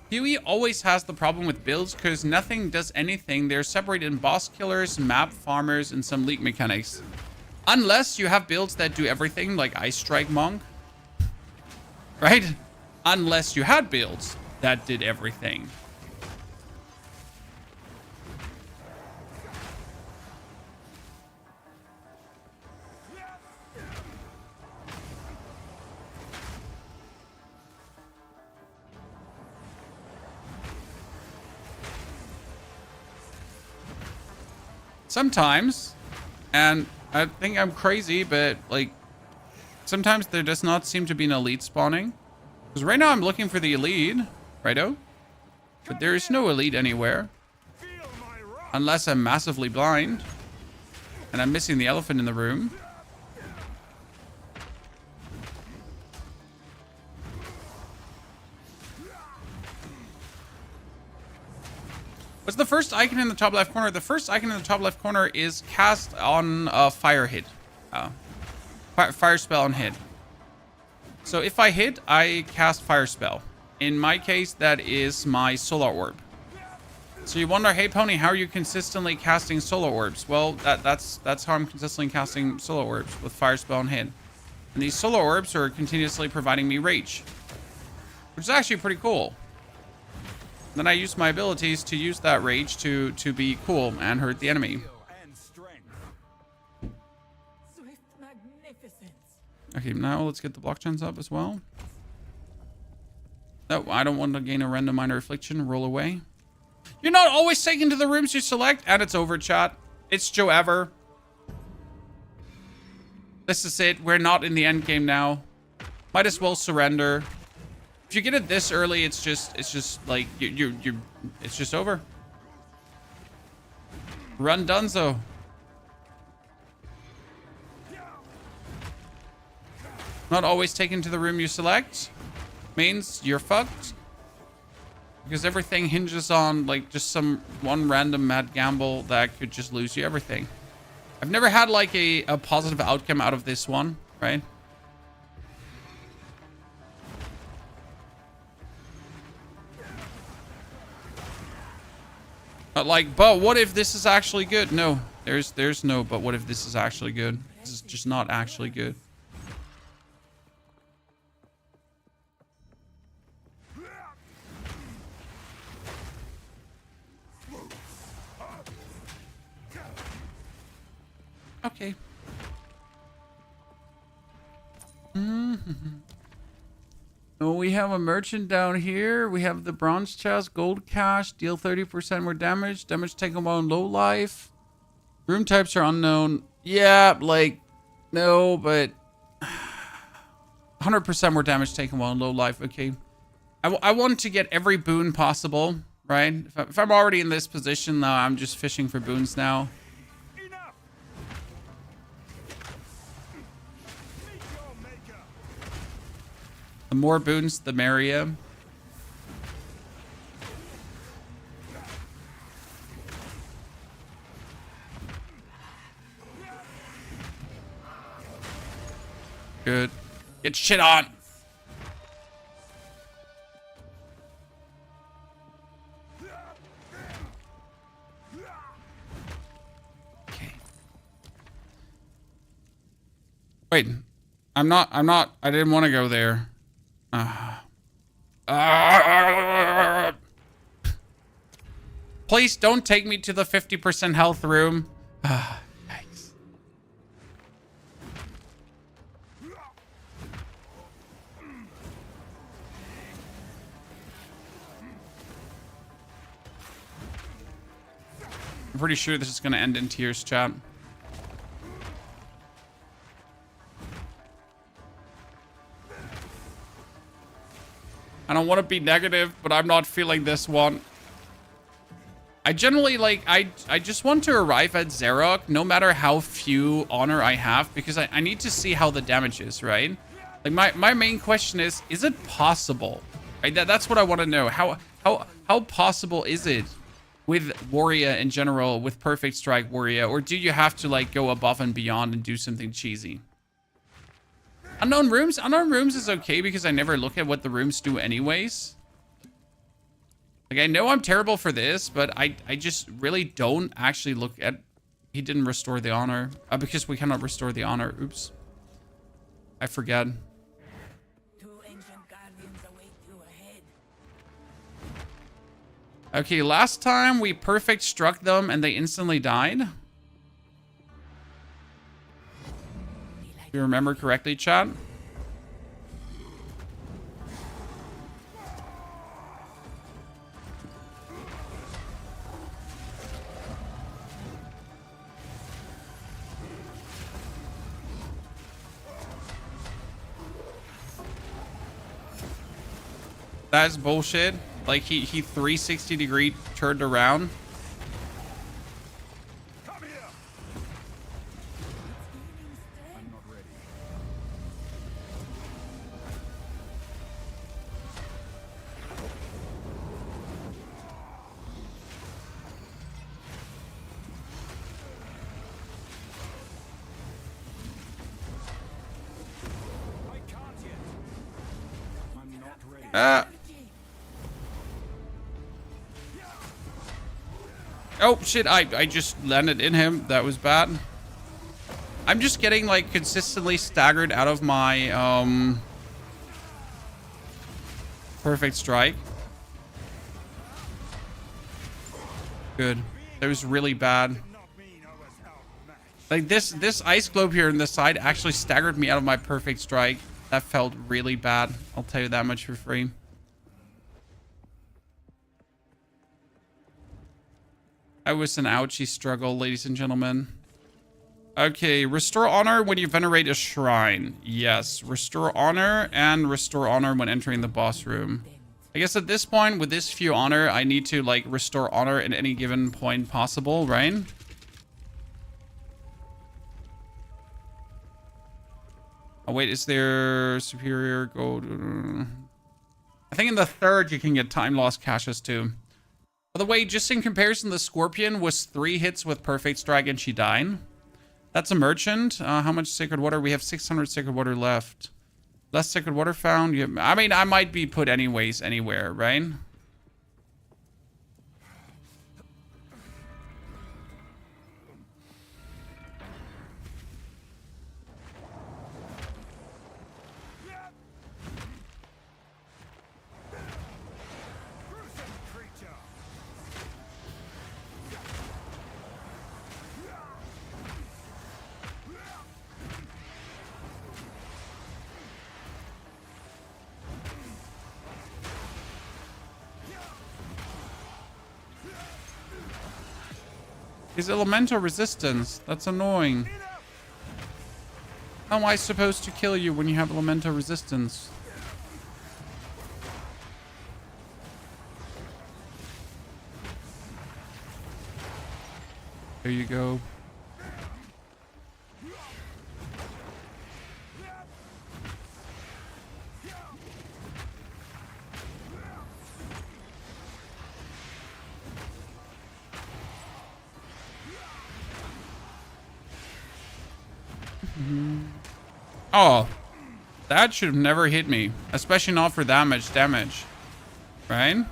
Huey always has the problem with builds because nothing does anything. They're separated in boss killers, map farmers, and some leak mechanics. Unless you have builds that do everything, like Ice Strike Monk. Right? Unless you had builds that did everything. Sometimes, and I think I'm crazy, but like sometimes there does not seem to be an elite spawning. Because right now I'm looking for the elite, righto? But there is no elite anywhere. Unless I'm massively blind. And I'm missing the elephant in the room. What's the first icon in the top left corner? The first icon in the top left corner is cast on fire hit. Fire spell on hit. So if I hit, I cast fire spell. In my case, that is my solar orb. So you wonder, hey Pony, how are you consistently casting solar orbs? Well, that's how I'm consistently casting solar orbs, with fire spell on hit. And these solar orbs are continuously providing me rage, which is actually pretty cool. Then I use my abilities to use that rage to be cool and hurt the enemy. Swift magnificence. Okay, now let's get the blockchains up as well. No, I don't want to gain a random minor affliction. Roll away. You're not always taken to the rooms you select, and it's over, chat. It's Joe Ever. This is it. We're not in the end game now. Might as well surrender. If you get it this early, it's just like it's just over. Run Dunzo. Not always taken to the room you select means you're fucked. Because everything hinges on like just some one random mad gamble that could just lose you everything. I've never had like a positive outcome out of this one, right? But what if this is actually good? No, there's no, but what if this is actually good? This is just not actually good. Okay. Oh, we have a merchant down here. We have the bronze chest, gold cash, deal 30% more damage. Damage taken while in low life. Room types are unknown. Yeah, like, no, but 100% more damage taken while in low life. Okay. I want to get every boon possible, right? If I'm already in this position now, I'm just fishing for boons now. The more boons, the merrier. Good. Get shit on. Okay. Wait. I didn't want to go there. Please don't take me to the 50% health room. Yikes. I'm pretty sure this is going to end in tears, chat. I don't want to be negative, but I'm not feeling this one. I generally, like, I just want to arrive at Zarok, no matter how few honor I have, because I need to see how the damage is, right? Like, my main question is it possible? Right? That's what I want to know. How possible is it with Warrior in general, with Perfect Strike Warrior, or do you have to, like, go above and beyond and do something cheesy? Unknown rooms is okay because I never look at what the rooms do anyways. Like, I know I'm terrible for this, but I just really don't actually look at... He didn't restore the honor. Because we cannot restore the honor. Oops. I forget. Two ancient guardians await you ahead. Okay, last time we perfect struck them and they instantly died. If you remember correctly, chat. That's bullshit. Like he 360 degree turned around. Oh shit, I just landed in him. That was bad. I'm just getting like consistently staggered out of my perfect strike. Good. That was really bad. Like this ice globe here on the side actually staggered me out of my perfect strike. That felt really bad. I'll tell you that much for free. That was an ouchie struggle, ladies and gentlemen. Okay, restore honor when you venerate a shrine. Yes, restore honor and restore honor when entering the boss room. I guess at this point, with this few honor, I need to like restore honor at any given point possible, right? Oh wait, is there superior gold? I think in the third you can get time loss caches too. By the way, just in comparison, the Scorpion was 3 hits with perfect strike and she died. That's a merchant. How much sacred water? We have 600 sacred water left. Less sacred water found. Yeah, I mean, I might be put anyways anywhere, right? His elemental resistance. That's annoying. How am I supposed to kill you when you have elemental resistance? There you go. Oh, that should have never hit me, especially not for that much damage, right?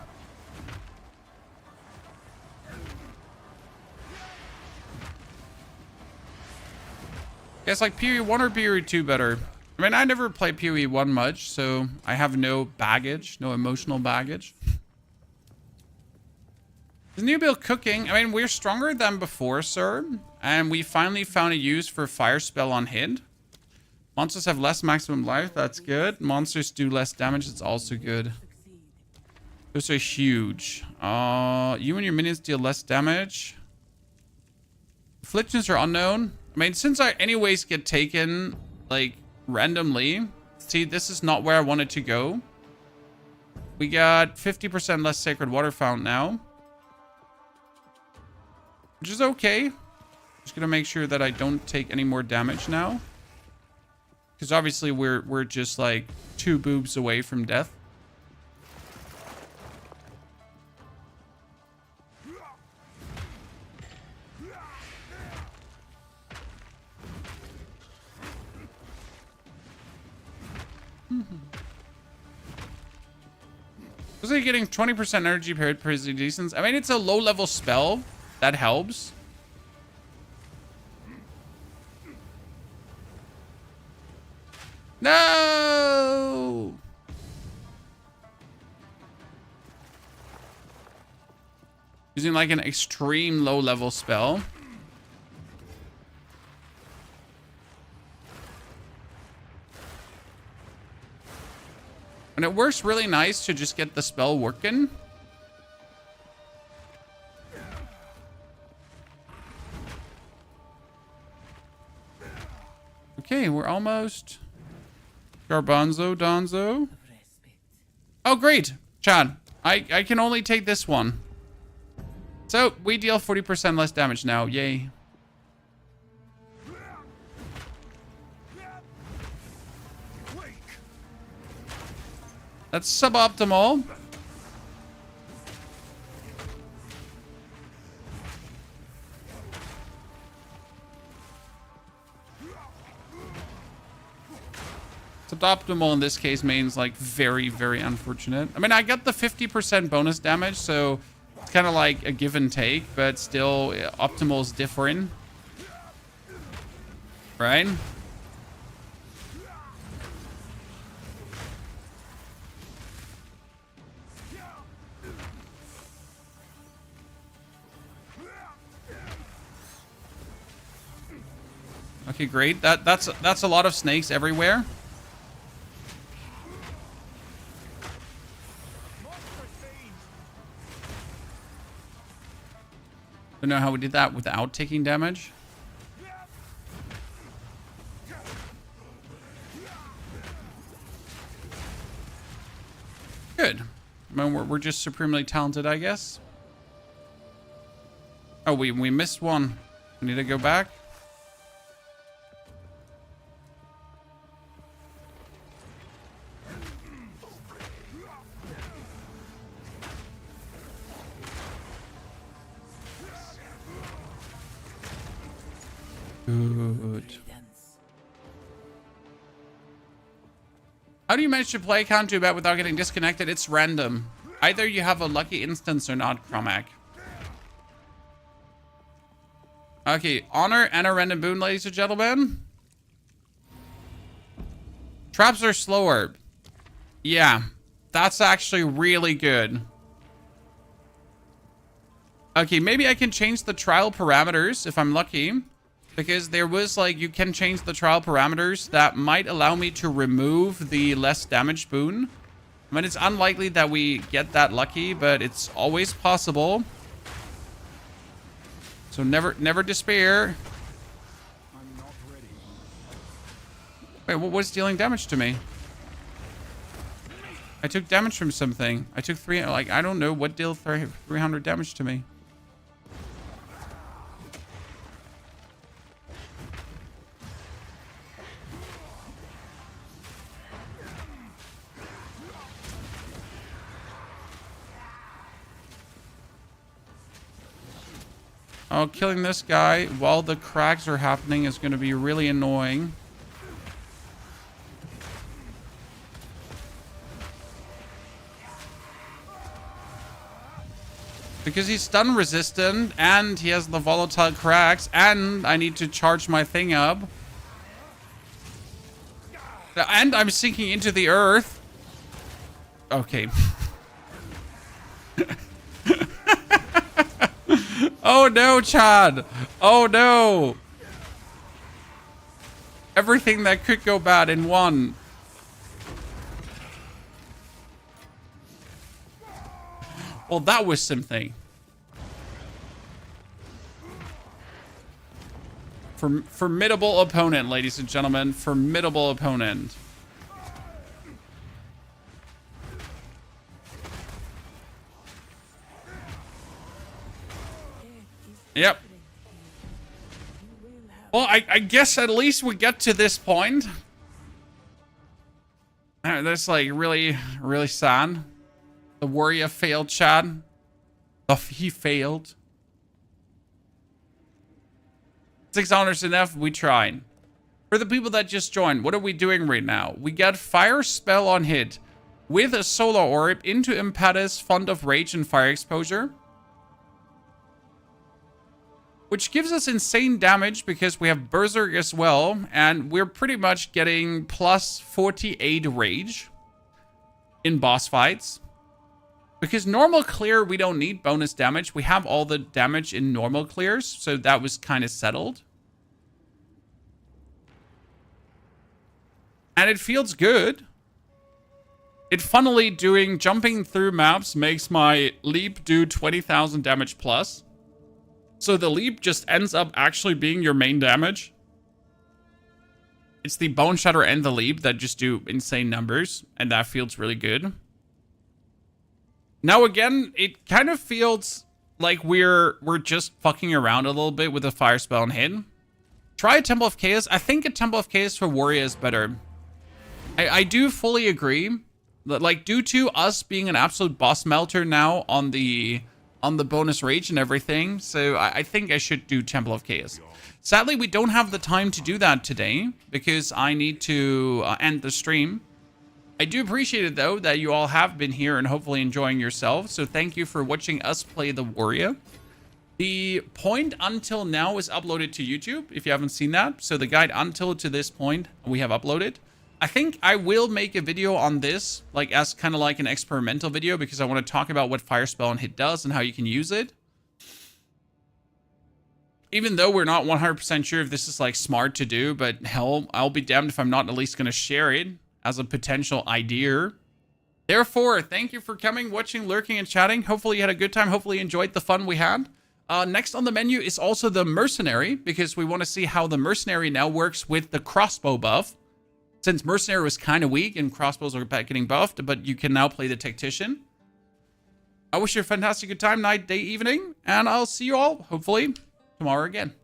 Guess like PoE 1 or PoE 2 better. I mean, I never played PoE 1 much, so I have no baggage, no emotional baggage. The new build cooking. I mean, we're stronger than before, sir. And we finally found a use for fire spell on hit. Monsters have less maximum life. That's good. Monsters do less damage. It's also good. Those are huge. You and your minions deal less damage. Afflictions are unknown. I mean, since I anyways get taken, like, randomly. See, this is not where I wanted to go. We got 50% less sacred water found now. Which is okay. Just gonna make sure that I don't take any more damage now. Because obviously we're just like 2 boobs away from death. Was he getting 20% energy per decence? I mean, it's a low level spell. That helps. No! Using like an extreme low level spell. And it works really nice to just get the spell working. Okay, we're almost... Garbanzo, Donzo. Oh, great. Chad, I can only take this one. So, we deal 40% less damage now. Yay. That's suboptimal. Suboptimal in this case means like very, very unfortunate. I mean, I got the 50% bonus damage, so it's kind of like a give and take, but still optimal is different. Right? Okay, great. That's a lot of snakes everywhere. Don't know how we did that without taking damage. good. I mean, we're just supremely talented, I guess. Oh, we missed one. We need to go back. Good. How do you manage to play Count to Bat without getting disconnected? It's random. Either you have a lucky instance or not, Chromac. Okay, honor and a random boon, ladies and gentlemen. Traps are slower. Yeah, that's actually really good. Okay, maybe I can change the trial parameters if I'm lucky. Because there was like, you can change the trial parameters that might allow me to remove the less damage boon. I mean, it's unlikely that we get that lucky, but it's always possible. So never despair. I'm not ready. Wait, what was dealing damage to me? I took damage from something. I took like, I don't know what dealt 300 damage to me. Oh, killing this guy while the cracks are happening is going to be really annoying. Because he's stun resistant and he has the volatile cracks and I need to charge my thing up. And I'm sinking into the earth. Okay. Oh no, Chad. Oh no. Everything that could go bad in one. Well, that was something. Formidable opponent, ladies and gentlemen. Formidable opponent. Yep. Well, I guess at least we get to this point. That's like really, really sad. The warrior failed, Chad. He failed. 6 honors enough, we tried. For the people that just joined, what are we doing right now? We got fire spell on hit with a solar orb into Impetus, Font of Rage, and fire exposure. Which gives us insane damage because we have Berserk as well. And we're pretty much getting plus 48 rage in boss fights. Because normal clear, we don't need bonus damage. We have all the damage in normal clears. So that was kind of settled. And it feels good. It funnily jumping through maps makes my leap do 20,000 damage plus. So the leap just ends up actually being your main damage. It's the Bone Shatter and the leap that just do insane numbers. And that feels really good. Now again, it kind of feels like we're just fucking around a little bit with a fire spell and hit. Try a Temple of Chaos. I think a Temple of Chaos for Warrior is better. I do fully agree. Like, due to us being an absolute boss melter now on the bonus rage and everything. So I think I should do Temple of Chaos. Sadly, we don't have the time to do that today because I need to end the stream. I do appreciate it, though, that you all have been here and hopefully enjoying yourselves. So thank you for watching us play the Warrior. The point until now is uploaded to YouTube, if you haven't seen that. So the guide until to this point, we have uploaded. I think I will make a video on this, like as kind of like an experimental video, because I want to talk about what Fire Spell and Hit does and how you can use it. Even though we're not 100% sure if this is like smart to do, but hell, I'll be damned if I'm not at least going to share it as a potential idea. Therefore, thank you for coming, watching, lurking, and chatting. Hopefully you had a good time. Hopefully you enjoyed the fun we had. Next on the menu is also the Mercenary, because we want to see how the Mercenary now works with the crossbow buff. Since Mercenary was kind of weak and crossbows are getting buffed, but you can now play the Tactician. I wish you a fantastic good time, night, day, evening, and I'll see you all, hopefully, tomorrow again.